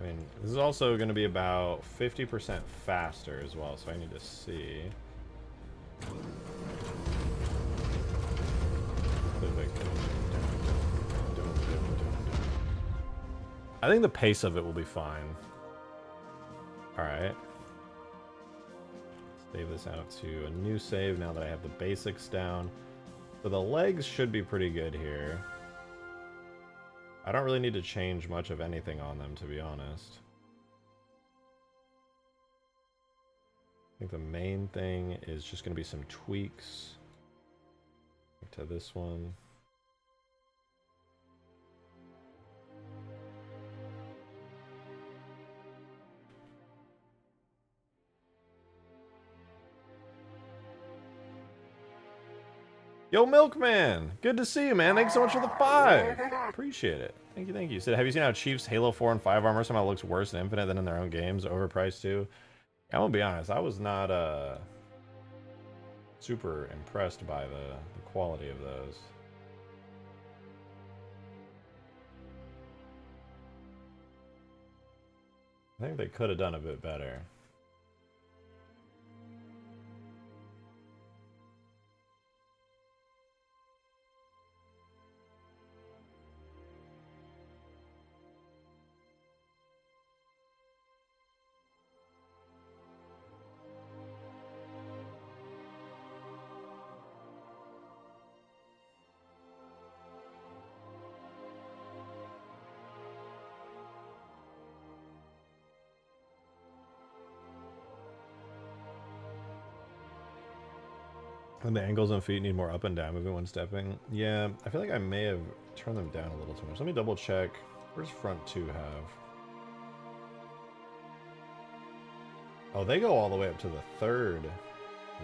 I mean, this is also going to be about 50% faster as well, so I need to see. I think the pace of it will be fine. Alright. Save this out to a new save now that I have the basics down. So the legs should be pretty good here. I don't really need to change much of anything on them, to be honest. I think the main thing is just going to be some tweaks to this one. Yo, Milkman! Good to see you, man. Thanks so much for the 5. Appreciate it. Thank you, thank you. Said, have you seen how Chiefs Halo 4 and 5 armor somehow looks worse in Infinite than in their own games? Overpriced too? I'm gonna be honest, I was not super impressed by the quality of those. I think they could have done a bit better. And the ankles and feet need more up and down movement when stepping. Yeah, I feel like I may have turned them down a little too much. Let me double check. Where's front 2 have? Oh, they go all the way up to the 3rd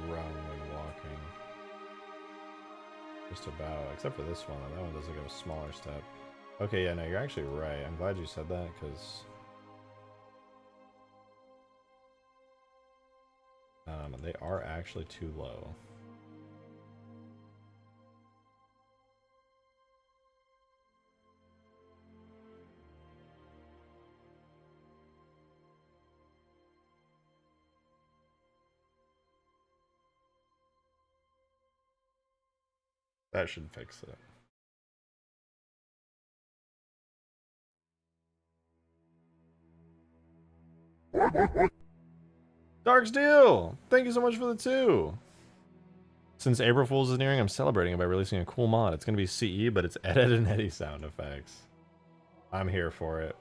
rung when walking. Just about, except for this one. That one does like a smaller step. Okay, yeah, no, you're actually right. I'm glad you said that, because they are actually too low. That should fix it. Dark Steel! Thank you so much for the 2! Since April Fool's is nearing, I'm celebrating it by releasing a cool mod. It's going to be CE, but it's Ed, Ed, and Eddie sound effects. I'm here for it.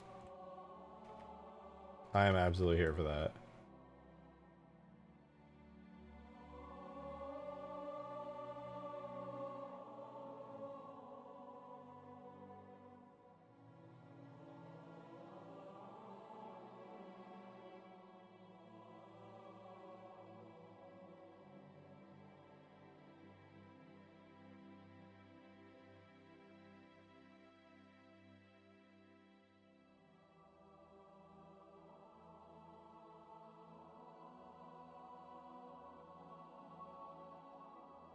I am absolutely here for that.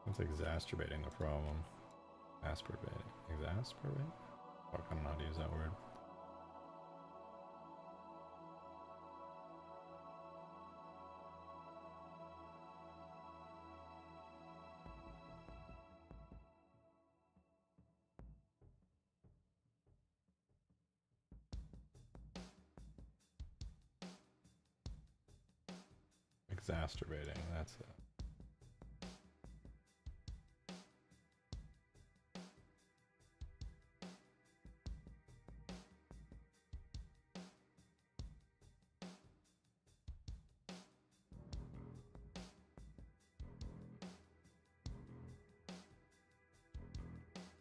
It's exacerbating the problem. Exacerbate? Exacerbate? Fuck, I don't know how to use that word. Exacerbating, that's it.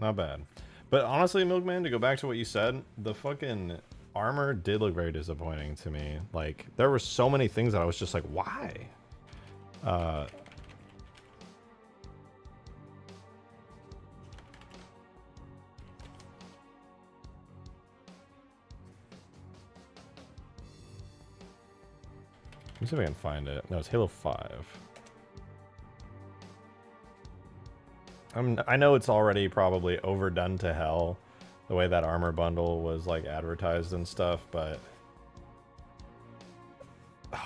Not bad. But honestly, Milkman, to go back to what you said, the fucking armor did look very disappointing to me. Like, there were so many things that I was just like, why? Let me see if I can find it. No, it's Halo 5. I know it's already probably overdone to hell, the way that armor bundle was like advertised and stuff, but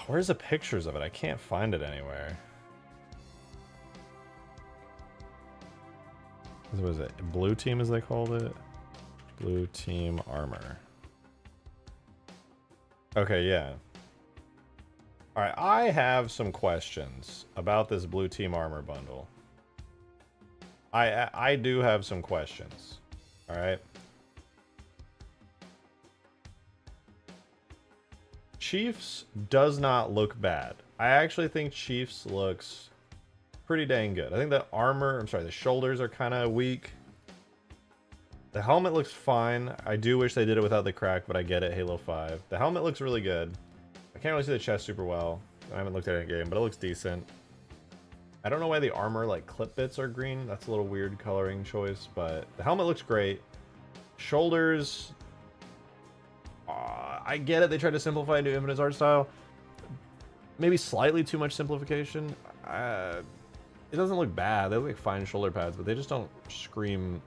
where's the pictures of it? I can't find it anywhere. What was it? Blue Team, as they called it? Blue Team armor. Okay, yeah. Alright, I have some questions about this Blue Team armor bundle. I do have some questions. Alright. Chiefs does not look bad. I actually think Chiefs looks pretty dang good. I think the armor, I'm sorry, the shoulders are kind of weak. The helmet looks fine. I do wish they did it without the crack, but I get it, Halo 5. The helmet looks really good. I can't really see the chest super well. I haven't looked at it in game, but it looks decent. I don't know why the armor, like, clip bits are green. That's a little weird coloring choice, but the helmet looks great. Shoulders, I get it. They tried to simplify into Infinite's art style. Maybe slightly too much simplification. It doesn't look bad. They look like fine shoulder pads, but they just don't scream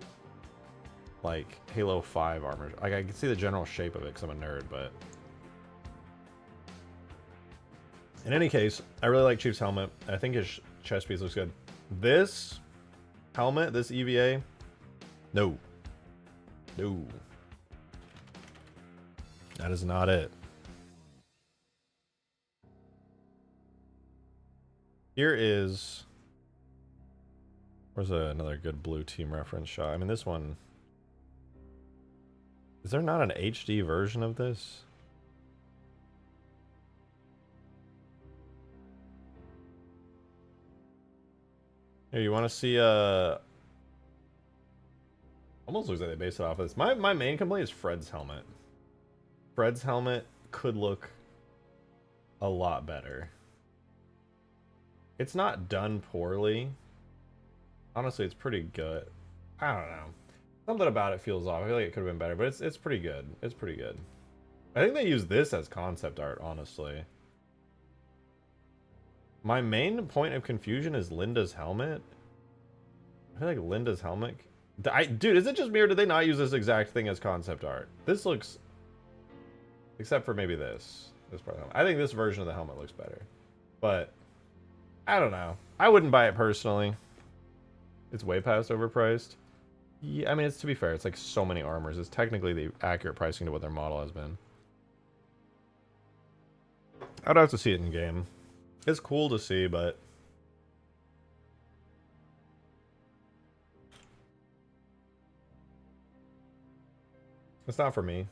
like Halo 5 armor. Like, I can see the general shape of it because I'm a nerd, but in any case, I really like Chief's helmet. I think his chest piece looks good. This helmet, this EVA, no. No. That is not it. Here is... Where's another good Blue Team reference shot? I mean, this one... Is there not an HD version of this? Here, you want to see almost looks like they based it off of this. My main complaint is Fred's helmet. Fred's helmet could look a lot better. It's not done poorly. Honestly, it's pretty good. I don't know. Something about it feels off. I feel like it could have been better, but it's pretty good. It's pretty good. I think they use this as concept art, honestly. My main point of confusion is Linda's helmet. I feel like Linda's helmet... Dude, is it just me or did they not use this exact thing as concept art? This looks... Except for maybe this. This part of the helmet. I think this version of the helmet looks better. But... I don't know. I wouldn't buy it personally. It's way past overpriced. Yeah, I mean, it's to be fair, it's like so many armors. It's technically the accurate pricing to what their model has been. I'd have to see it in game. It's cool to see, but... It's not for me.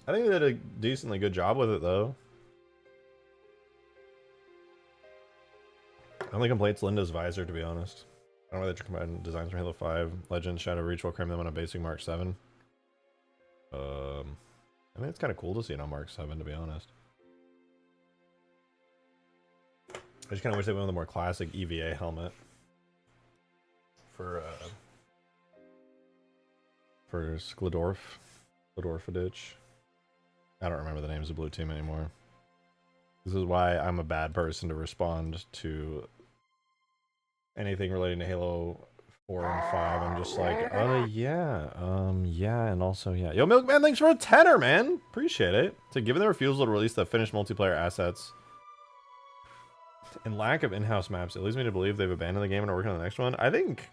I think they did a decently good job with it, though. Only complaint's Linda's visor, to be honest. I don't know whether to combine designs from Halo 5, Legends, Shadow Reach will cream them on a basic Mark 7. I think it's kind of cool to see it on Mark 7, to be honest. I just kind of wish they went with a more classic EVA helmet for Skladorfidich. I don't remember the names of Blue Team anymore. This is why I'm a bad person to respond to anything relating to Halo 4 and 5. I'm just like, yeah, and also, yeah. Yo, Milkman, thanks for a tenner, man. Appreciate it. So, given the refusal to release the finished multiplayer assets and lack of in-house maps, it leads me to believe they've abandoned the game and are working on the next one. I think,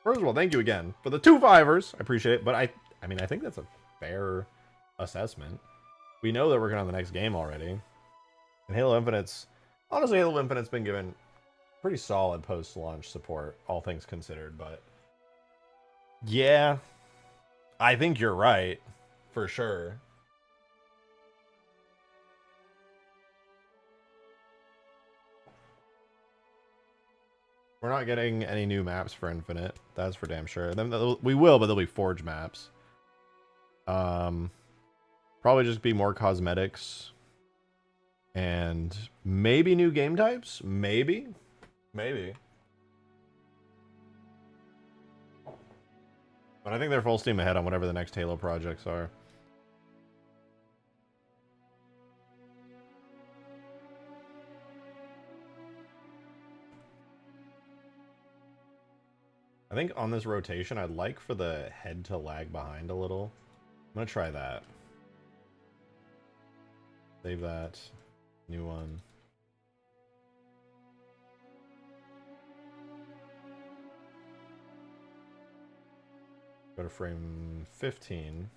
first of all, thank you again for the 2 fivers. I appreciate it, but I mean, I think that's a fair assessment. We know they're working on the next game already. And Halo Infinite's, honestly, Halo Infinite's been given pretty solid post-launch support, all things considered, but yeah, I think you're right, for sure. We're not getting any new maps for Infinite, that's for damn sure. Then we will, but they'll be Forge maps. Probably just be more cosmetics. And maybe new game types? Maybe. Maybe. But I think they're full steam ahead on whatever the next Halo projects are. I think on this rotation, I'd like for the head to lag behind a little. I'm going to try that. Save that. New one. Go to frame 15.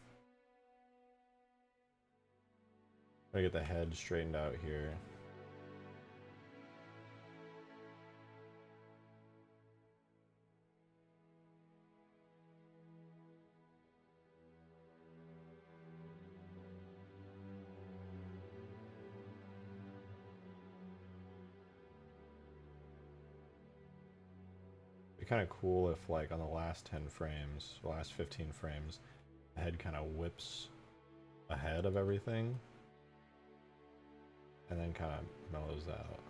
Try to get the head straightened out here. Kind of cool if, like, on the last 10 frames, the last 15 frames, the head kind of whips ahead of everything and then kind of mellows out.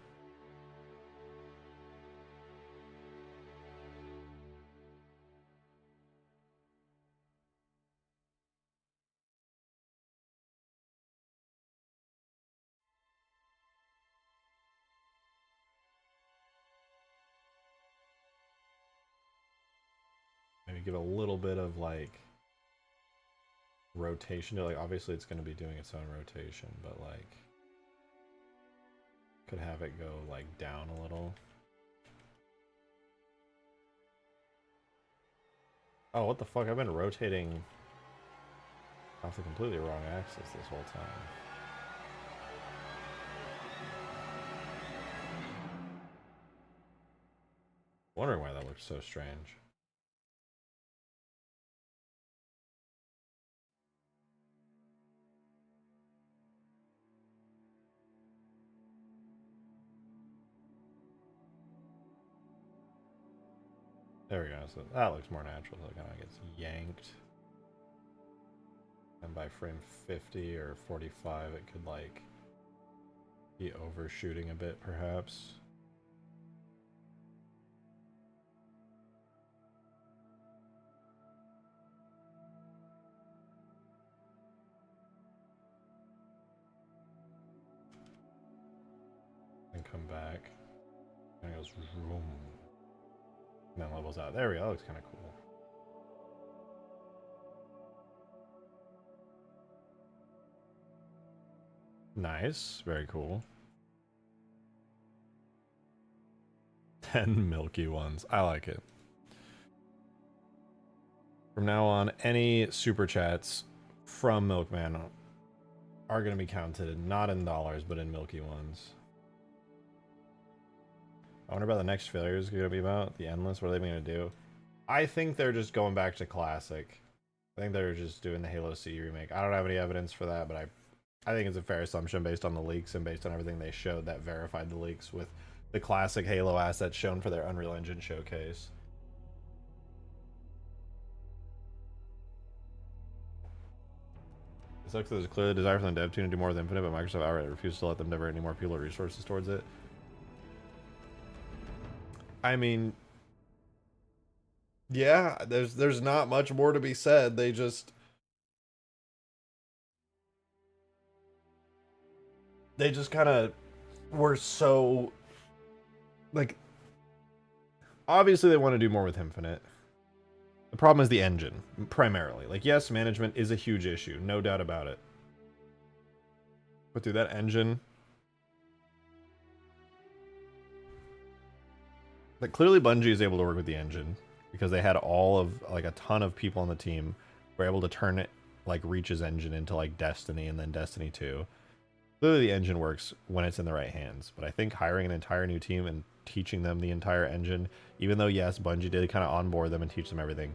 Maybe give a little bit of, like, rotation to, like, obviously it's going to be doing its own rotation, but, like, could have it go, like, down a little. Oh, what the fuck? I've been rotating off the completely wrong axis this whole time. Wondering why that looks so strange. There we go. So that looks more natural. So it kind of gets yanked. And by frame 50 or 45, it could like be overshooting a bit, perhaps. And come back. And it goes vroom. And then levels out. There we go. That looks kind of cool. Nice. Very cool. 10 milky ones. I like it. From now on, any super chats from Milkman are going to be counted not in dollars, but in milky ones. I wonder about the next failure is going to be about. The Endless. What are they going to do? I think they're just going back to Classic. I think they're just doing the Halo C remake. I don't have any evidence for that, but I think it's a fair assumption based on the leaks and based on everything they showed that verified the leaks with the classic Halo assets shown for their Unreal Engine showcase. It sucks that there's clearly a desire for the dev team to do more with Infinite, but Microsoft outright refuses to let them divert any more people or resources towards it. I mean, yeah, there's not much more to be said. They just kind of were so like, obviously they want to do more with Infinite. The problem is the engine, primarily. Like, yes, management is a huge issue, no doubt about it. But through that engine, like, clearly Bungie is able to work with the engine because they had all of, like, a ton of people on the team were able to turn it, like, Reach's engine into, like, Destiny and then Destiny 2. Clearly the engine works when it's in the right hands, but I think hiring an entire new team and teaching them the entire engine, even though, yes, Bungie did kind of onboard them and teach them everything,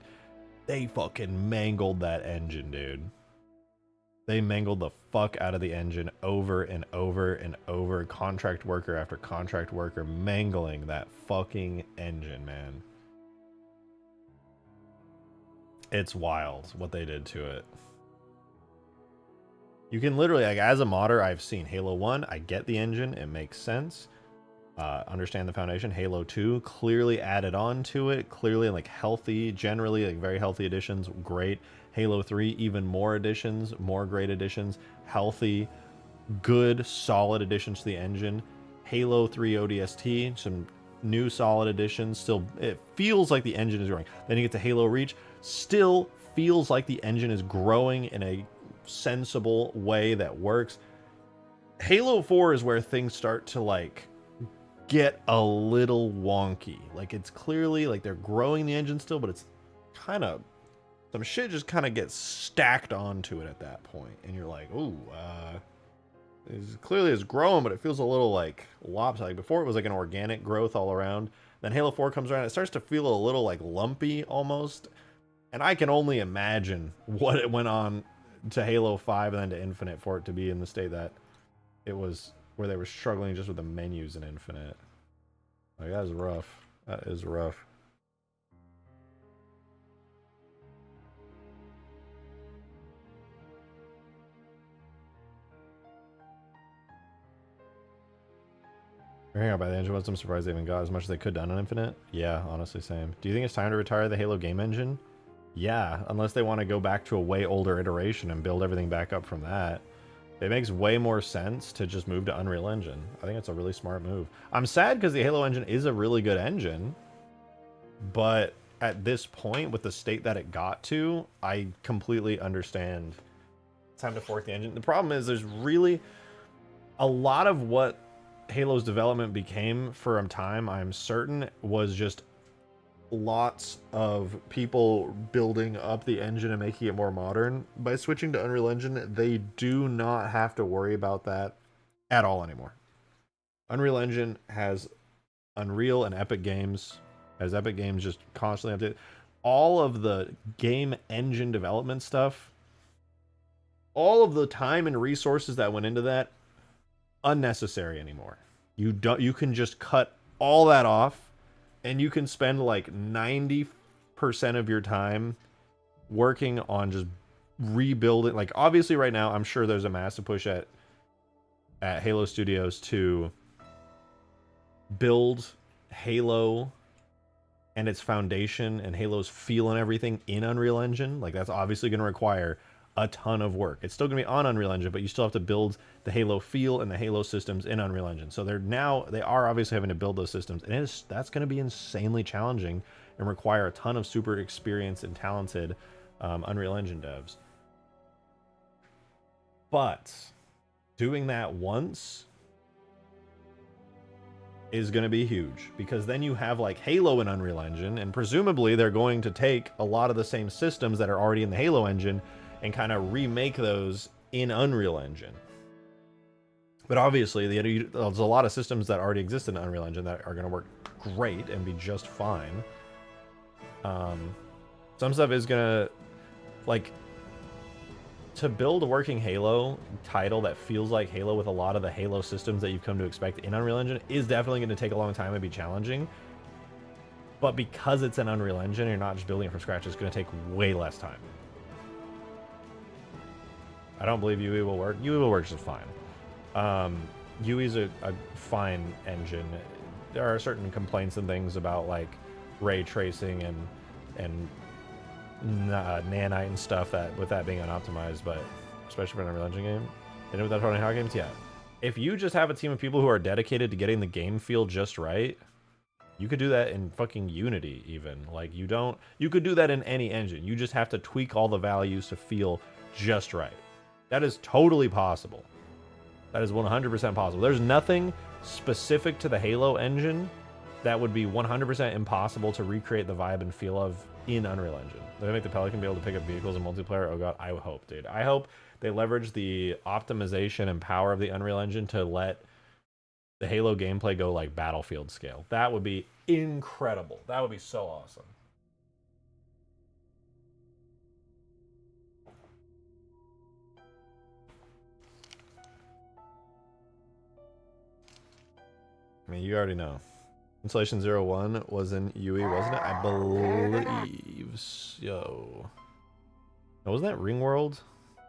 they fucking mangled that engine, dude. They mangled the fuck out of the engine over and over and over, contract worker after contract worker, mangling that fucking engine, man. It's wild what they did to it. You can literally, like, as a modder, I've seen Halo 1, I get the engine, it makes sense. Understand the foundation. Halo 2 clearly added on to it, clearly, like, healthy, generally, like, very healthy additions, great. Halo 3, even more additions, more great additions, healthy, good, solid additions to the engine. Halo 3 ODST, some new solid additions, still, it feels like the engine is growing. Then you get to Halo Reach, still feels like the engine is growing in a sensible way that works. Halo 4 is where things start to, like, get a little wonky. Like, it's clearly like they're growing the engine still, but it's kind of, some shit just kind of gets stacked onto it at that point, and you're like, ooh, clearly it's growing, but it feels a little like lopsided. Like, before it was like an organic growth all around. Then Halo 4 comes around, it starts to feel a little like lumpy almost, and I can only imagine what it went on to Halo 5 and then to Infinite for it to be in the state that it was, where they were struggling just with the menus in Infinite. Like, that is rough. That is rough. Hang out by the engine, I'm surprised they even got as much as they could done on Infinite. Yeah, honestly, same. Do you think it's time to retire the Halo game engine? Yeah, unless they want to go back to a way older iteration and build everything back up from that. It makes way more sense to just move to Unreal Engine. I think it's a really smart move. I'm sad because the Halo engine is a really good engine, but at this point, with the state that it got to, I completely understand it's time to fork the engine. The problem is there's really a lot of what Halo's development became for a time, I'm certain, was just lots of people building up the engine and making it more modern. By switching to Unreal Engine, they do not have to worry about that at all anymore. Unreal Engine has Unreal and Epic Games, as Epic Games just constantly update. All of the game engine development stuff, all of the time and resources that went into that, unnecessary anymore. You can just cut all that off and you can spend like 90% of your time working on just rebuilding. Like, obviously right now, I'm sure there's a massive push at Halo Studios to build Halo and its foundation and Halo's feel and everything in Unreal Engine. Like, that's obviously going to require a ton of work. It's still going to be on Unreal Engine, but you still have to build the Halo feel and the Halo systems in Unreal Engine. So they are obviously having to build those systems, and that's going to be insanely challenging and require a ton of super experienced and talented Unreal Engine devs. But doing that once is going to be huge, because then you have like Halo in Unreal Engine, and presumably they're going to take a lot of the same systems that are already in the Halo engine and kind of remake those in Unreal Engine. But obviously there's a lot of systems that already exist in Unreal Engine that are going to work great and be just fine. Some stuff is going to, like, to build a working Halo title that feels like Halo with a lot of the Halo systems that you've come to expect in Unreal Engine is definitely going to take a long time and be challenging. But because it's an Unreal Engine, you're not just building it from scratch, it's going to take way less time. I don't believe UE will work. UE will work just fine. UE's a fine engine. There are certain complaints and things about like ray tracing and nanite and stuff that with that being unoptimized, but especially for an Unreal Engine game, and with that running hot games, yeah. If you just have a team of people who are dedicated to getting the game feel just right, you could do that in fucking Unity even. Like, you could do that in any engine. You just have to tweak all the values to feel just right. That is totally possible. That is 100% possible. There's nothing specific to the Halo engine that would be 100% impossible to recreate the vibe and feel of in Unreal Engine. They're gonna make the Pelican be able to pick up vehicles in multiplayer. Oh god, I hope, dude. I hope they leverage the optimization and power of the Unreal Engine to let the Halo gameplay go like Battlefield scale. That would be incredible. That would be so awesome. I mean, you already know. Installation 01 was in UE, wasn't it? I believe so. Oh, wasn't that Ringworld?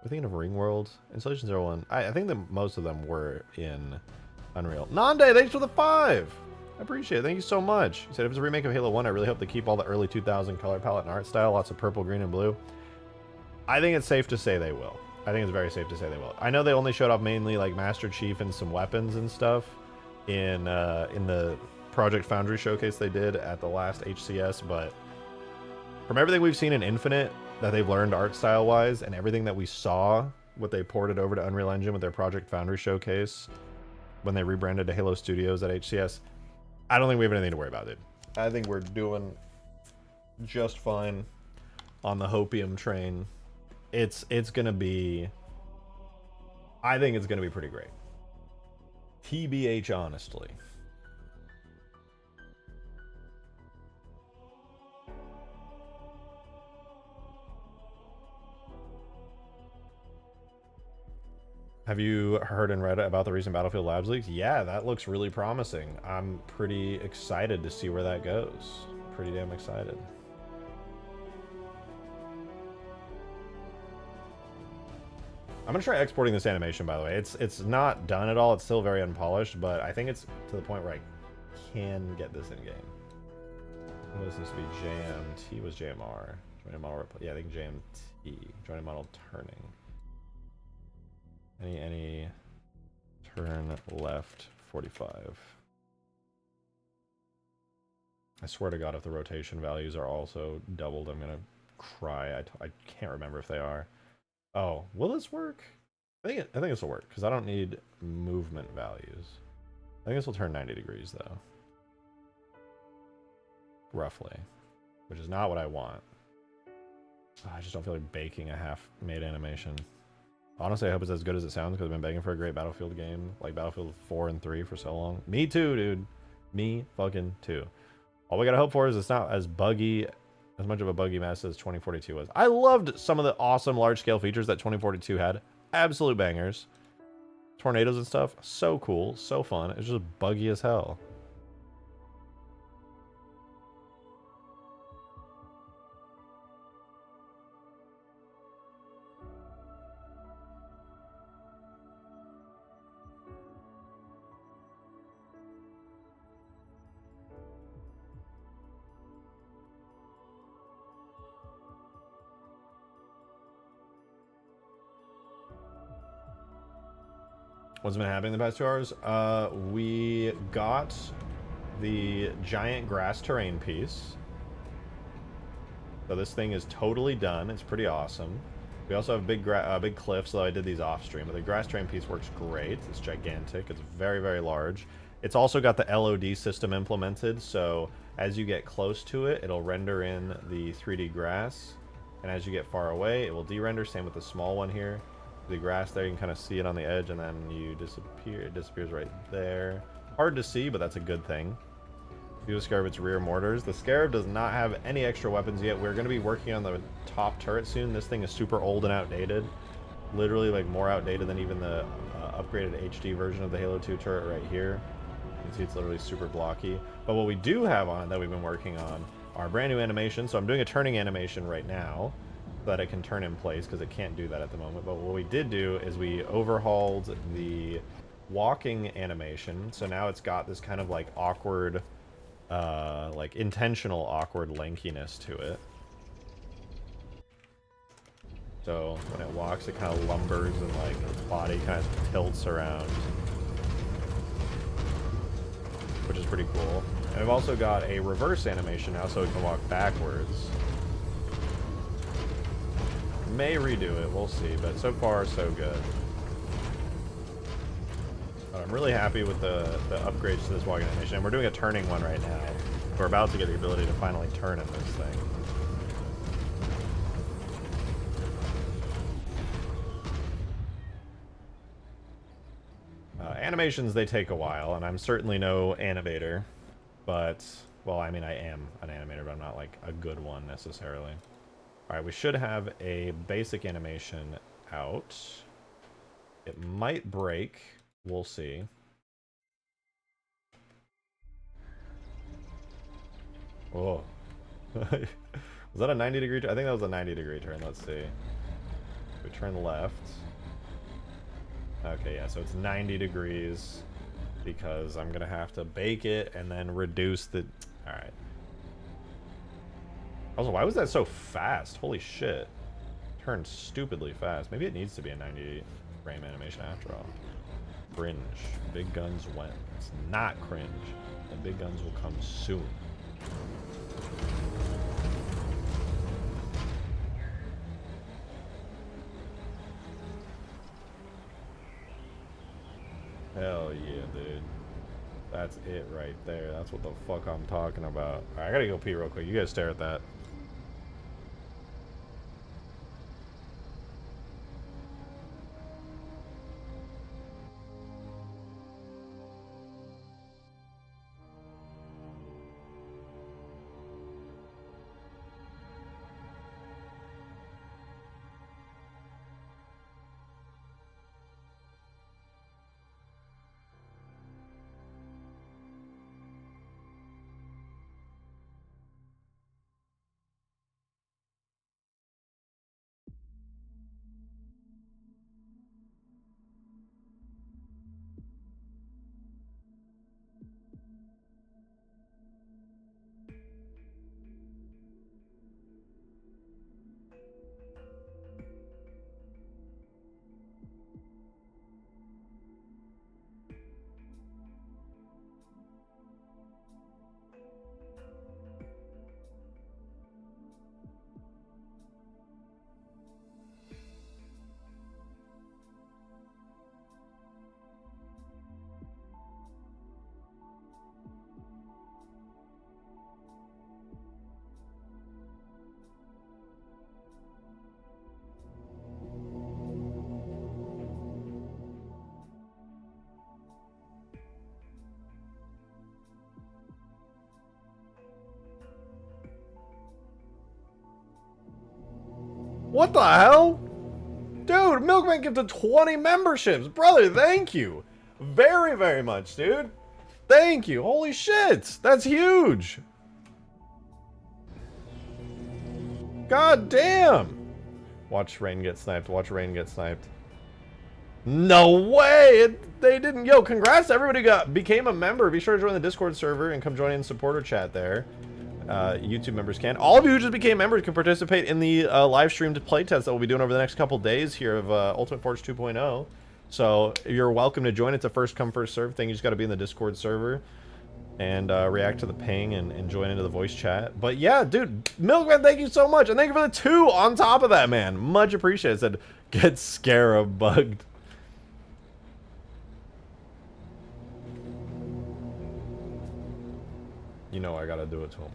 We're thinking of Ringworld. Installation 01. I think that most of them were in Unreal. Nande, thanks for the 5! I appreciate it. Thank you so much. You said if it's a remake of Halo 1, I really hope they keep all the early 2000 color palette and art style. Lots of purple, green, and blue. I think it's safe to say they will. I think it's very safe to say they will. I know they only showed off mainly like Master Chief and some weapons and stuff in the Project Foundry showcase they did at the last HCS, but from everything we've seen in Infinite that they've learned art style wise, and everything that we saw what they ported over to Unreal Engine with their Project Foundry showcase when they rebranded to Halo Studios at HCS, I don't think we have anything to worry about, dude. I think we're doing just fine on the Hopium train. It's gonna be, I think it's gonna be pretty great. TBH, honestly. Have you heard and read about the recent Battlefield Labs leaks? Yeah, that looks really promising. I'm pretty excited to see where that goes. Pretty damn excited. I'm gonna try exporting this animation, by the way. It's not done at all. It's still very unpolished, but I think it's to the point where I can get this in game. This needs to be JMT was JMR. Joining model, yeah, I think JMT. Joining model turning. Any turn left 45. I swear to God, if the rotation values are also doubled, I'm gonna cry. I can't remember if they are. Oh, will this work? I think this will work because I don't need movement values. I think this will turn 90 degrees though, roughly, which is not what I want. Oh, I just don't feel like baking a half-made animation. Honestly, I hope it's as good as it sounds because I've been begging for a great Battlefield game, like Battlefield 4 and 3 for so long. Me too, dude. Me fucking too. All we gotta hope for is it's not as buggy, as much of a buggy mess as 2042 was. I loved some of the awesome large-scale features that 2042 had. Absolute bangers. Tornadoes and stuff. So cool. So fun. It's just buggy as hell. What's been happening the past 2 hours? We got the giant grass terrain piece. So this thing is totally done. It's pretty awesome. We also have big cliffs, though I did these off stream. But the grass terrain piece works great. It's gigantic. It's very, very large. It's also got the LOD system implemented, so as you get close to it, it'll render in the 3D grass. And as you get far away, it will de-render. Same with the small one here. The grass there, you can kind of see it on the edge, and then you disappear. It disappears right there. Hard to see, but that's a good thing. View the Scarab, its rear mortars. The Scarab does not have any extra weapons yet. We're going to be working on the top turret soon. This thing is super old and outdated. Literally, like, more outdated than even the upgraded HD version of the Halo 2 turret right here. You can see it's literally super blocky. But what we do have on that we've been working on are brand new animations. So I'm doing a turning animation right now so that it can turn in place, because it can't do that at the moment. But what we did do is we overhauled the walking animation. So now it's got this kind of like awkward, like intentional awkward lankiness to it. So when it walks, it kind of lumbers and like its body kind of tilts around, which is pretty cool. And we've also got a reverse animation now, so it can walk backwards. May redo it, we'll see, but so far so good. But I'm really happy with the upgrades to this walking animation, and we're doing a turning one right now. We're about to get the ability to finally turn in this thing. Animations, they take a while, and I'm certainly no animator, but, well, I mean, I am an animator, but I'm not, like, a good one, necessarily. Alright, we should have a basic animation out. It might break. We'll see. Oh. Was that a 90-degree turn? I think that was a 90-degree turn. Let's see. We turn left. Okay, yeah, so it's 90 degrees because I'm gonna have to bake it and then reduce the... Alright. Also, why was that so fast? Holy shit. Turned stupidly fast. Maybe it needs to be a 90 frame animation after all. Cringe. Big guns when? It's not cringe. The big guns will come soon. Hell yeah, dude. That's it right there. That's what the fuck I'm talking about. Alright, I gotta go pee real quick. You guys stare at that. What the hell? Dude, Milkman gifted 20 memberships. Brother, thank you. Very, very much, dude. Thank you. Holy shit. That's huge. God damn. Watch Rain get sniped. Watch Rain get sniped. No way. They didn't. Yo, congrats to everybody who became a member. Be sure to join the Discord server and come join in supporter chat there. YouTube members can. All of you who just became members can participate in the live streamed playtest that we'll be doing over the next couple days here of Ultimate Forge 2.0. So you're welcome to join. It's a first come first serve thing. You just got to be in the Discord server and react to the ping and join into the voice chat. But yeah, dude, Milkman, thank you so much, and thank you for the 2 on top of that, man. Much appreciated. It said get Scarab bugged. You know I gotta do it to him.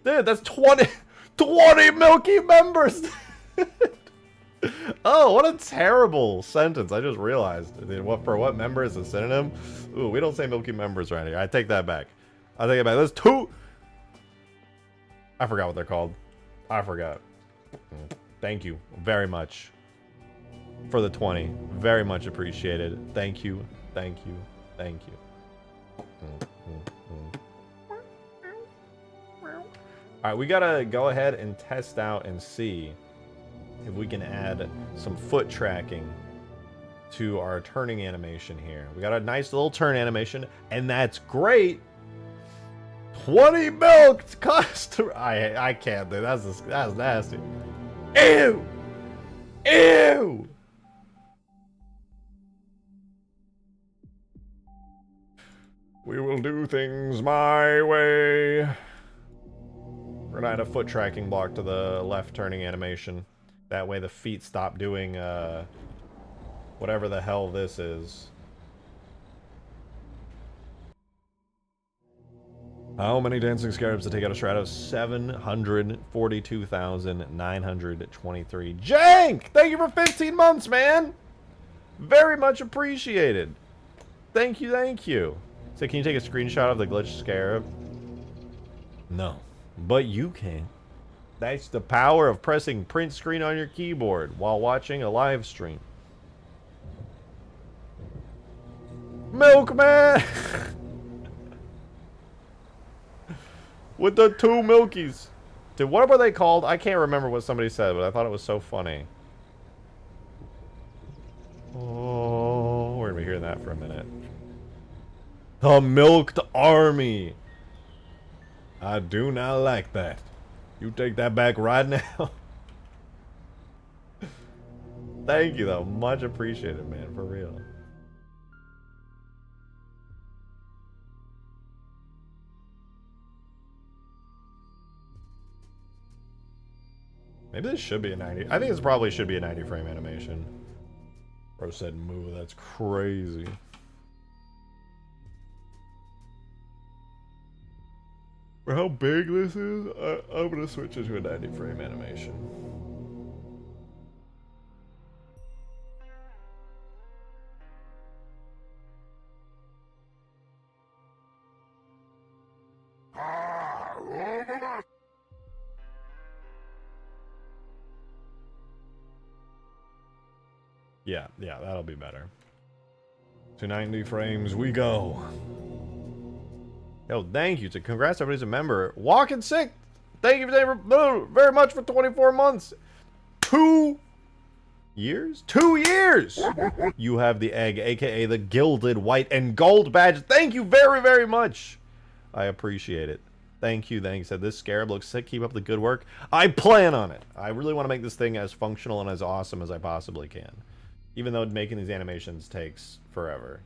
Dude, that's 20 Milky members! Oh, what a terrible sentence. I just realized. For what member is a synonym? Ooh, we don't say Milky members right here. I take that back. I take it back. That's 2... I forgot what they're called. I forgot. Thank you very much for the 20. Very much appreciated. Thank you. Thank you. Thank you. Alright, we gotta go ahead and test out and see if we can add some foot tracking to our turning animation here. We got a nice little turn animation, and that's great. 20 milked customer. I can't do that. That's nasty. Ew! Ew! We will do things my way. We're gonna add a foot tracking block to the left turning animation. That way the feet stop doing whatever the hell this is. How many dancing scarabs to take out a Stratos? 742,923. Jank! Thank you for 15 months, man! Very much appreciated. Thank you, thank you. So can you take a screenshot of the glitched scarab? No. But you can. That's the power of pressing print screen on your keyboard while watching a live stream. Milkman! With the 2 Milkies. Dude, what were they called? I can't remember what somebody said, but I thought it was so funny. Oh, we're gonna be hearing that for a minute. The Milked Army. I do not like that. You take that back right now. Thank you, though. Much appreciated, man. For real. Maybe this should be a 90. I think this probably should be a 90 frame animation. Bro said moo. That's crazy. For how big this is, I'm gonna switch it to a 90 frame animation. Yeah, that'll be better. To 90 frames we go. Yo, thank you. Congrats, everybody's a member. Walking Sick, thank you very much for 24 months. 2 years? 2 years! You have the egg, aka the gilded white and gold badge. Thank you very, very much. I appreciate it. Thank you, thanks. Said this Scarab looks sick. Keep up the good work. I plan on it. I really want to make this thing as functional and as awesome as I possibly can. Even though making these animations takes forever.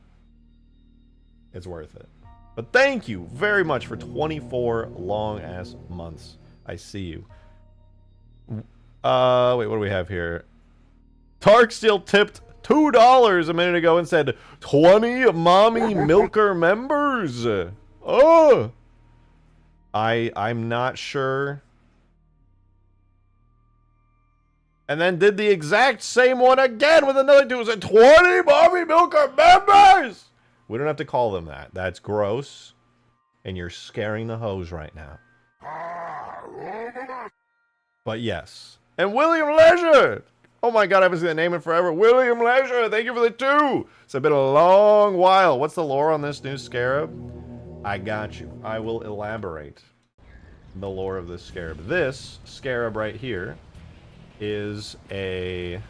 It's worth it. But thank you very much for 24 long-ass months. I see you. Wait, what do we have here? Tark still tipped $2 a minute ago and said 20 mommy milker members. Oh! I'm not sure. And then did the exact same one again with another dude. Said 20 mommy milker members! We don't have to call them that. That's gross. And you're scaring the hoes right now. But yes. And William Leisure! Oh my god, I haven't seen that name in forever. William Leisure, thank you for the 2! It's been a long while. What's the lore on this new Scarab? I got you. I will elaborate the lore of this Scarab. This Scarab right here is a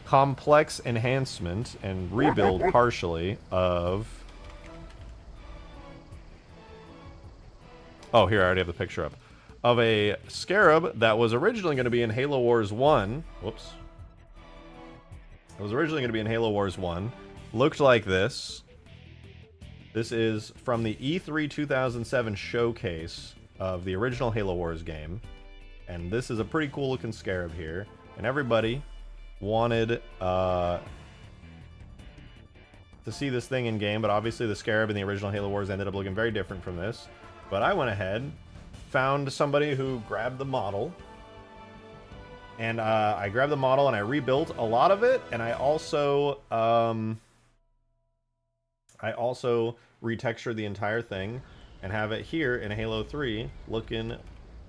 complex enhancement and rebuild partially of... Oh, here, I already have the picture up. Of a Scarab that was originally going to be in Halo Wars 1. Whoops. It was originally going to be in Halo Wars 1. Looked like this. This is from the E3 2007 showcase of the original Halo Wars game. And this is a pretty cool looking Scarab here. And everybody wanted to see this thing in game, but obviously the Scarab in the original Halo Wars ended up looking very different from this. But I went ahead, found somebody who grabbed the model, and I grabbed the model and I rebuilt a lot of it, and I also retextured the entire thing and have it here in Halo 3 looking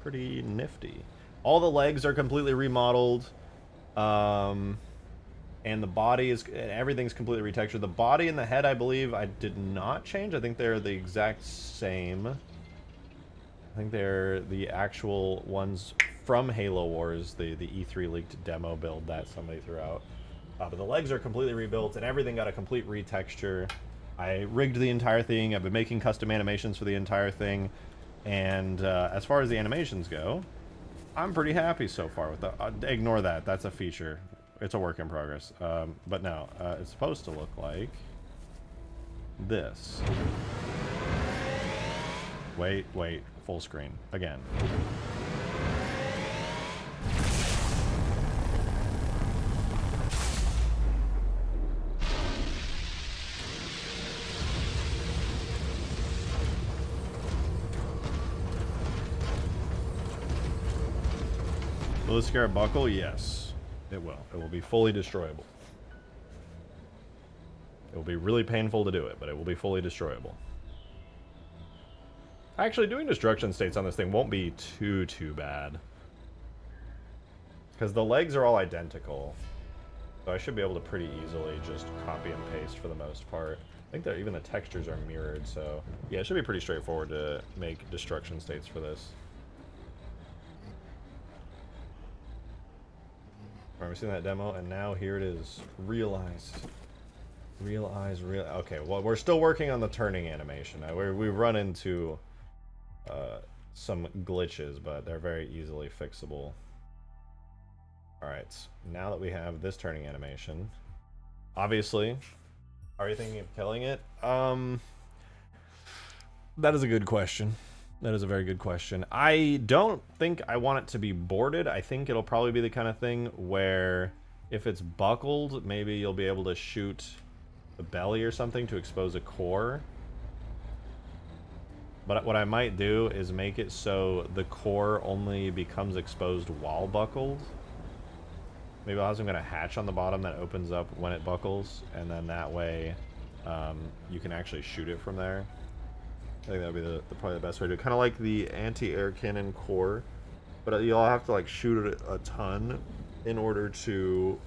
pretty nifty. All the legs are completely remodeled, and the body is, everything's completely retextured. The body and the head, I believe, I did not change. I think they're the exact same. I think they're the actual ones from Halo Wars, the E3 leaked demo build that somebody threw out. But the legs are completely rebuilt, and everything got a complete retexture. I rigged the entire thing. I've been making custom animations for the entire thing. And as far as the animations go, I'm pretty happy so far with that. Ignore that. That's a feature. It's a work in progress. But no, it's supposed to look like this. Wait, full screen. Again. Will the Scarab buckle? Yes, it will. It will be fully destroyable. It will be really painful to do it, but it will be fully destroyable. Actually, doing destruction states on this thing won't be too bad. Because the legs are all identical. So I should be able to pretty easily just copy and paste for the most part. I think that even the textures are mirrored, so... Yeah, it should be pretty straightforward to make destruction states for this. Alright, we've seen that demo, and now here it is. Realized. Okay, well, we're still working on the turning animation. We've run into some glitches, but they're very easily fixable. Alright, now that we have this turning animation, obviously, are you thinking of killing it? That is a good question. That is a very good question. I don't think I want it to be boarded. I think it'll probably be the kind of thing where if it's buckled, maybe you'll be able to shoot the belly or something to expose a core. But what I might do is make it so the core only becomes exposed while buckled. Maybe I'll have some kind of hatch on the bottom that opens up when it buckles, and then that way you can actually shoot it from there. I think that would be probably the best way to do it. Kind of like the anti-air cannon core, but you'll have to like shoot it a ton in order to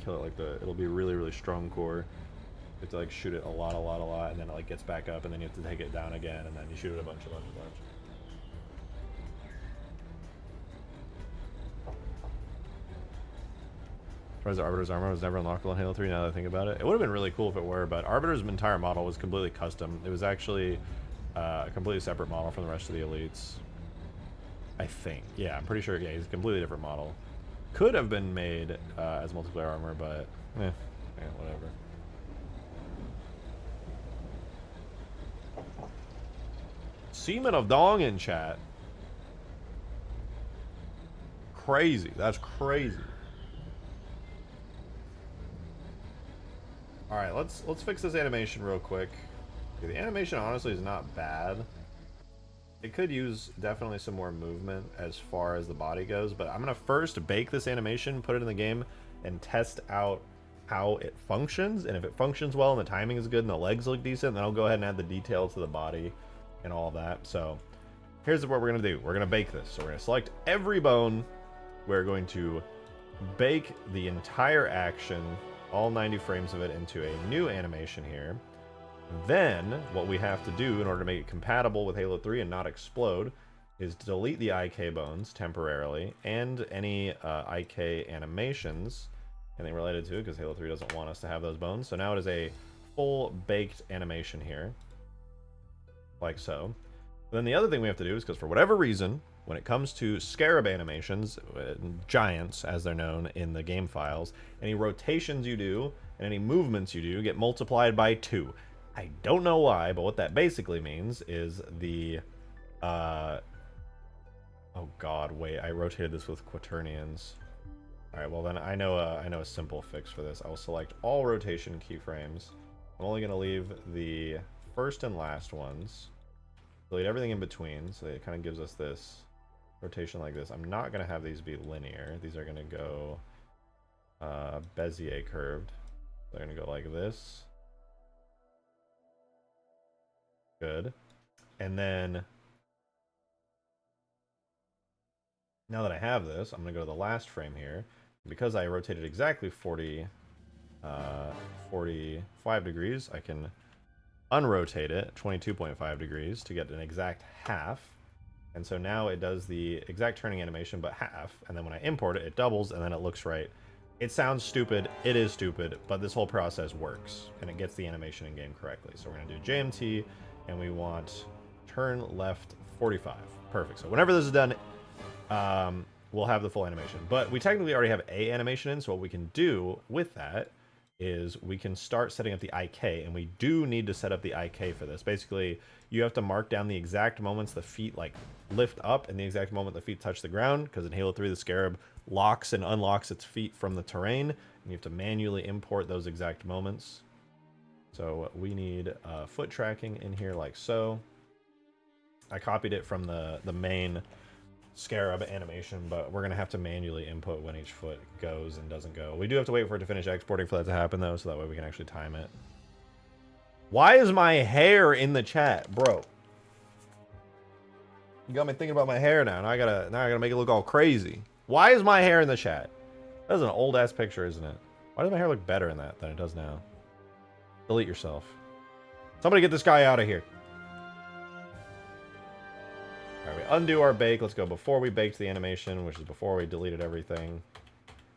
kill it. Like it'll be a really strong core. You have to like shoot it a lot, and then it like gets back up, and then you have to take it down again, and then you shoot it a bunch. Surprised the Arbiter's armor was never unlockable in Halo 3, now that I think about it. It would have been really cool if it were, but Arbiter's entire model was completely custom. It was actually a completely separate model from the rest of the elites. I think. Yeah, I'm pretty sure, yeah, he's a completely different model. Could have been made as multiplayer armor, but yeah, whatever. Seaman of Dong in chat. Crazy. That's crazy. Alright, let's fix this animation real quick. Okay, the animation honestly is not bad. It could use definitely some more movement as far as the body goes, but I'm gonna first bake this animation, put it in the game, and test out how it functions. And if it functions well and the timing is good and the legs look decent, then I'll go ahead and add the detail to the body and all of that. So here's what we're gonna do. We're gonna bake this. So we're gonna select every bone. We're going to bake the entire action, all 90 frames of it, into a new animation here. Then what we have to do in order to make it compatible with Halo 3 and not explode is delete the IK bones temporarily and any IK animations, anything related to it, because Halo 3 doesn't want us to have those bones. So now it is a full baked animation here, like so. Then the other thing we have to do is, because for whatever reason, when it comes to Scarab animations, giants as they're known in the game files, any rotations you do and any movements you do get multiplied by 2. I don't know why, but what that basically means is the oh god, wait, I rotated this with quaternions. Alright, well then I know a simple fix for this. I will select all rotation keyframes. I'm only going to leave the first and last ones. Delete everything in between, so it kind of gives us this rotation like this. I'm not going to have these be linear. These are going to go Bezier curved. They're going to go like this. Good. And then, now that I have this, I'm going to go to the last frame here. Because I rotated exactly 45 degrees, I can unrotate it 22.5 degrees to get an exact half. And so now it does the exact turning animation, but half. And then when I import it, it doubles, and then it looks right. It sounds stupid. It is stupid, but this whole process works, and it gets the animation in game correctly. So we're going to do JMT, and we want turn left 45. Perfect. So whenever this is done, we'll have the full animation. But we technically already have a animation in, so what we can do with that is we can start setting up the IK, and we do need to set up the IK for this. Basically, you have to mark down the exact moments the feet like lift up and the exact moment the feet touch the ground, because in Halo 3 the Scarab locks and unlocks its feet from the terrain, and you have to manually import those exact moments. So we need foot tracking in here like so. I copied it from the main Scarab animation, but we're going to have to manually input when each foot goes and doesn't go. We do have to wait for it to finish exporting for that to happen, though, so that way we can actually time it. Why is my hair in the chat, bro? You got me thinking about my hair now. Now I gotta make it look all crazy. Why is my hair in the chat? That's an old-ass picture, isn't it? Why does my hair look better in that than it does now? Delete yourself. Somebody get this guy out of here. Alright, we undo our bake. Let's go before we baked the animation, which is before we deleted everything.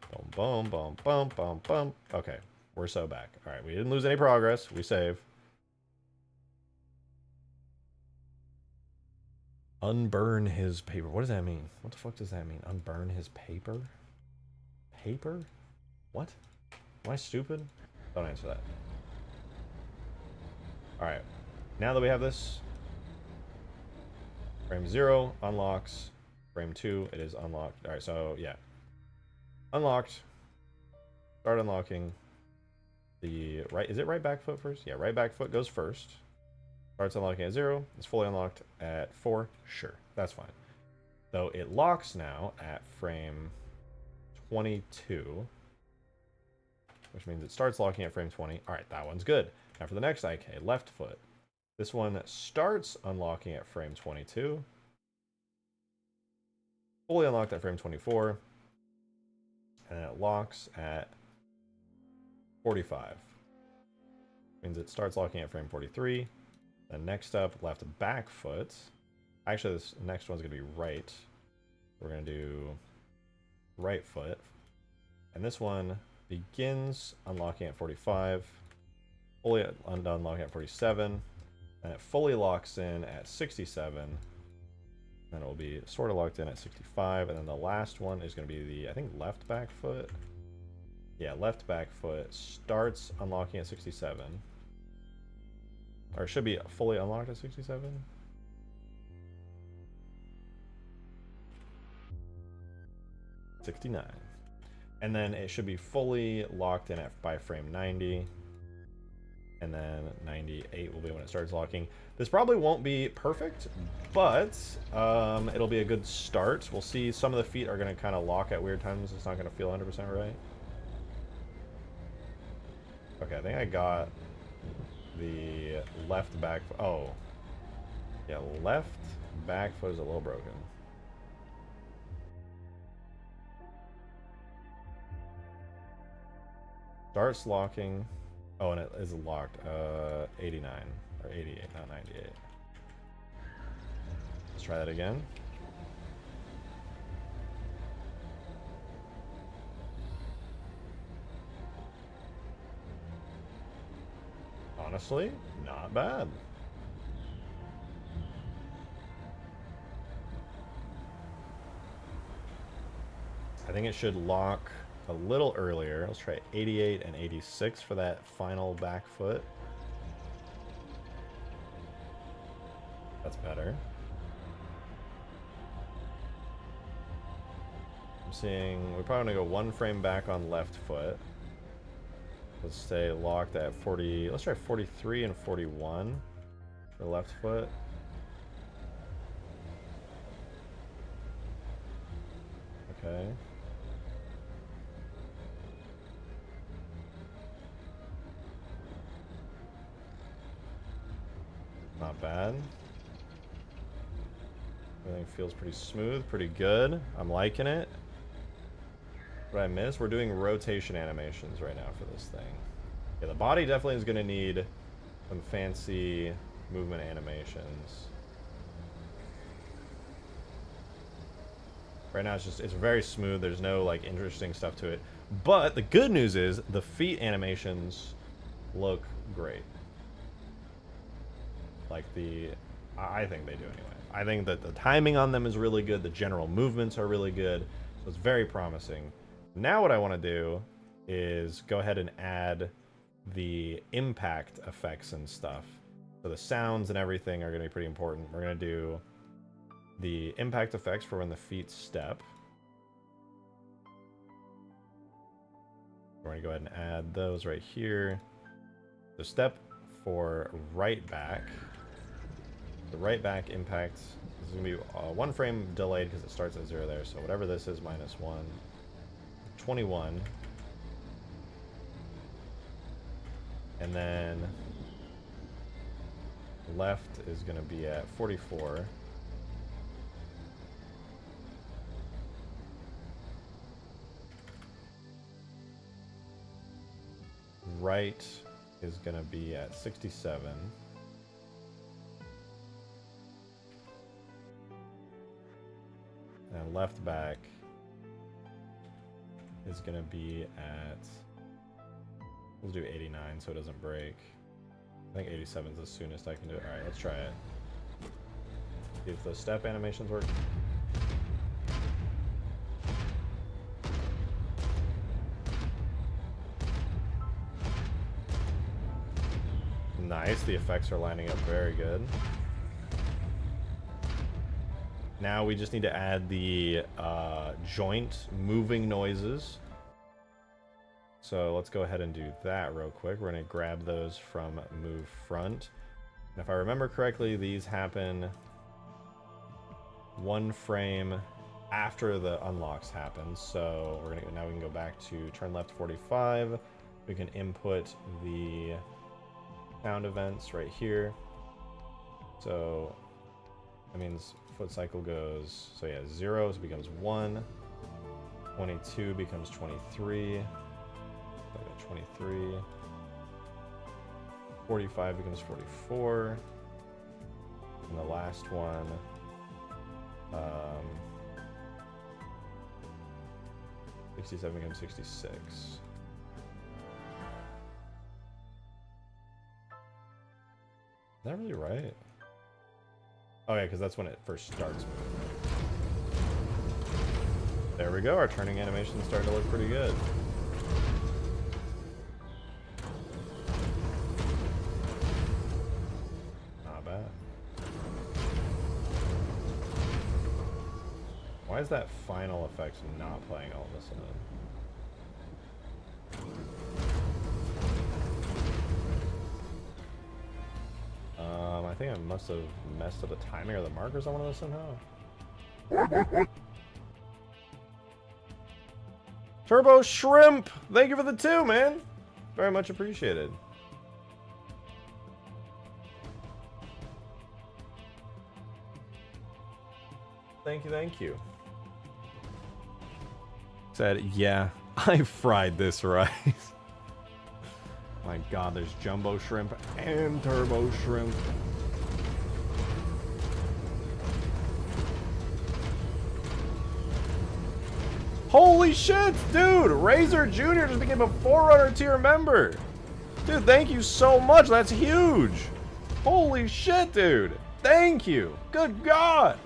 Boom, boom, boom, boom, boom, boom. Okay, we're so back. Alright, we didn't lose any progress. We save. Unburn his paper. What does that mean? What the fuck does that mean? Unburn his paper? Paper? What? Am I stupid? Don't answer that. Alright, now that we have this, frame 0 unlocks. Frame 2, it is unlocked. Alright, so yeah. Unlocked. Start unlocking. The right, is it right back foot first? Yeah, right back foot goes first. Starts unlocking at 0. It's fully unlocked at 4. Sure, that's fine. So it locks now at frame 22. Which means it starts locking at frame 20. Alright, that one's good. Now for the next IK, left foot. This one starts unlocking at frame 22. Fully unlocked at frame 24. And then it locks at 45. Means it starts locking at frame 43. Then next up, left back foot. Actually, this next one's going to be right. We're going to do right foot. And this one begins unlocking at 45. Fully unlocking at 47. And it fully locks in at 67. Then it will be sort of locked in at 65. And then the last one is going to be the, I think, left back foot. Yeah, left back foot starts unlocking at 67. Or it should be fully unlocked at 67. $69. And then it should be fully locked in at by frame 90. And then 98 will be when it starts locking. This probably won't be perfect, but it'll be a good start. We'll see some of the feet are going to kind of lock at weird times. It's not going to feel 100% right. Okay, I think I got the left back. Oh, yeah, left back foot is a little broken. Starts locking. Oh, and it is locked. 89 or 88, not 98. Let's try that again. honestly, not bad. I think it should lock a little earlier. Let's try 88 and 86 for that final back foot. That's better. I'm seeing we're probably gonna go 1 frame back on left foot. Let's stay locked at 40. Let's try 43 and 41 for left foot. Okay. Not bad. Everything feels pretty smooth, pretty good. I'm liking it. What I missed? We're doing rotation animations right now for this thing. Yeah, the body definitely is going to need some fancy movement animations. Right now it's very smooth. There's no like interesting stuff to it. But the good news is the feet animations look great. Like I think they do anyway. I think that the timing on them is really good. The general movements are really good. So it's very promising. Now what I want to do is go ahead and add the impact effects and stuff. So the sounds and everything are going to be pretty important. We're going to do the impact effects for when the feet step. We're going to go ahead and add those right here. The step for right back. The right back impact is going to be 1 frame delayed because it starts at 0 there. So whatever this is, minus 1. 21. And then left is going to be at 44. Right is going to be at 67. And left back is going to be at, we'll do 89 so it doesn't break. I think 87 is the soonest I can do it. Alright, let's try it. See if the step animations work. Nice, the effects are lining up very good. Now we just need to add the joint moving noises. So let's go ahead and do that real quick. We're going to grab those from move front. And if I remember correctly, these happen 1 frame after the unlocks happen. So we're now we can go back to turn left 45. We can input the sound events right here. So that means foot cycle goes, so yeah, 0 becomes 1, 22 becomes 23, 23, 45 becomes 44, and the last one, 67 becomes 66. Is that really right? Oh yeah, because that's when it first starts moving. There we go, our turning animation's starting to look pretty good. Not bad. Why is that final effect not playing all of a sudden? I think I must have messed up the timing or the markers on one of those somehow. Turbo Shrimp! Thank you for the 2, man! Very much appreciated. Thank you, thank you. Said, yeah, I fried this rice. My god, there's Jumbo Shrimp and Turbo Shrimp. Holy shit, dude! Razor Jr. just became a Forerunner tier member. Dude, thank you so much. That's huge. Holy shit, dude. Thank you. Good God.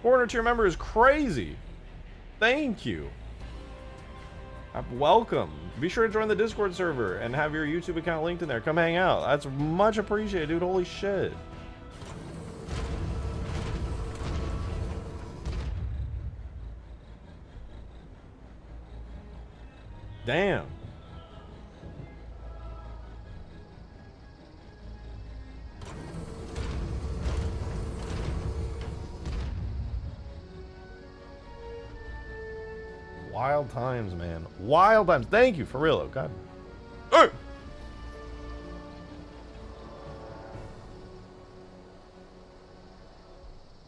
400 tier member is crazy. Thank you. Welcome. Be sure to join the Discord server and have your YouTube account linked in there. Come hang out. That's much appreciated, dude. Holy shit. Damn. Wild times, man. Wild times. Thank you, for real, though. God. Hey!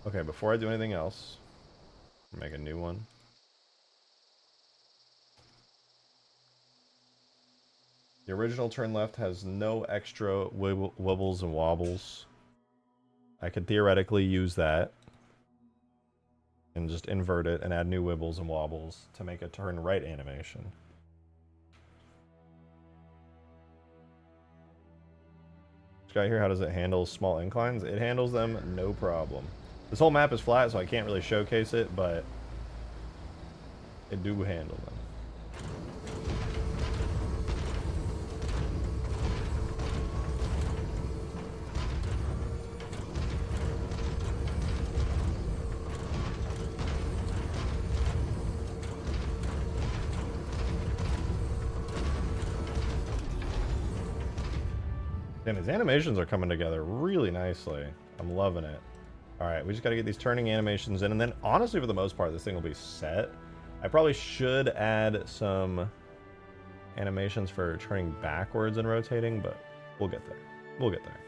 Okay, before I do anything else, make a new one. The original turn left has no extra wibbles and wobbles. I could theoretically use that and just invert it and add new wibbles and wobbles to make a turn right animation. This guy here, how does it handle small inclines? It handles them no problem. This whole map is flat, so I can't really showcase it, but it do handle them. Damn, these animations are coming together really nicely. I'm loving it. Alright, we just gotta get these turning animations in, and then honestly, for the most part, this thing will be set. I probably should add some animations for turning backwards and rotating, but we'll get there. We'll get there.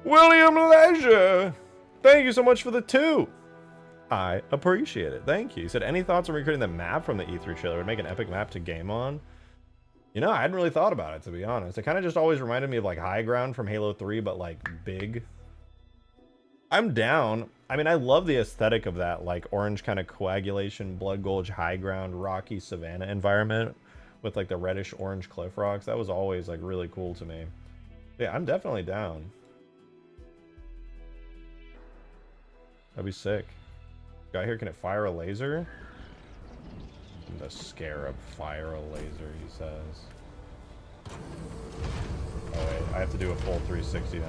William Leisure! Thank you so much for the 2! I appreciate it. Thank you. He said, any thoughts on recreating the map from the E3 trailer? Would make an epic map to game on? You know, I hadn't really thought about it, to be honest. It kind of just always reminded me of, like, High Ground from Halo 3, but, like, big. I'm down. I mean, I love the aesthetic of that, like, orange kind of coagulation, Blood Gulch, High Ground, rocky savanna environment with, like, the reddish-orange cliff rocks. That was always, like, really cool to me. Yeah, I'm definitely down. That'd be sick. Guy here, can it fire a laser? The Scarab fire a laser, he says. Oh wait, I have to do a full 360 now.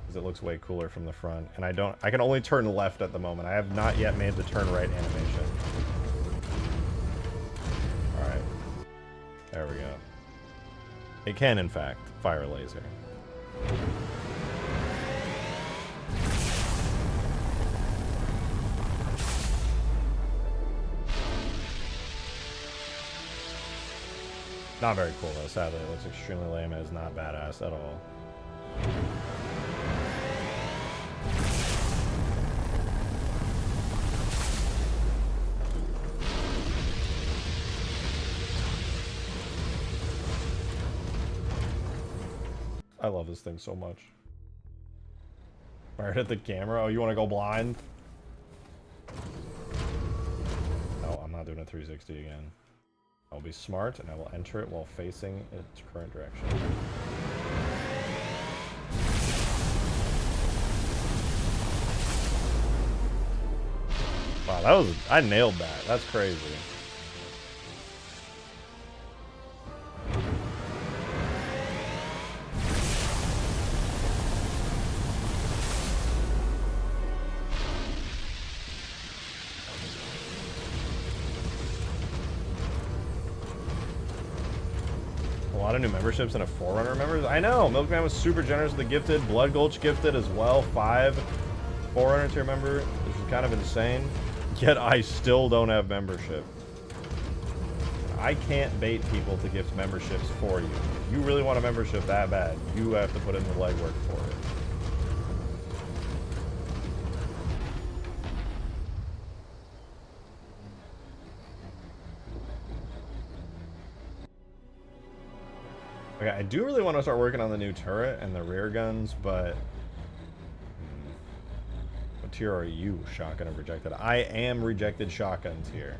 Because it looks way cooler from the front. And I can only turn left at the moment. I have not yet made the turn right animation. Alright. There we go. It can, in fact, fire a laser. Not very cool though, sadly. It looks extremely lame and is not badass at all. I love this thing so much. Fired at the camera? Oh, you want to go blind? No, I'm not doing a 360 again. I'll be smart and I will enter it while facing its current direction. Wow, I nailed that. That's crazy. A lot of new memberships and a Forerunner members. I know, Milkman was super generous with the gifted. Blood Gulch gifted as well. 5 Forerunner tier member, which is kind of insane. Yet I still don't have membership. I can't bait people to gift memberships for you. If you really want a membership that bad, you have to put in the legwork for it. Okay, I do really want to start working on the new turret and the rear guns, but... What tier are you, shotgun of rejected? I am rejected shotguns here.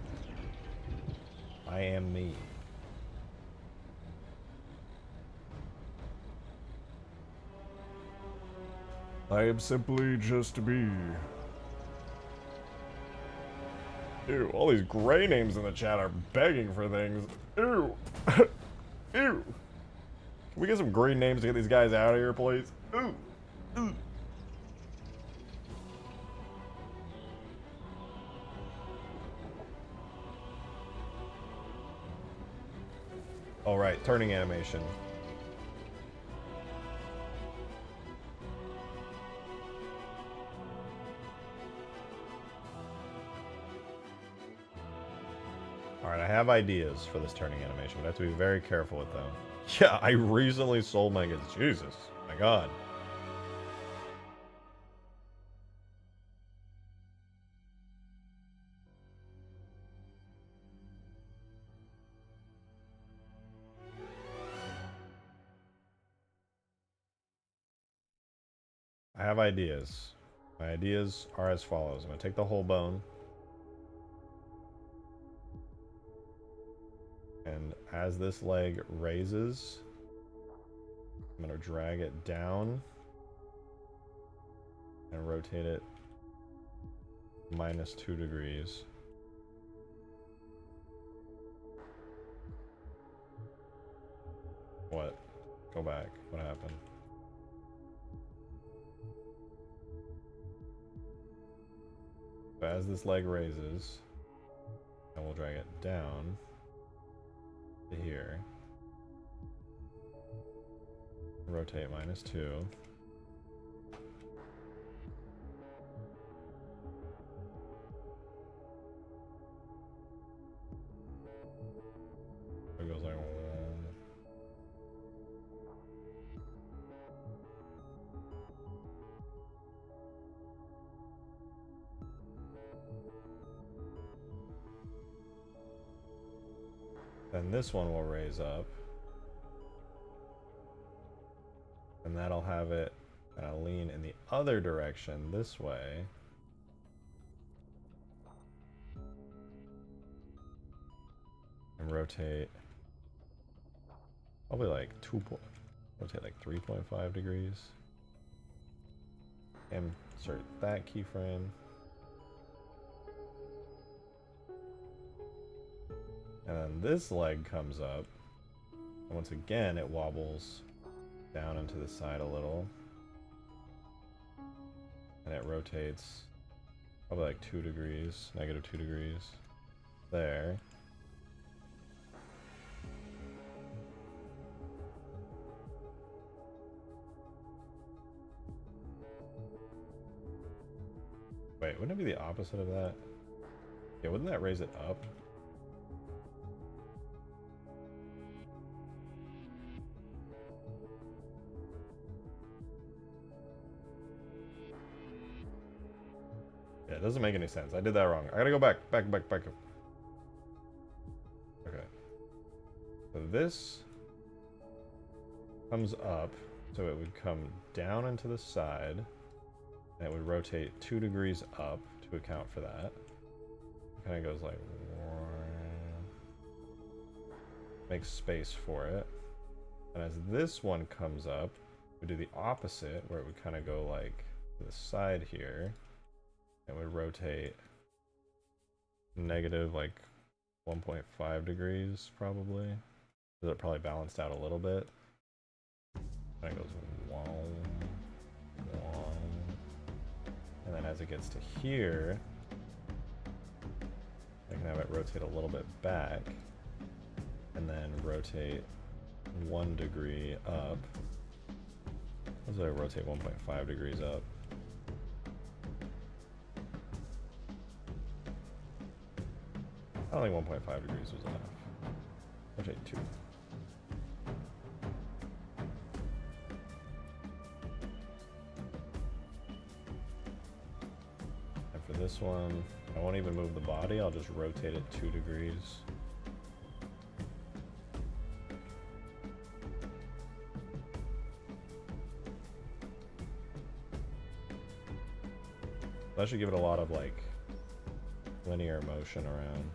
I am me. I am simply just me. Ew, all these gray names in the chat are begging for things. Ew. Ew. Can we get some green names to get these guys out of here, please? Ooh. Ooh. All right, turning animation. All right, I have ideas for this turning animation, but I have to be very careful with them. Yeah, I recently sold my goods. Jesus, my God. I have ideas. My ideas are as follows. I'm going to take the whole bone. And as this leg raises, I'm going to drag it down and rotate it -2 degrees. What? Go back. What happened? So as this leg raises, and we'll drag it down to here. Rotate -2. It goes like... Then this one will raise up. And that'll have it kind of lean in the other direction this way. And rotate probably like rotate like 3.5 degrees. Insert that keyframe. And then this leg comes up. And once again, it wobbles down into the side a little. And it rotates probably like 2 degrees, -2 degrees. There. Wait, wouldn't it be the opposite of that? Yeah, wouldn't that raise it up? Yeah, it doesn't make any sense. I did that wrong. I gotta go back. Back. Okay. So this comes up, so it would come down into the side, and it would rotate 2 degrees up to account for that. It kind of goes like... Makes space for it. And as this one comes up, we do the opposite, where it would kind of go like to the side here. It would rotate negative like 1.5 degrees probably. So it probably balanced out a little bit. And it goes wow, wow. And then as it gets to here, I can have it rotate a little bit back. And then rotate 1 degree up. Let's say I rotate 1.5 degrees up. I don't think 1.5 degrees was enough. Rotate 2. And for this one, I won't even move the body, I'll just rotate it 2 degrees. That should give it a lot of like linear motion around.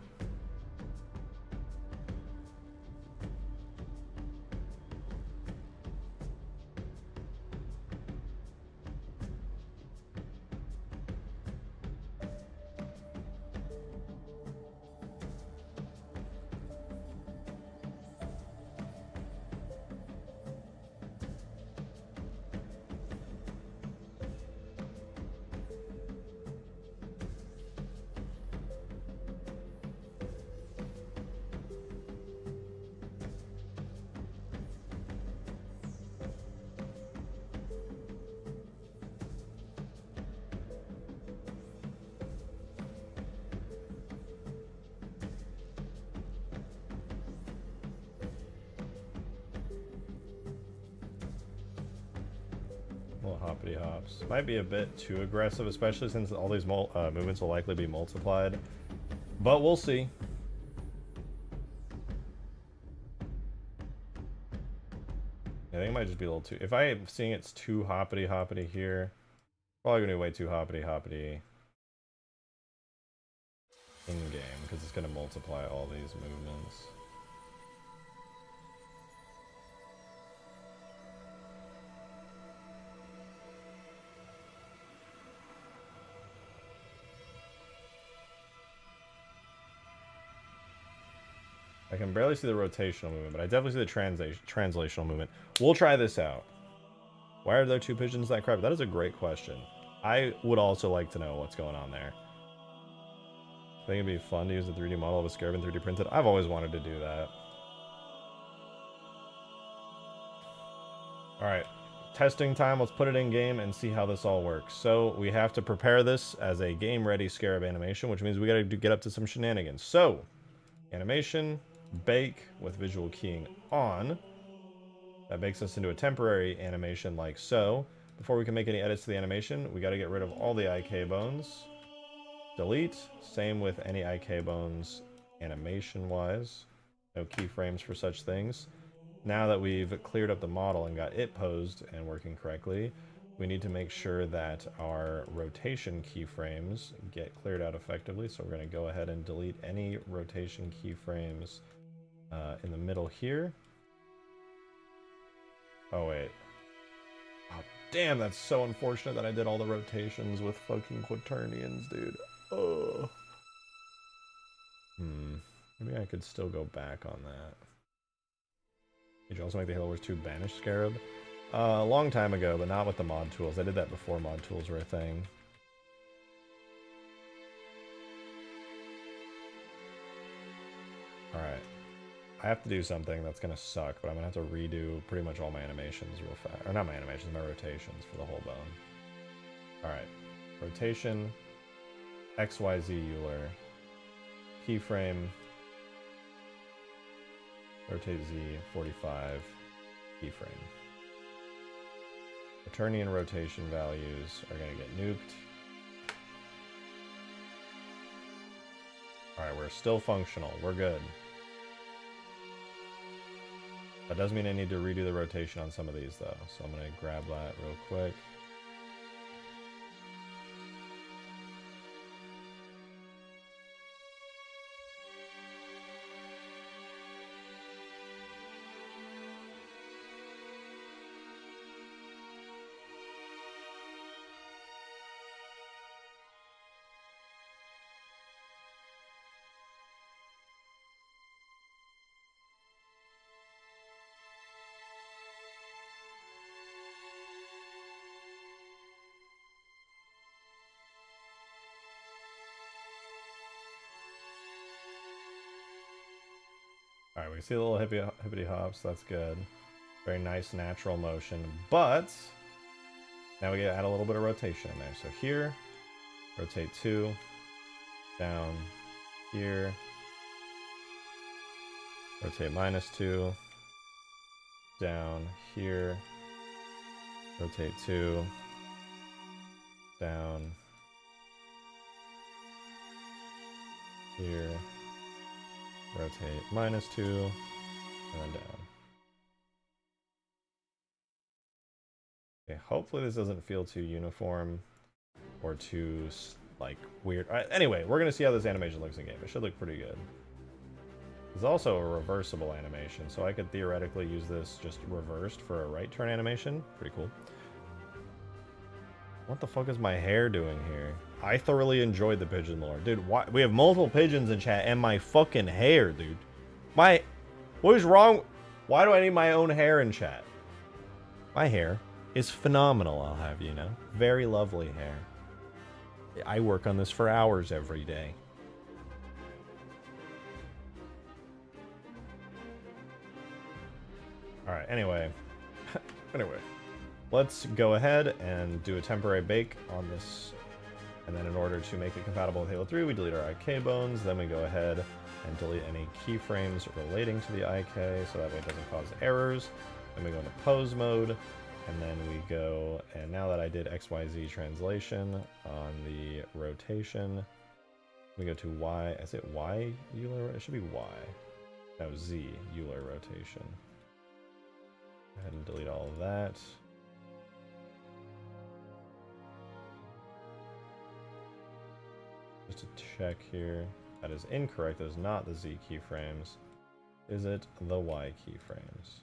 Little hoppity hops. Might be a bit too aggressive, especially since all these movements will likely be multiplied. But we'll see. I think it might just be a little too... If I'm seeing it's too hoppity hoppity here, probably gonna be way too hoppity hoppity in-game, because it's gonna multiply all these movements. I can barely see the rotational movement, but I definitely see the translational movement. We'll try this out. Why are there two pigeons that crap? That is a great question. I would also like to know what's going on there. I think it'd be fun to use a 3D model of a Scarab and 3D printed. I've always wanted to do that. Alright, testing time. Let's put it in game and see how this all works. So we have to prepare this as a game-ready Scarab animation, which means we gotta get up to some shenanigans. So, animation, bake with visual keying on. That bakes us into a temporary animation like so. Before we can make any edits to the animation, we got to get rid of all the IK bones. Delete. Same with any IK bones animation-wise. No keyframes for such things. Now that we've cleared up the model and got it posed and working correctly, we need to make sure that our rotation keyframes get cleared out effectively. So we're going to go ahead and delete any rotation keyframes in the middle here. Oh, wait. Oh, damn, that's so unfortunate that I did all the rotations with fucking quaternions, dude. Oh. Maybe I could still go back on that. Did you also make the Halo Wars 2 Banished Scarab? A long time ago, but not with the mod tools. I did that before mod tools were a thing. Alright. I have to do something that's gonna suck, but I'm gonna have to redo pretty much all my animations real fast. Or not my animations, my rotations for the whole bone. Alright. Rotation. XYZ Euler. Keyframe. Rotate Z. 45. Keyframe. Quaternion rotation values are going to get nuked. Alright, we're still functional. We're good. That does mean I need to redo the rotation on some of these, though. So I'm going to grab that real quick. Alright, we see a little hippity hops, that's good. Very nice natural motion, but now we gotta add a little bit of rotation in there. So here, rotate 2, down, here, rotate -2, down, here, rotate 2, down, here, rotate -2, and then down. Okay, hopefully this doesn't feel too uniform or too like weird. Anyway, we're gonna see how this animation looks in game. It should look pretty good. There's also a reversible animation, so I could theoretically use this just reversed for a right turn animation. Pretty cool. What the fuck is my hair doing here? I thoroughly enjoyed the pigeon lore. Dude, why? We have multiple pigeons in chat, and my fucking hair, dude. What is wrong? Why do I need my own hair in chat? My hair is phenomenal, I'll have you know. Very lovely hair. I work on this for hours every day. Alright, anyway. Let's go ahead and do a temporary bake on this. And then in order to make it compatible with Halo 3, we delete our IK bones. Then we go ahead and delete any keyframes relating to the IK, so that way it doesn't cause errors. Then we go into pose mode, and then we go, and now that I did XYZ translation on the rotation, we go to Y, is it Y Euler? It should be Y. No, Z Euler rotation. Go ahead and delete all of that. Just to check here. That is incorrect. That is not the Z keyframes. Is it the Y keyframes?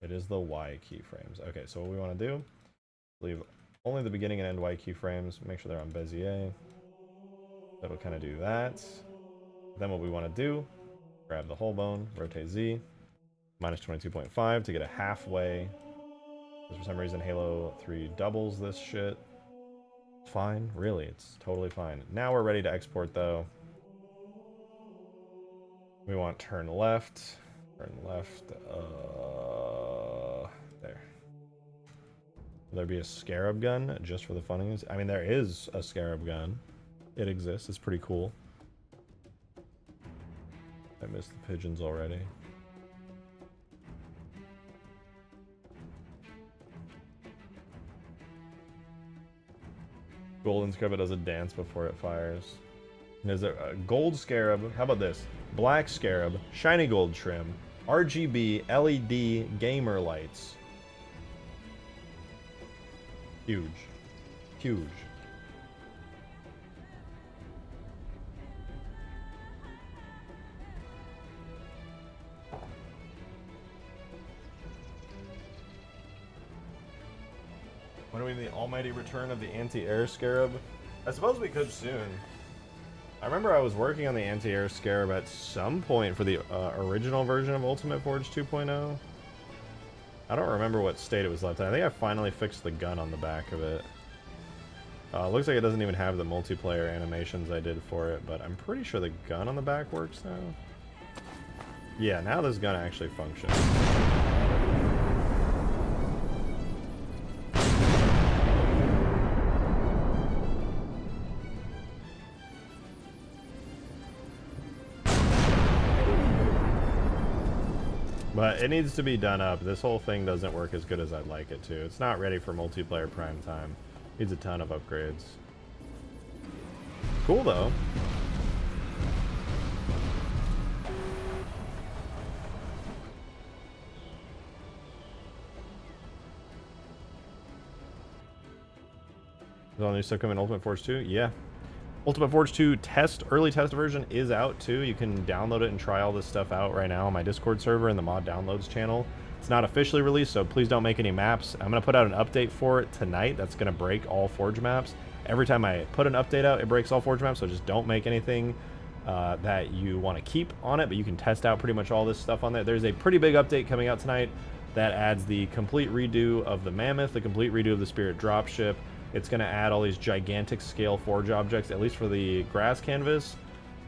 It is the Y keyframes. Okay, so what we want to do, leave only the beginning and end Y keyframes. Make sure they're on Bezier. That'll kind of do that. Then what we want to do, grab the whole bone, rotate Z, minus 22.5 to get a halfway. Because for some reason Halo 3 doubles this shit. Fine, really, it's totally fine. Now we're ready to export though. We want turn left, there. Will there be a Scarab gun just for the funnies? I mean, there is a Scarab gun. It exists, it's pretty cool. I missed the pigeons already. Golden Scarab does a dance before it fires. There's a gold Scarab. How about this? Black Scarab, shiny gold trim, RGB LED gamer lights. Huge. Huge. When do we the almighty return of the anti-air Scarab? I suppose we could soon. I remember I was working on the anti-air Scarab at some point for the original version of Ultimate Forge 2.0. I don't remember what state it was left in. I think I finally fixed the gun on the back of it. Looks like it doesn't even have the multiplayer animations I did for it, but I'm pretty sure the gun on the back works now. Yeah, now this gun actually functions. But it needs to be done up. This whole thing doesn't work as good as I'd like it to. It's not ready for multiplayer prime time. Needs a ton of upgrades. Cool though. Is all new stuff coming in Ultimate Forge 2? Yeah. Ultimate Forge 2 early test version is out too. You can download it and try all this stuff out right now on my Discord server and the mod downloads channel. It's not officially released, so please don't make any maps. I'm going to put out an update for it tonight that's going to break all Forge maps. Every time I put an update out, it breaks all Forge maps, so just don't make anything that you want to keep on it, but you can test out pretty much all this stuff on there. There's a pretty big update coming out tonight that adds the complete redo of the Mammoth, the complete redo of the Spirit Dropship. It's going to add all these gigantic scale Forge objects, at least for the grass canvas.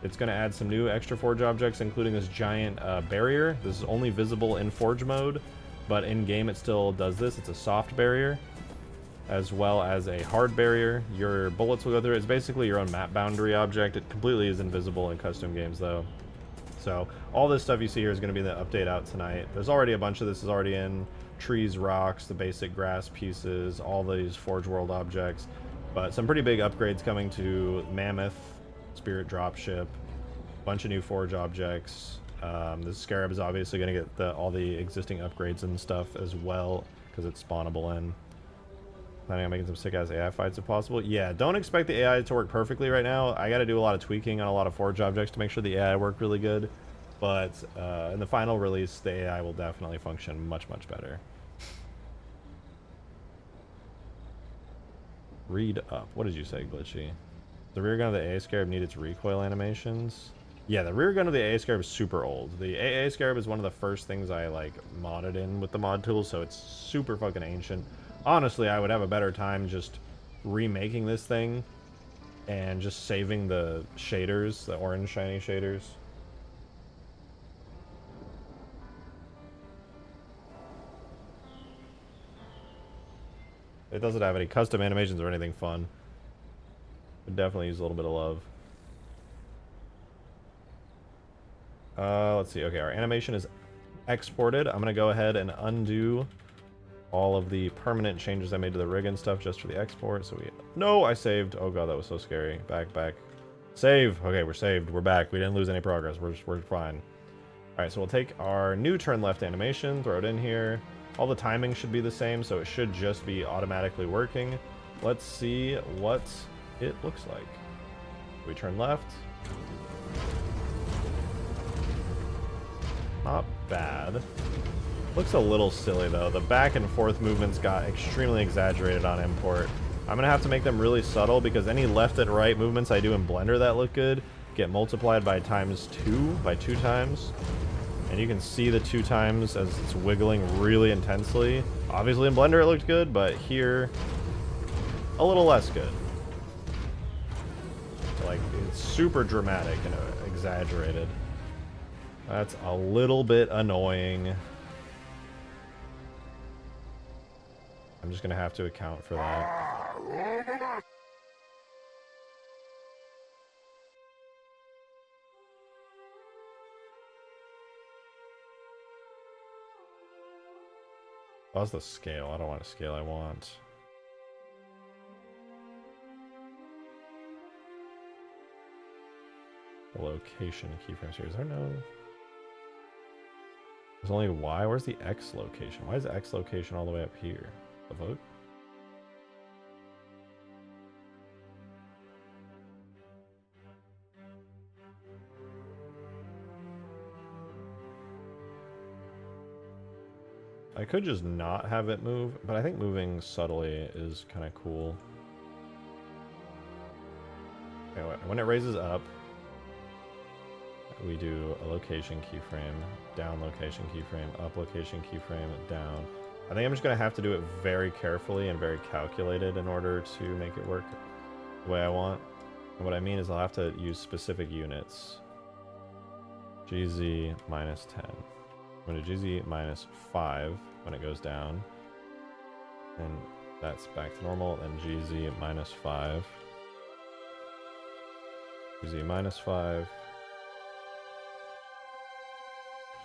It's going to add some new extra Forge objects, including this giant barrier. This is only visible in Forge mode, but in game it still does this. It's a soft barrier, as well as a hard barrier. Your bullets will go through it. It's basically your own map boundary object. It completely is invisible in custom games, though. So all this stuff you see here is going to be the update out tonight. There's already a bunch of this is already in. Trees, rocks, the basic grass pieces, all these Forge World objects, but some pretty big upgrades coming to Mammoth, Spirit Dropship, bunch of new Forge objects. The Scarab is obviously going to get all the existing upgrades and stuff as well because it's spawnable in. Planning on making some sick-ass AI fights if possible. Yeah, don't expect the AI to work perfectly right now. I got to do a lot of tweaking on a lot of Forge objects to make sure the AI work really good. But in the final release, the AI will definitely function much, much better. Read up. What did you say, Glitchy? The rear gun of the AA Scarab need its recoil animations. Yeah, the rear gun of the AA Scarab is super old. The AA Scarab is one of the first things I like modded in with the mod tools, so it's super fucking ancient. Honestly, I would have a better time just remaking this thing and just saving the shaders, the orange shiny shaders. It doesn't have any custom animations or anything fun. Would definitely use a little bit of love. Let's see. Okay, our animation is exported. I'm gonna go ahead and undo all of the permanent changes I made to the rig and stuff just for the export. So no, I saved. Oh god, that was so scary. Back. Save. Okay, we're saved. We're back. We didn't lose any progress. We're fine. All right, so we'll take our new turn left animation, throw it in here. All the timing should be the same, so it should just be automatically working. Let's see what it looks like. We turn left. Not bad. Looks a little silly though. The back and forth movements got extremely exaggerated on import. I'm gonna have to make them really subtle because any left and right movements I do in Blender that look good get multiplied by two times. And you can see the 2 times as it's wiggling really intensely. Obviously in Blender it looked good, but here a little less good. Like, it's super dramatic and exaggerated. That's a little bit annoying. I'm just gonna have to account for that. How's the scale? I don't want a scale, I want... the location keyframes here. Is there no... There's only Y? Where's the X location? Why is the X location all the way up here? The vote? I could just not have it move, but I think moving subtly is kind of cool. Anyway, when it raises up, we do a location keyframe, down location keyframe, up location keyframe, down. I think I'm just going to have to do it very carefully and very calculated in order to make it work the way I want. And what I mean is I'll have to use specific units. GZ minus 10. I'm going to GZ minus 5 when it goes down. And that's back to normal. And GZ minus 5. GZ minus 5.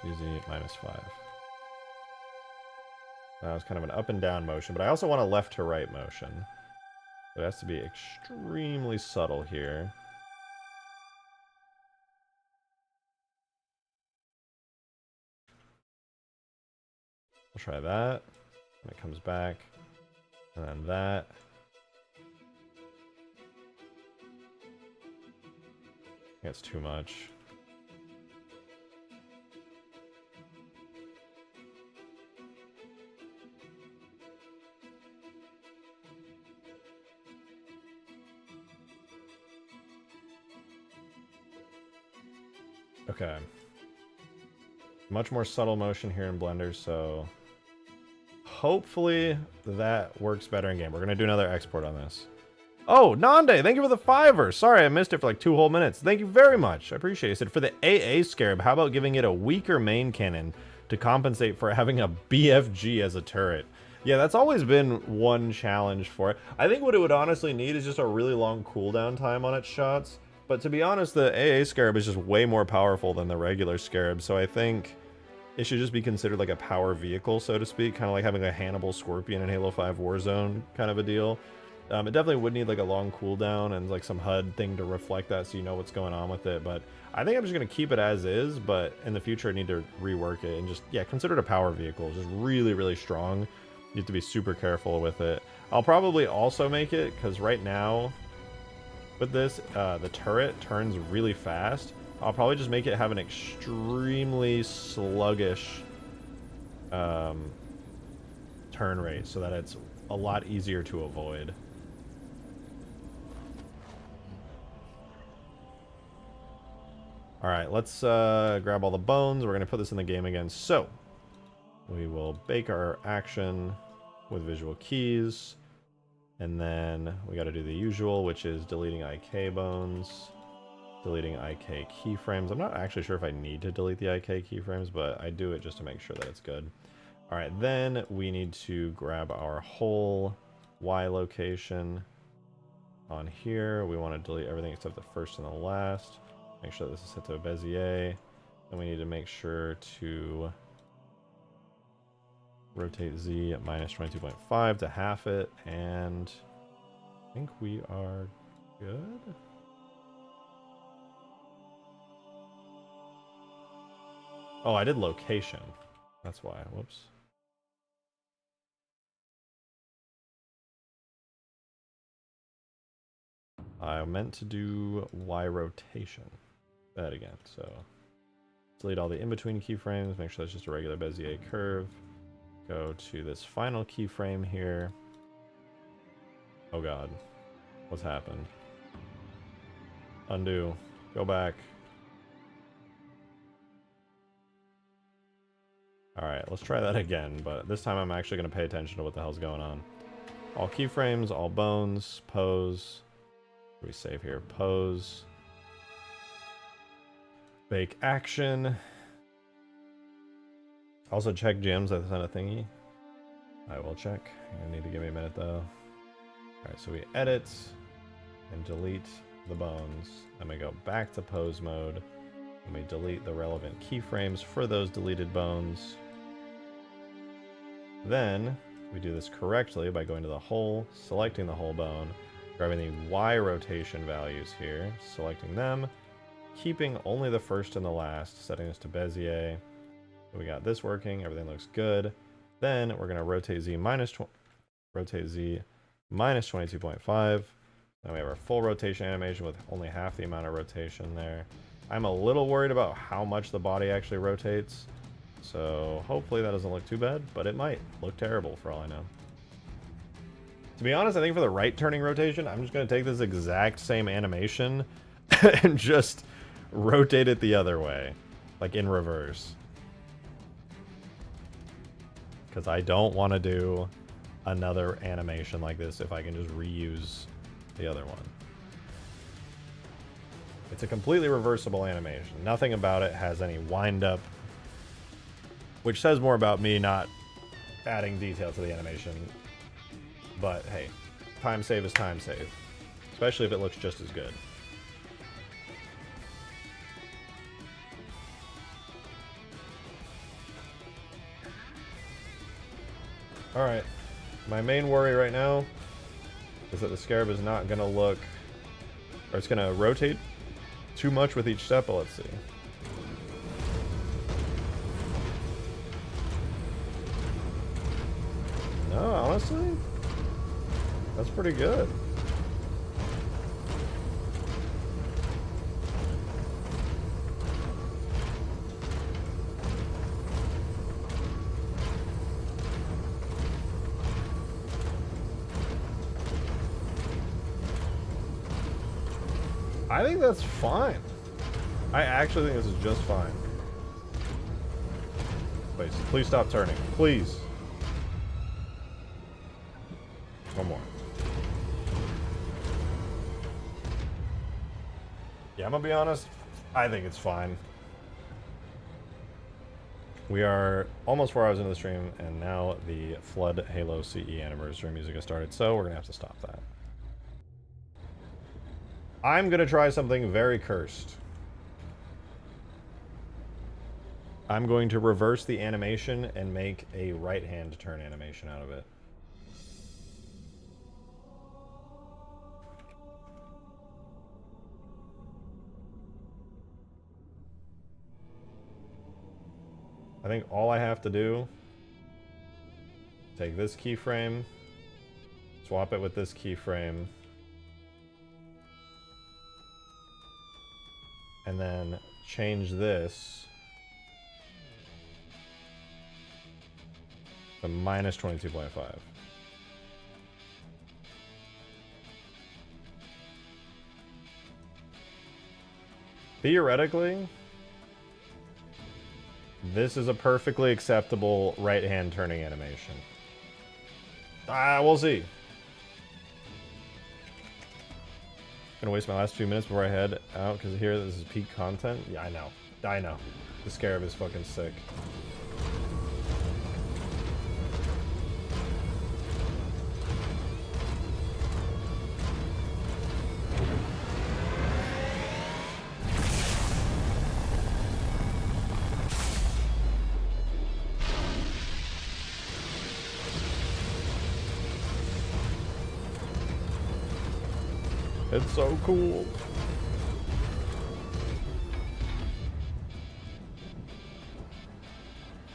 GZ minus 5. That was kind of an up and down motion, but I also want a left to right motion. So it has to be extremely subtle here. We'll try that. And it comes back. And then that. That's too much. Okay. Much more subtle motion here in Blender, so hopefully that works better in game. We're going to do another export on this. Oh, Nande, thank you for the $5. Sorry, I missed it for like 2 whole minutes. Thank you very much. I appreciate it. He said, for the AA Scarab, how about giving it a weaker main cannon to compensate for having a BFG as a turret? Yeah, that's always been one challenge for it. I think what it would honestly need is just a really long cooldown time on its shots. But to be honest, the AA Scarab is just way more powerful than the regular Scarab, so I think it should just be considered like a power vehicle, so to speak, kind of like having a Hannibal Scorpion in Halo 5 Warzone kind of a deal. It definitely would need like a long cooldown and like some HUD thing to reflect that so you know what's going on with it, but I think I'm just going to keep it as is, but in the future I need to rework it and just, yeah, consider it a power vehicle, just really, really strong. You have to be super careful with it. I'll probably also make it, because right now, with this, the turret turns really fast. I'll probably just make it have an extremely sluggish turn rate, so that it's a lot easier to avoid. Alright, let's grab all the bones. We're going to put this in the game again. So, we will bake our action with visual keys. And then we got to do the usual, which is deleting IK bones, deleting IK keyframes. I'm not actually sure if I need to delete the IK keyframes, but I do it just to make sure that it's good. Alright, then we need to grab our whole Y location on here. We want to delete everything except the first and the last. Make sure this is set to a Bezier. And we need to make sure to rotate Z at minus 22.5 to half it. And I think we are good. Oh, I did location. That's why. Whoops. I meant to do Y rotation. That again. So delete all the in-between keyframes. Make sure that's just a regular Bezier curve. Go to this final keyframe here. Oh god. What's happened? Undo. Go back. Alright, let's try that again, but this time I'm actually going to pay attention to what the hell's going on. All keyframes, all bones, pose. What do we save here? Pose. Bake action. Also check gems, I sent a thingy. I will check. You need to give me a minute though. Alright, so we edit and delete the bones. Then we go back to pose mode. And we delete the relevant keyframes for those deleted bones. Then we do this correctly by going to the whole, selecting the whole bone, grabbing the Y rotation values here, selecting them, keeping only the first and the last, setting this to Bezier. We got this working, everything looks good. Then we're going to rotate Z minus 22.5. Then we have our full rotation animation with only half the amount of rotation there. I'm a little worried about how much the body actually rotates. So hopefully that doesn't look too bad, but it might look terrible for all I know. To be honest, I think for the right turning rotation, I'm just going to take this exact same animation and just rotate it the other way, like in reverse. Because I don't want to do another animation like this if I can just reuse the other one. It's a completely reversible animation. Nothing about it has any wind up, which says more about me not adding detail to the animation. But hey, time save is time save, especially if it looks just as good. Alright, my main worry right now is that the Scarab is not going to look, or it's going to rotate too much with each step, but let's see. No, honestly, that's pretty good. I think that's fine. I actually think this is just fine. Wait, please stop turning. Please. One more. Yeah, I'm gonna be honest. I think it's fine. We are almost 4 hours into the stream, and now the Flood Halo CE anniversary music has started, so we're gonna have to stop that. I'm gonna try something very cursed. I'm going to reverse the animation and make a right hand turn animation out of it. I think all I have to do Take this keyframe, swap it with this keyframe, and then change this to minus 22.5. Theoretically, this is a perfectly acceptable right-hand turning animation. We'll see. Gonna waste my last few minutes before I head out because here this is peak content. Yeah, I know. I know. The Scarab is fucking sick. It's so cool.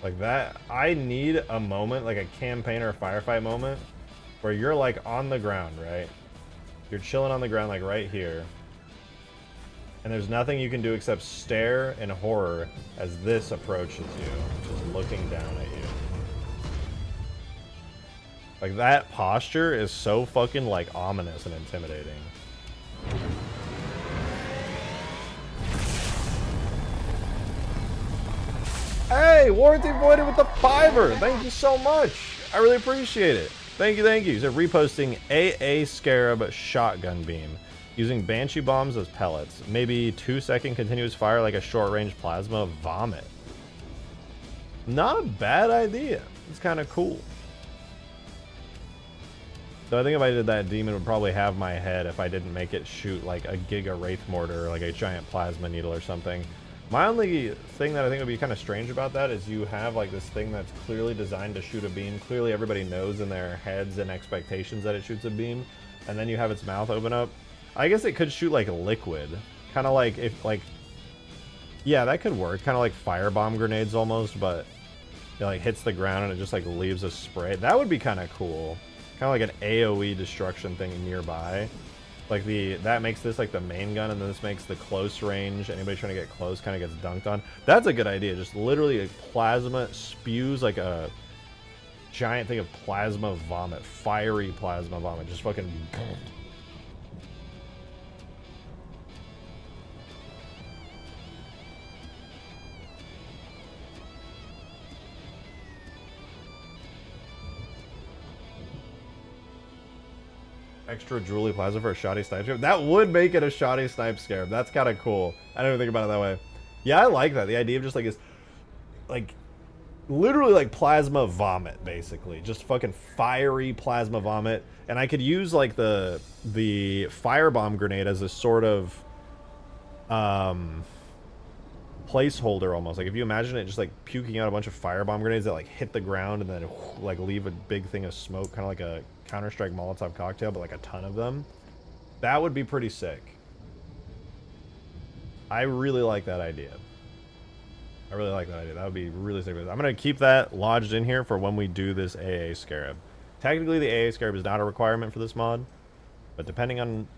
Like that, I need a moment, like a campaign or a firefight moment, where you're like on the ground, right? You're chilling on the ground like right here. And there's nothing you can do except stare in horror as this approaches you, just looking down at you. Like that posture is so fucking like ominous and intimidating. Hey, Warranty Voided with the $5. Thank you so much. I really appreciate it. Thank you, thank you. So reposting AA Scarab shotgun beam. Using Banshee bombs as pellets. Maybe 2-second continuous fire like a short-range plasma vomit. Not a bad idea. It's kind of cool. So I think if I did that, Demon would probably have my head if I didn't make it shoot like a Giga Wraith Mortar or like a giant plasma needle or something. My only thing that I think would be kind of strange about that is you have like this thing that's clearly designed to shoot a beam. Clearly everybody knows in their heads and expectations that it shoots a beam. And then you have its mouth open up. I guess it could shoot like liquid. Kind of like if like... Yeah, that could work. Kind of like firebomb grenades almost, but it like hits the ground and it just like leaves a spray. That would be kind of cool. Kind of like an AoE destruction thing nearby. Like that makes this like the main gun, and then this makes the close range. Anybody trying to get close kind of gets dunked on. That's a good idea. Just literally a plasma spews like a giant thing of plasma vomit. Fiery plasma vomit. Just fucking... Extra drooly plasma for a shoddy snipe scarab. That would make it a shoddy snipe scarab. That's kind of cool. I didn't even think about it that way. Yeah, I like that. The idea of just like this, like, literally like plasma vomit, basically. Just fucking fiery plasma vomit. And I could use like the firebomb grenade as a sort of placeholder almost. Like if you imagine it just like puking out a bunch of firebomb grenades that like hit the ground and then like leave a big thing of smoke, kind of like a Counter-Strike Molotov cocktail, but like a ton of them. That would be pretty sick. I really like that idea. I really like that idea. That would be really sick. I'm going to keep that lodged in here for when we do this AA Scarab. Technically, the AA Scarab is not a requirement for this mod, but depending on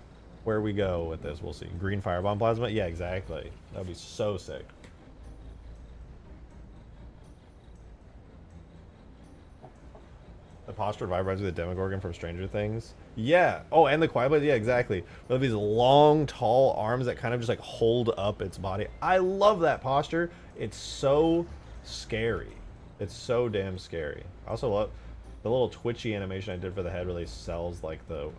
where we go with this, we'll see. Green firebomb plasma? Yeah, exactly. That would be so sick. The posture vibrates with the Demogorgon from Stranger Things. Yeah. Oh, and the Quiet Place. Yeah, exactly. With these long, tall arms that kind of just like hold up its body. I love that posture. It's so scary. It's so damn scary. I also love the little twitchy animation I did for the head. Really sells like the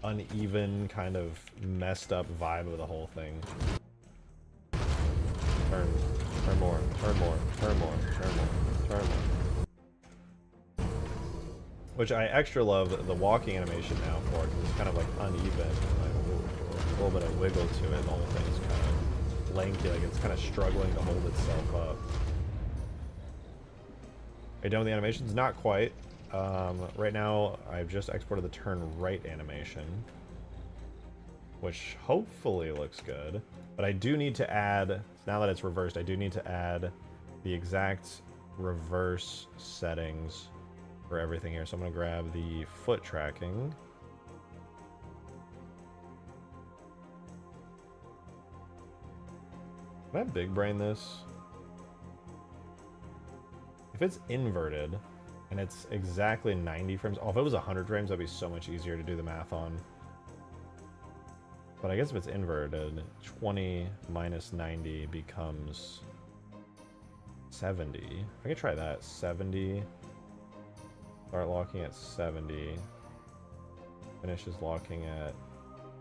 uneven, kind of messed up vibe of the whole thing. Turn more. Turn more. Turn more. Turn more. Turn more. Which I extra love the walking animation now for, because it's kind of like uneven, like a little bit of wiggle to it. The whole thing's kind of lanky, like it's kind of struggling to hold itself up. Are you done with the animations? Not quite. Right now, I've just exported the turn right animation, which hopefully looks good. But I do need to add, now that it's reversed, I do need to add the exact reverse settings for everything here. So I'm going to grab the foot tracking. Can I big brain this? If it's inverted and it's exactly 90 frames, oh, if it was 100 frames, that'd be so much easier to do the math on. But I guess if it's inverted, 20 minus 90 becomes 70. I could try that. 70. Start locking at 70. Finishes locking at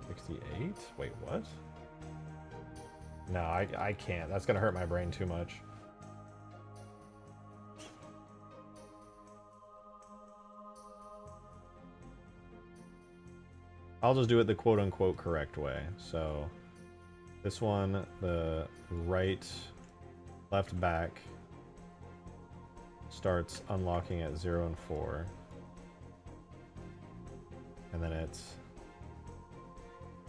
68? Wait, what? No, I can't. That's gonna hurt my brain too much. I'll just do it the quote-unquote correct way. So this one, the right left back starts unlocking at 0 and 4. And then it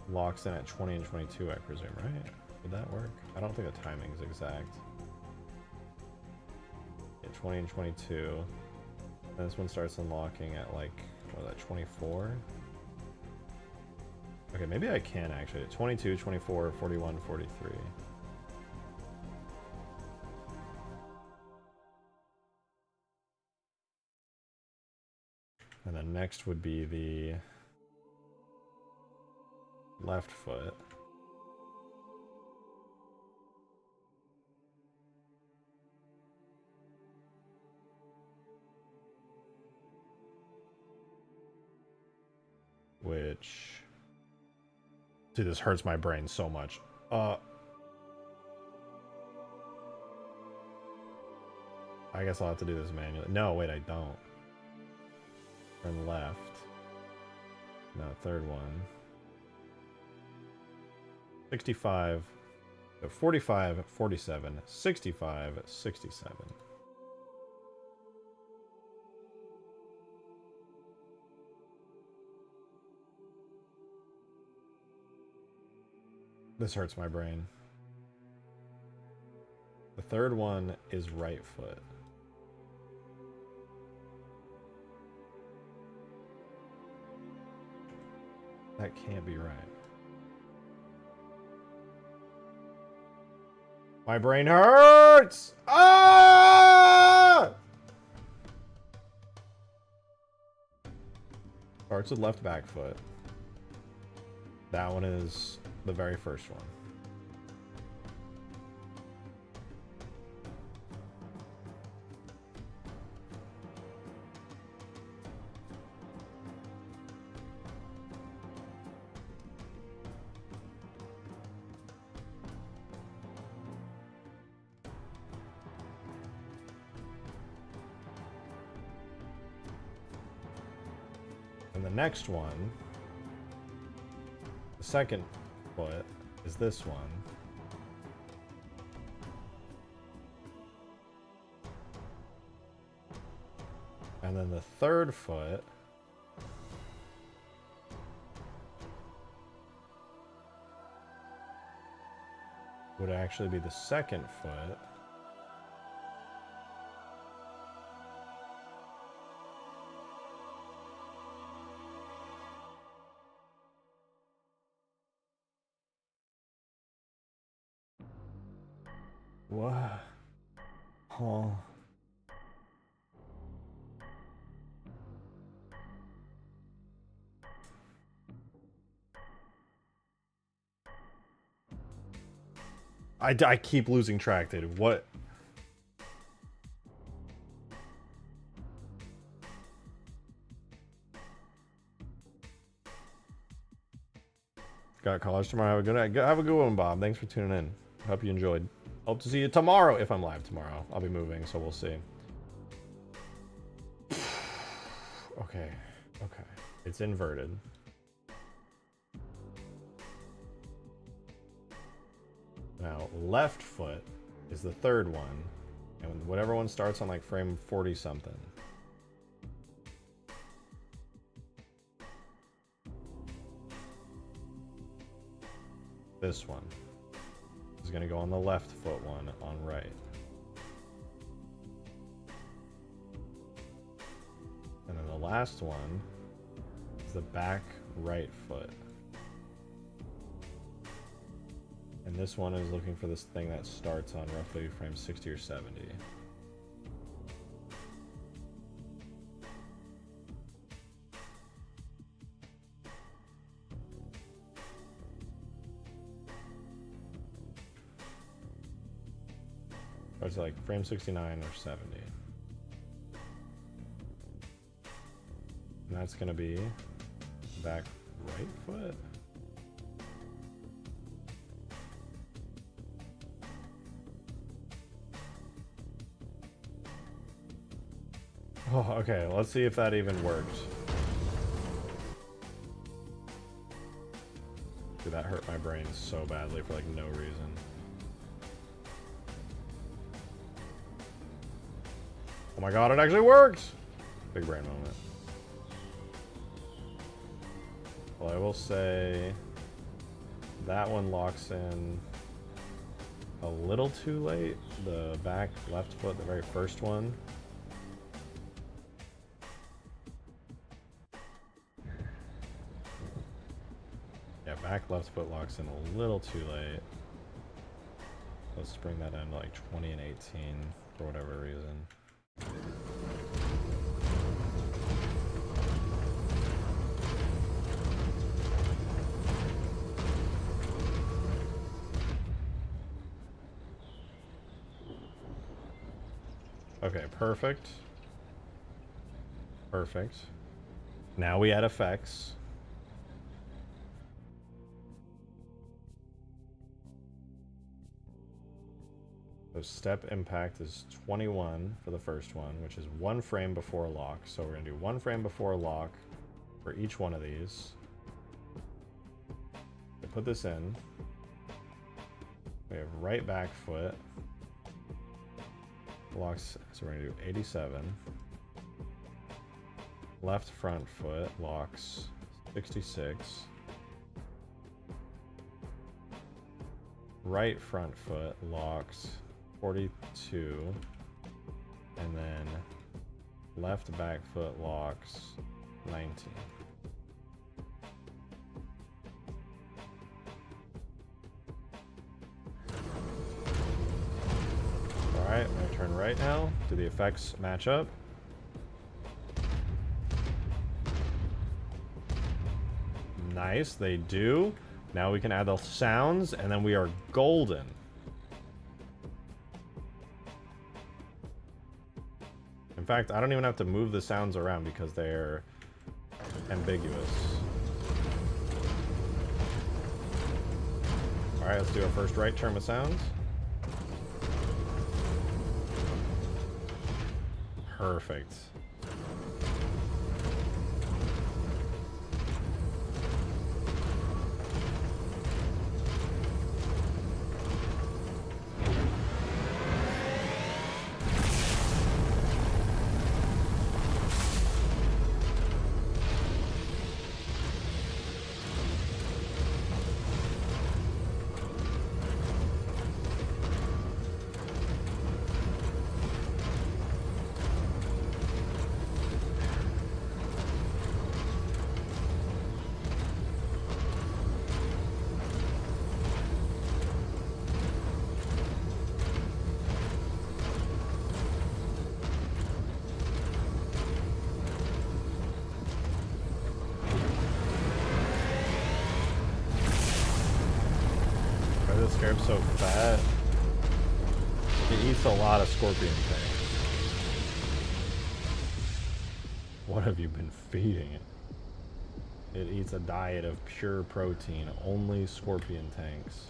locks in at 20 and 22, I presume, right? Would that work? I don't think the timing's exact. Yeah, 20 and 22. And this one starts unlocking at like, what was that, 24? Okay, maybe I can actually. 22, 24, 41, 43. And then next would be the left foot. Which... Dude, this hurts my brain so much. I guess I'll have to do this manually. No, wait, I don't. Turn left. No, third one. 65. 45, 47, 65, 67. This hurts my brain. The third one is right foot. That can't be right. My brain hurts! Ah! Starts with left back foot. That one is the very first one. And the next one, the second foot, is this one. And then the third foot would actually be the second foot. What? Oh. I keep losing track, dude. What? Got college tomorrow. Have a good one, Bob. Thanks for tuning in. Hope you enjoyed. Hope to see you tomorrow if I'm live tomorrow. I'll be moving, so we'll see. Okay. Okay. It's inverted. Now, left foot is the third one. And whatever one starts on like frame 40 something. This one is going to go on the left foot one on right. last one is the back right foot. And this one is looking for this thing that starts on roughly frame 60 or 70. Or it's like frame 69 or 70. And that's gonna be back right foot. Oh, okay, let's see if that even worked. Dude, that hurt my brain so badly for like no reason. Oh my god, it actually worked! Big brain moment. Well, I will say that one locks in a little too late. The back left foot, the very first one. Yeah, back left foot locks in a little too late. Let's bring that in to like 20 and 18 for whatever reason. Okay, perfect. Perfect. Now we add effects. So step impact is 21 for the first one, which is 1 frame before lock. So we're gonna do 1 frame before lock for each one of these. We put this in. We have right back foot. Locks, so we're gonna do 87. Left front foot locks 66. Right front foot locks 42. And then left back foot locks 19. Alright, I'm gonna turn right now. Do the effects match up? Nice, they do. Now we can add the sounds, and then we are golden. In fact, I don't even have to move the sounds around because they're ambiguous. Alright, let's do our first right turn with sounds. Perfect. This Scarab's so fat. It eats a lot of scorpion tanks. What have you been feeding it? It eats a diet of pure protein, only scorpion tanks.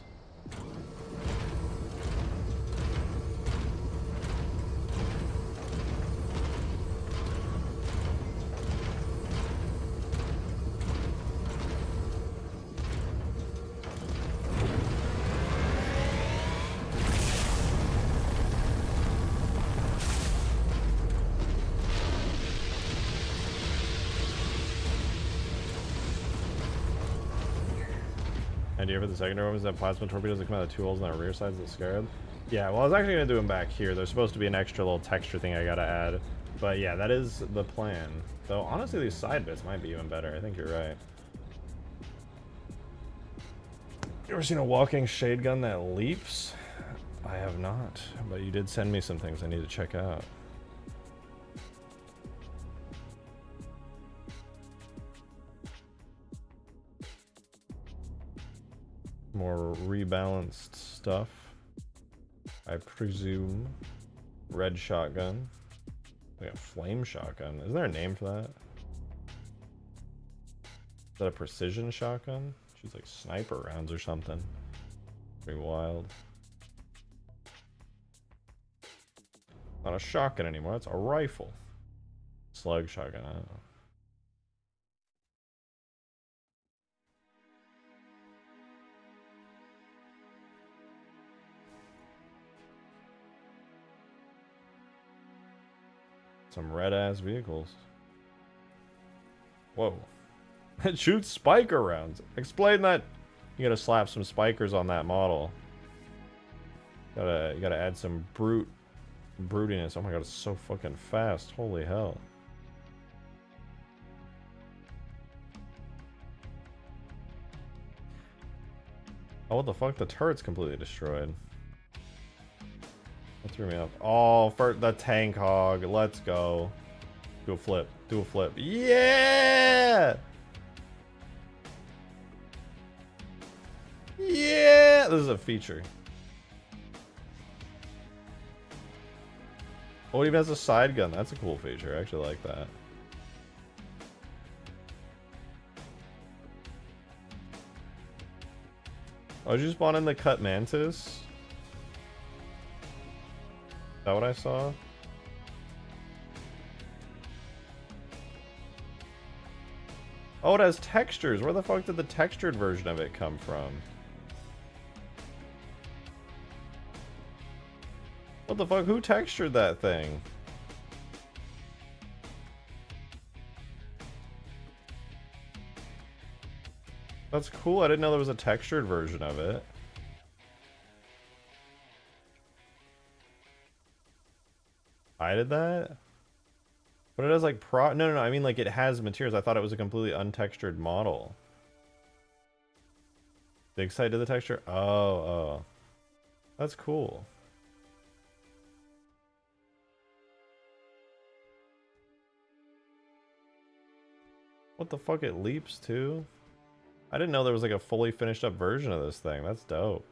Idea for the secondary one is that plasma torpedoes that come out of 2 holes on the rear sides of the Scarab. Yeah, well, I was actually going to do them back here. There's supposed to be an extra little texture thing I got to add But yeah, that is the plan. Though honestly, these side bits might be even better. I think you're right. You ever seen a walking shade gun that leaps? I have not, but you did send me some things I need to check out. More rebalanced stuff, I presume. Red shotgun. Like a flame shotgun. Isn't there a name for that? Is that a precision shotgun? She's like sniper rounds or something. Pretty wild. Not a shotgun anymore, it's a rifle. Slug shotgun, I don't know. Some red ass vehicles. Whoa. It shoots spiker rounds. Explain that. You gotta slap some spikers on that model. You gotta add some broodiness. Oh my god, it's so fucking fast. Holy hell. Oh, what the fuck? The turret's completely destroyed. That threw me off. Oh, for the tank hog. Let's go. Do a flip. Do a flip. Yeah! Yeah! This is a feature. Oh, it even has a side gun. That's a cool feature. I actually like that. Oh, did you spawn in the cut mantis? Is that what I saw? Oh, it has textures. Where the fuck did the textured version of it come from? What the fuck? Who textured that thing? That's cool. I didn't know there was a textured version of it. I did that? But it has like no, I mean like it has materials. I thought it was a completely untextured model. Big side to the texture? Oh. That's cool. What the fuck? It leaps too? I didn't know there was like a fully finished up version of this thing. That's dope.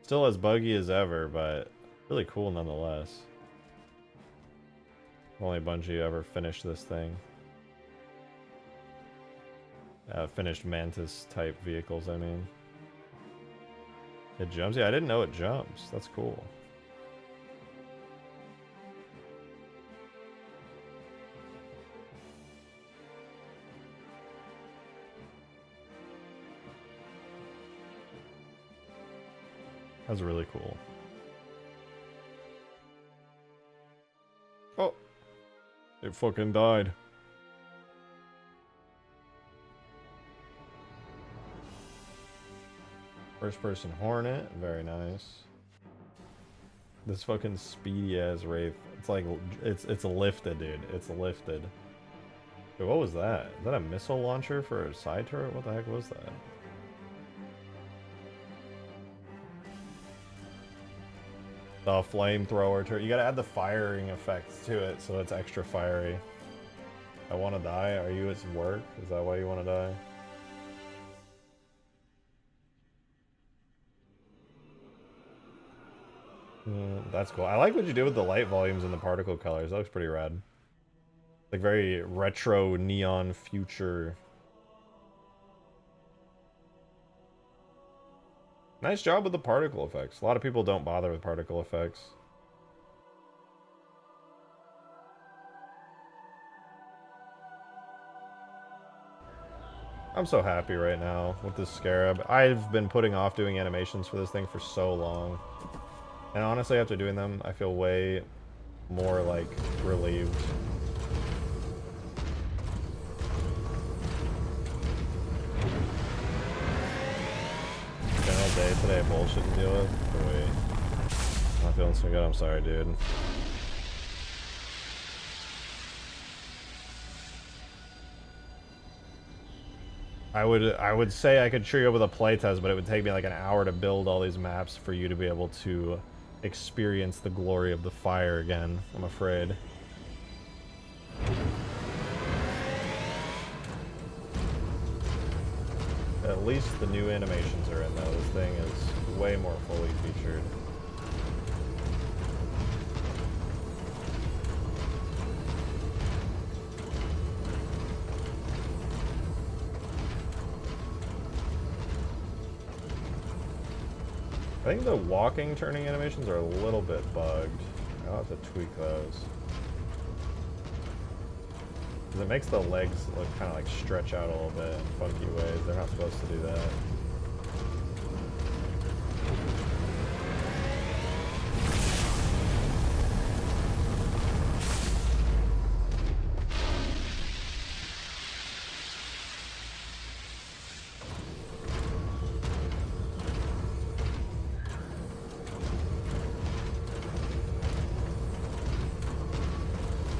Still as buggy as ever, but really cool nonetheless. Only Bungie ever finished this thing. Finished Mantis type vehicles, I mean. It jumps? Yeah, I didn't know it jumps. That's cool. That's really cool. Oh! It fucking died. First person Hornet, very nice. This fucking speedy ass Wraith. It's like, it's lifted, dude. It's lifted. Wait, what was that? Is that a missile launcher for a side turret? What the heck was that? The flamethrower turret. You gotta add the firing effects to it so it's extra fiery. I wanna die. Are you at work? Is that why you wanna die? That's cool. I like what you did with the light volumes and the particle colors. That looks pretty rad. Like very retro neon future. Nice job with the particle effects. A lot of people don't bother with particle effects. I'm so happy right now with this Scarab. I've been putting off doing animations for this thing for so long. And honestly, after doing them, I feel way more, like, relieved. General day today, bullshit to deal with. Wait. Not feeling so good. I'm sorry, dude. I would say I could cheer you up with a playtest, but it would take me like an hour to build all these maps for you to be able to experience the glory of the fire again, I'm afraid. At least the new animations are in though. This thing is way more fully featured. I think the walking turning animations are a little bit bugged. I'll have to tweak those. Because it makes the legs look kind of like stretch out a little bit in funky ways. They're not supposed to do that.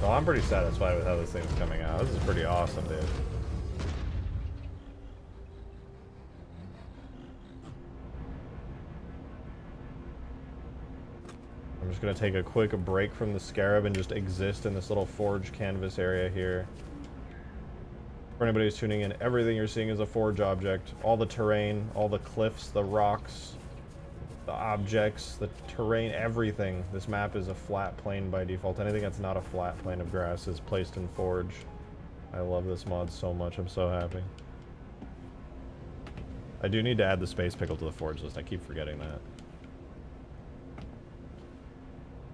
Well, I'm pretty satisfied with how this thing's coming out. This is pretty awesome, dude. I'm just gonna take a quick break from the Scarab and just exist in this little forge canvas area here. For anybody who's tuning in, everything you're seeing is a forge object. All the terrain, all the cliffs, the rocks, the objects, the terrain, everything. This map is a flat plane by default. Anything that's not a flat plane of grass is placed in Forge. I love this mod so much. I'm so happy. I do need to add the space pickle to the Forge list. I keep forgetting that.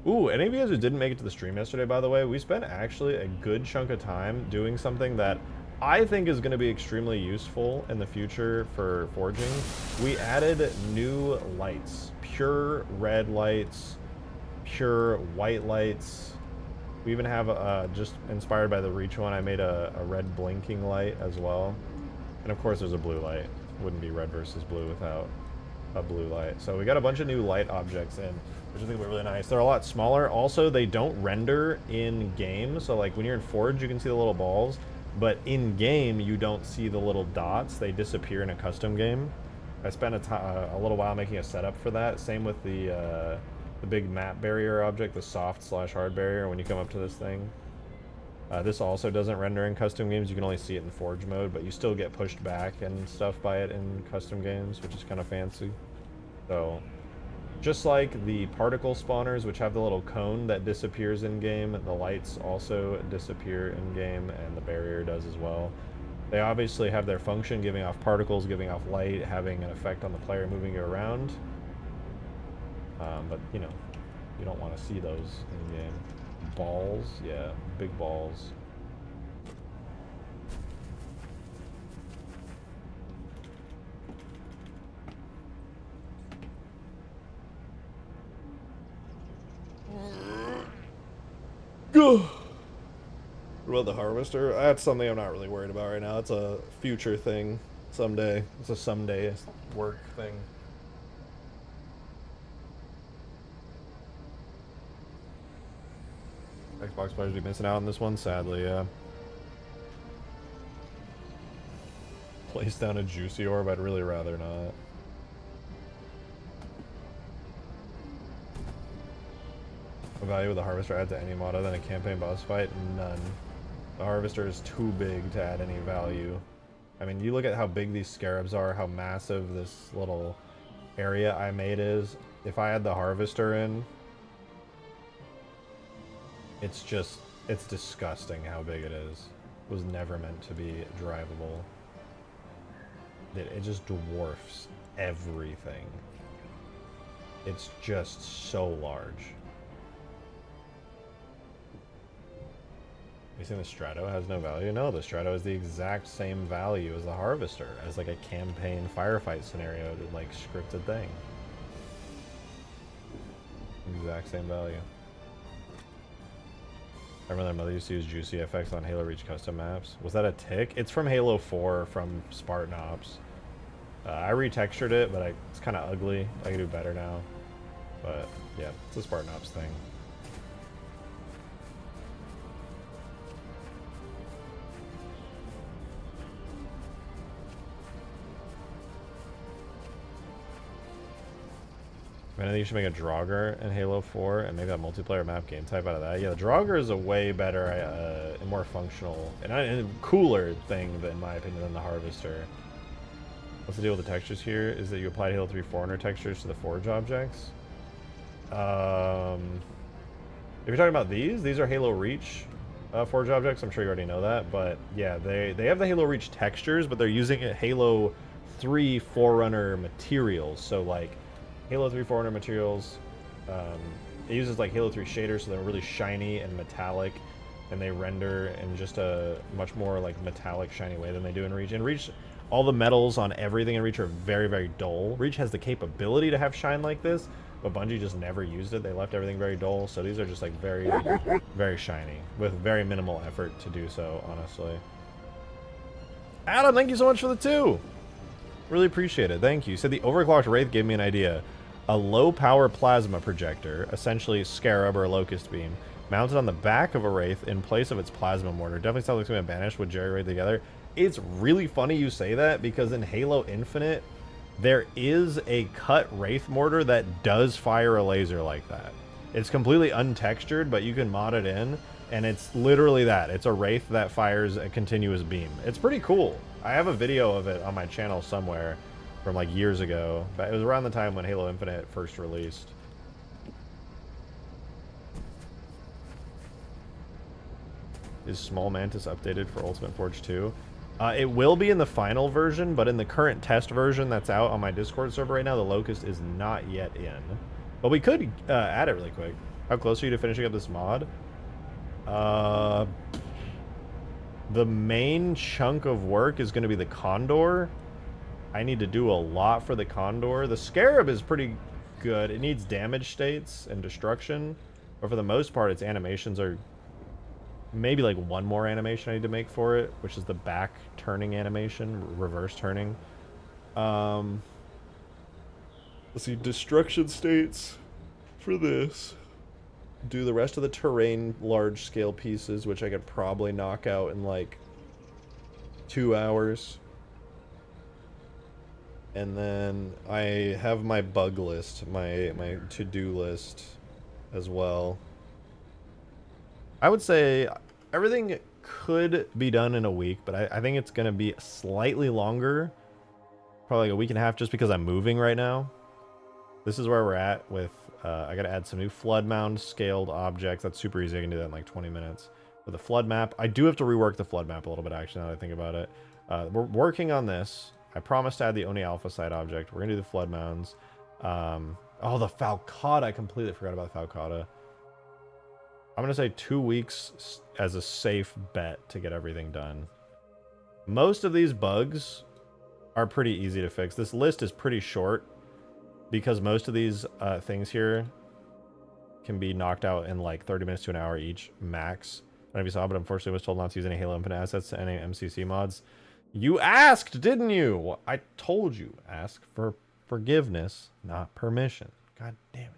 Ooh, any of you guys who didn't make it to the stream yesterday, by the way, we spent actually a good chunk of time doing something that I think is going to be extremely useful in the future for forging. We added new lights, pure red lights, pure white lights. We even have, just inspired by the Reach one, I made a red blinking light as well. And of course there's a blue light. Wouldn't be red versus blue without a blue light. So we got a bunch of new light objects in, which I think will be really nice. They're a lot smaller. Also, they don't render in game. So like when you're in Forge, you can see the little balls. But in game, you don't see the little dots. They disappear in a custom game. I spent a little while making a setup for that. Same with the big map barrier object, the soft/hard barrier. When you come up to this thing, this also doesn't render in custom games. You can only see it in Forge mode, but you still get pushed back and stuff by it in custom games, which is kind of fancy. So, just like the particle spawners, which have the little cone that disappears in-game, the lights also disappear in-game, and the barrier does as well. They obviously have their function, giving off particles, giving off light, having an effect on the player moving you around. But, you know, you don't want to see those in-game. Balls? Yeah, big balls. What about the harvester? That's something I'm not really worried about right now. It's a future thing someday. It's a someday work thing. Xbox players be missing out on this one, sadly, yeah. Place down a juicy orb, I'd really rather not. The value of the harvester add to any mod other than a campaign boss fight? None. The harvester is too big to add any value. I mean, you look at how big these scarabs are, how massive this little area I made is. If I had the harvester in, it's disgusting how big it is. It was never meant to be drivable. It just dwarfs everything. It's just so large. You saying the Strato has no value? No, the Strato is the exact same value as the Harvester, as like a campaign firefight scenario, like scripted thing. Exact same value. I remember my mother used to use Juicy effects on Halo Reach custom maps. Was that a tick? It's from Halo 4 from Spartan Ops. I retextured it, but it's kind of ugly. I can do better now. But Yeah, it's a Spartan Ops thing. Man, I think you should make a Draugr in Halo 4 and make that multiplayer map game type out of that. Yeah, the Draugr is a way better and more functional and a cooler thing, in my opinion, than the Harvester. What's the deal with the textures here? Is that you apply Halo 3 Forerunner textures to the Forge objects? If you're talking about these are Halo Reach Forge objects. I'm sure you already know that, but yeah, they have the Halo Reach textures, but they're using Halo 3 Forerunner materials. So like Halo 3 Forerunner materials, it uses like Halo 3 shaders, so they're really shiny and metallic, and they render in just a much more like metallic, shiny way than they do in Reach. In Reach, all the metals on everything in Reach are very, very dull. Reach has the capability to have shine like this, but Bungie just never used it. They left everything very dull, so these are just like very, very shiny, with very minimal effort to do so, honestly. Adam, thank you so much for the 2! Really appreciate it, thank you. You said the overclocked Wraith gave me an idea. A low-power plasma projector, essentially Scarab or a Locust Beam, mounted on the back of a Wraith in place of its plasma mortar. Definitely sounds like something banished with Jerry Wraith together. It's really funny you say that, because in Halo Infinite, there is a cut Wraith mortar that does fire a laser like that. It's completely untextured, but you can mod it in, and it's literally that. It's a Wraith that fires a continuous beam. It's pretty cool. I have a video of it on my channel somewhere from like years ago, but it was around the time when Halo Infinite first released. Is Small Mantis updated for Ultimate Forge 2? It will be in the final version, but in the current test version that's out on my Discord server right now, the Locust is not yet in. But we could add it really quick. How close are you to finishing up this mod? The main chunk of work is going to be the Condor. I need to do a lot for the Condor. The Scarab is pretty good. It needs damage states and destruction, but for the most part, its animations are maybe like one more animation I need to make for it, which is the back turning animation, reverse turning. Let's see, destruction states for this. Do the rest of the terrain large scale pieces, which I could probably knock out in like 2 hours. And then I have my bug list, my to-do list as well. I would say everything could be done in a week, but I think it's going to be slightly longer. Probably like a week and a half, just because I'm moving right now. This is where we're at with, I got to add some new flood mound scaled objects. That's super easy. I can do that in like 20 minutes. With the flood map, I do have to rework the flood map a little bit, actually, now that I think about it. We're working on this. I promised to add the Oni Alpha side object. We're going to do the flood mounds. Oh, the Falcata. I completely forgot about the Falcata. I'm going to say 2 weeks as a safe bet to get everything done. Most of these bugs are pretty easy to fix. This list is pretty short because most of these things here can be knocked out in like 30 minutes to an hour each, max. I don't know if you saw, but unfortunately I was told not to use any Halo Infinite assets to any MCC mods. You asked, didn't you? I told you. Ask for forgiveness, not permission. God damn it.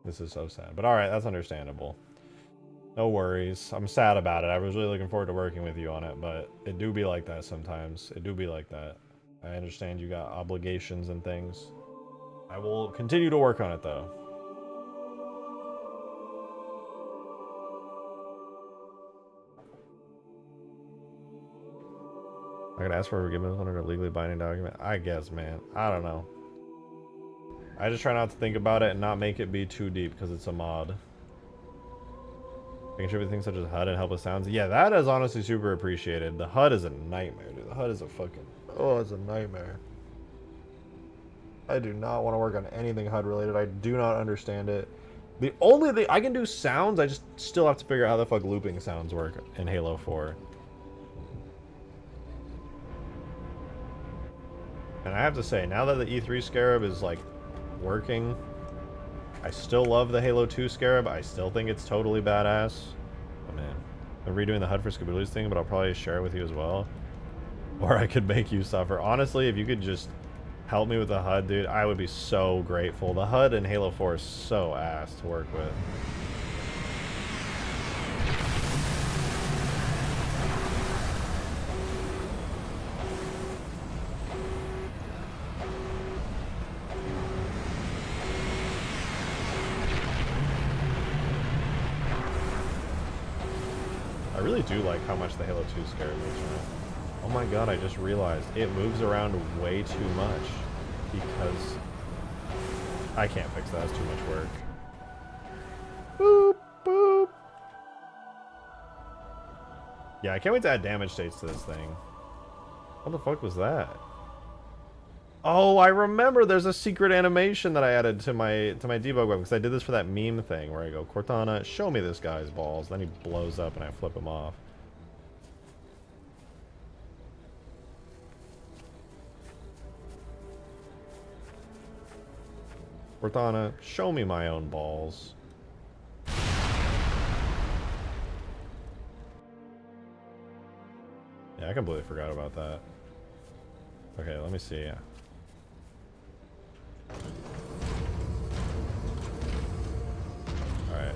This is so sad. But alright, that's understandable. No worries. I'm sad about it. I was really looking forward to working with you on it, but it do be like that sometimes. It do be like that. I understand you got obligations and things. I will continue to work on it, though. I could ask for forgiveness under a legally binding document. I guess, man. I don't know. I just try not to think about it and not make it be too deep because it's a mod. Contribute things such as HUD and help with sounds. Yeah, that is honestly super appreciated. The HUD is a nightmare, dude. The HUD is a fucking... Oh, it's a nightmare. I do not want to work on anything HUD related. I do not understand it. The only thing... I can do sounds, I just still have to figure out how the fuck looping sounds work in Halo 4. And I have to say, now that the E3 Scarab is, like, working... I still love the Halo 2 Scarab. I still think it's totally badass. Oh, man. I'm redoing the HUD for Scooby-Doo's thing, but I'll probably share it with you as well. Or I could make you suffer. Honestly, if you could just help me with the HUD, dude, I would be so grateful. The HUD in Halo 4 is so ass to work with. I really do like how much the Halo 2 Scarab moves around. Oh my god, I just realized it moves around way too much because I can't fix that. It's too much work. Boop, boop. Yeah, I can't wait to add damage states to this thing. What the fuck was that? Oh, I remember there's a secret animation that I added to my debug web because I did this for that meme thing where I go, Cortana, show me this guy's balls. Then he blows up and I flip him off. Cortana, show me my own balls. Yeah, I completely forgot about that. Okay, let me see. Alright.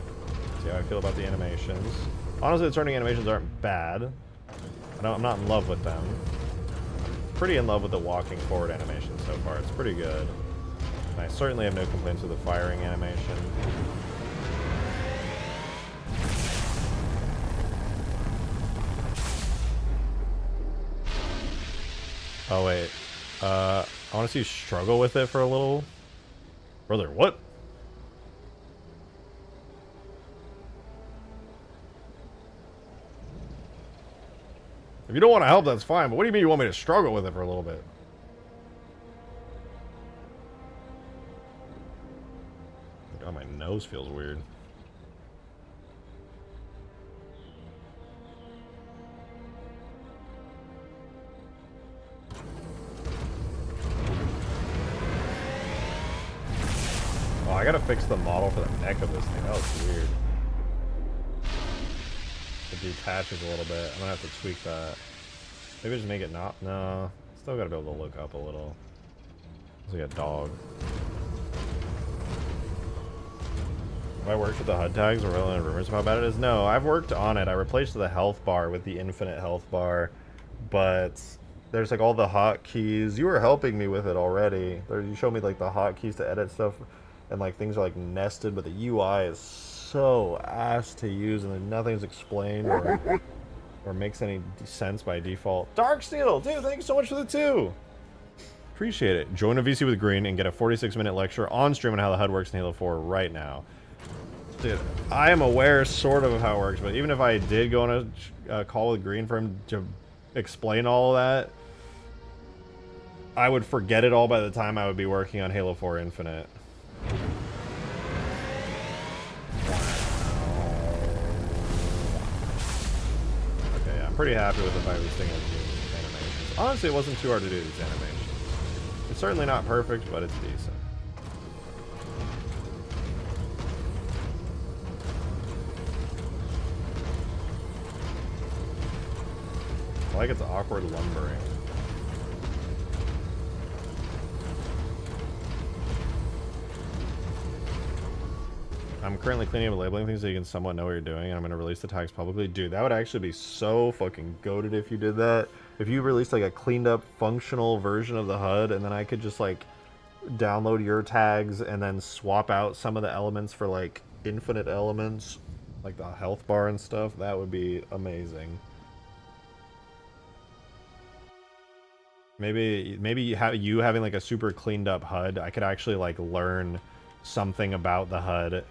See how I feel about the animations. Honestly, the turning animations aren't bad. I'm not in love with them. Pretty in love with the walking forward animation so far. It's pretty good. And I certainly have no complaints with the firing animation. Oh wait, I want to see you struggle with it for a little. Brother, what? If you don't want to help, that's fine, but what do you mean you want me to struggle with it for a little bit? God, my nose feels weird. Oh, I gotta fix the model for the neck of this thing. That looks weird. It detaches a little bit. I'm gonna have to tweak that. Maybe just make it not. No. Still gotta be able to look up a little. It's like a dog. Have I worked with the HUD tags or really rumors about how bad it is? No, I've worked on it. I replaced the health bar with the infinite health bar, but there's like all the hotkeys. You were helping me with it already. You showed me like the hotkeys to edit stuff, and like things are like nested, but the UI is so ass to use, and then nothing's explained or makes any sense by default. Darksteel, dude, thanks so much for the 2. Appreciate it. Join a VC with Green and get a 46-minute lecture on stream on how the HUD works in Halo 4 right now. Dude, I am aware sort of how it works, but even if I did go on a call with Green for him to explain all of that, I would forget it all by the time I would be working on Halo 4 Infinite. Okay, yeah, I'm pretty happy with the fight these thing animations. Honestly, it wasn't too hard to do these animations. It's certainly not perfect, but it's decent. I like its awkward lumbering. I'm currently cleaning up and labeling things so you can somewhat know what you're doing, and I'm going to release the tags publicly. Dude, that would actually be so fucking goated if you did that. If you released like a cleaned up functional version of the HUD, and then I could just like download your tags and then swap out some of the elements for like infinite elements, like the health bar and stuff, that would be amazing. Maybe you having like a super cleaned up HUD, I could actually like learn something about the HUD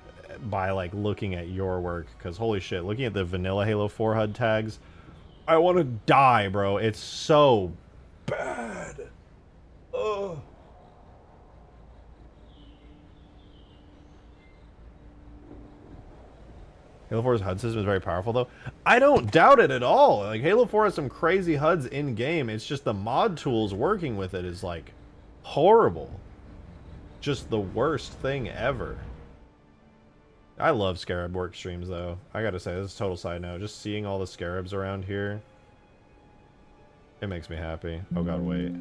by like looking at your work, because holy shit, looking at the vanilla Halo 4 HUD tags, I want to die, bro. It's so bad. Ugh. Halo 4's HUD system is very powerful, though. I don't doubt it at all. Like, Halo 4 has some crazy HUDs in-game. It's just the mod tools working with it is, like, horrible. Just the worst thing ever. I love Scarab work streams, though. I gotta say, this is a total side note. Just seeing all the Scarabs around here, it makes me happy. Oh god, wait.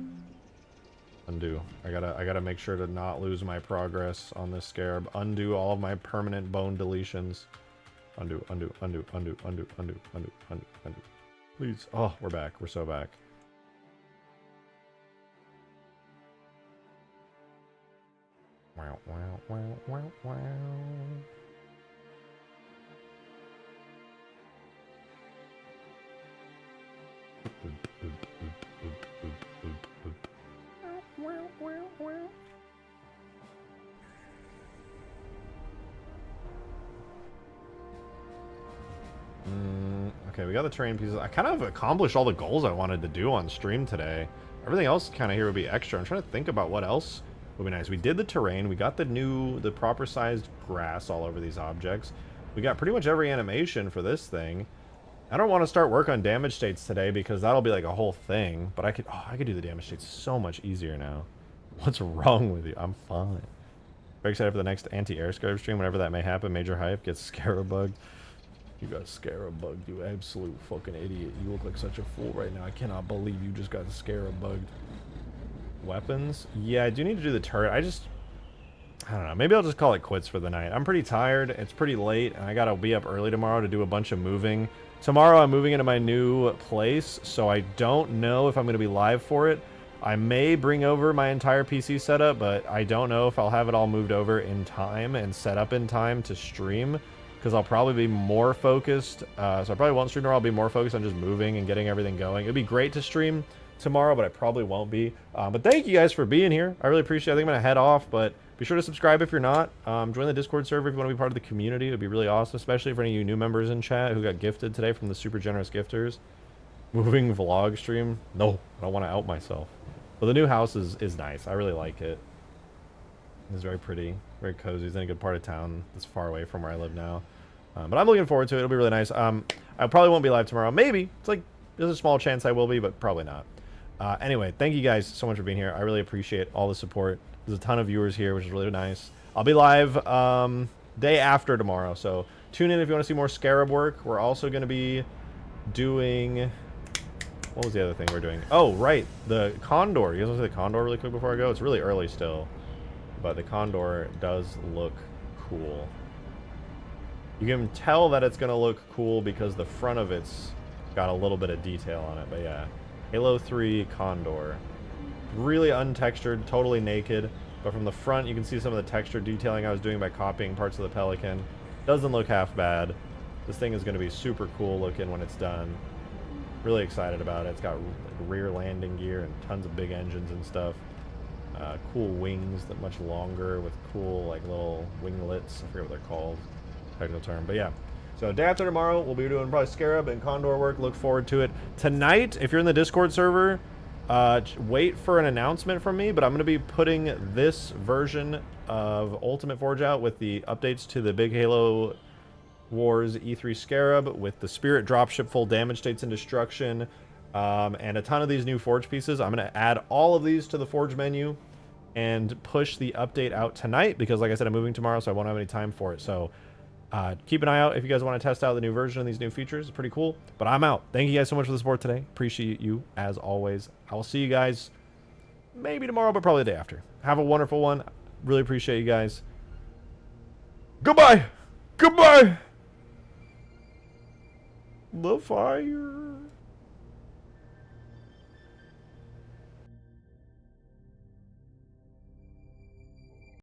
Undo. I gotta make sure to not lose my progress on this Scarab. Undo all of my permanent bone deletions. Undo, undo, undo, undo, undo, undo, undo, undo, undo. Please. Oh, we're back. We're so back. Wow, wow, wow, wow, wow. Okay, we got the terrain pieces. I kind of accomplished all the goals I wanted to do on stream today. Everything else kind of here would be extra. I'm trying to think about what else would be nice. We did the terrain. We got the proper sized grass all over these objects. We got pretty much every animation for this thing. I don't want to start work on damage states today because that'll be like a whole thing. But I could do the damage states so much easier now. What's wrong with you? I'm fine. Very excited for the next anti-air Scarab stream, whenever that may happen. Major hype gets Scarab bugged. You got Scarab bugged, you absolute fucking idiot. You look like such a fool right now. I cannot believe you just got Scarab bugged. Weapons? Yeah, I do need to do the turret. I don't know. Maybe I'll just call it quits for the night. I'm pretty tired. It's pretty late, and I gotta be up early tomorrow to do a bunch of moving. Tomorrow I'm moving into my new place, so I don't know if I'm gonna be live for it. I may bring over my entire PC setup, but I don't know if I'll have it all moved over in time and set up in time to stream, because I'll probably be more focused. So I probably won't stream tomorrow. I'll be more focused on just moving and getting everything going. It'd be great to stream tomorrow, but I probably won't be. But thank you guys for being here. I really appreciate it. I think I'm going to head off, but be sure to subscribe if you're not. Join the Discord server if you want to be part of the community. It would be really awesome, especially for any of you new members in chat who got gifted today from the super generous gifters. Moving vlog stream? No, I don't want to out myself. But the new house is nice. I really like it. It's very pretty, very cozy. It's in a good part of town. It's far away from where I live now. But I'm looking forward to it. It'll be really nice. I probably won't be live tomorrow. Maybe. It's like, there's a small chance I will be, but probably not. Anyway, thank you guys so much for being here. I really appreciate all the support. There's a ton of viewers here, which is really nice. I'll be live day after tomorrow, so tune in if you want to see more Scarab work. We're also going to be doing... What was the other thing we're doing? Oh, right. The Condor. You guys want to see the Condor really quick before I go? It's really early still, but the Condor does look cool. You can tell that it's going to look cool because the front of it's got a little bit of detail on it. But yeah, Halo 3 Condor. Really untextured, totally naked. But from the front, you can see some of the texture detailing I was doing by copying parts of the Pelican. Doesn't look half bad. This thing is going to be super cool looking when it's done. Really excited about it. It's got like rear landing gear and tons of big engines and stuff. Cool wings that much longer with cool like little winglets. I forget what they're called. Technical term, but yeah. So day after tomorrow, we'll be doing probably Scarab and Condor work. Look forward to it. Tonight, if you're in the Discord server, wait for an announcement from me, but I'm going to be putting this version of Ultimate Forge out with the updates to the big Halo Wars E3 Scarab with the Spirit dropship full damage states and destruction, and a ton of these new Forge pieces. I'm going to add all of these to the Forge menu and push the update out tonight because, like I said, I'm moving tomorrow, so I won't have any time for it. So keep an eye out if you guys want to test out the new version of these new features. It's pretty cool. But I'm out. Thank you guys so much for the support today. Appreciate you as always. I will see you guys maybe tomorrow, but probably the day after. Have a wonderful one. Really appreciate you guys. Goodbye. Goodbye. The fire.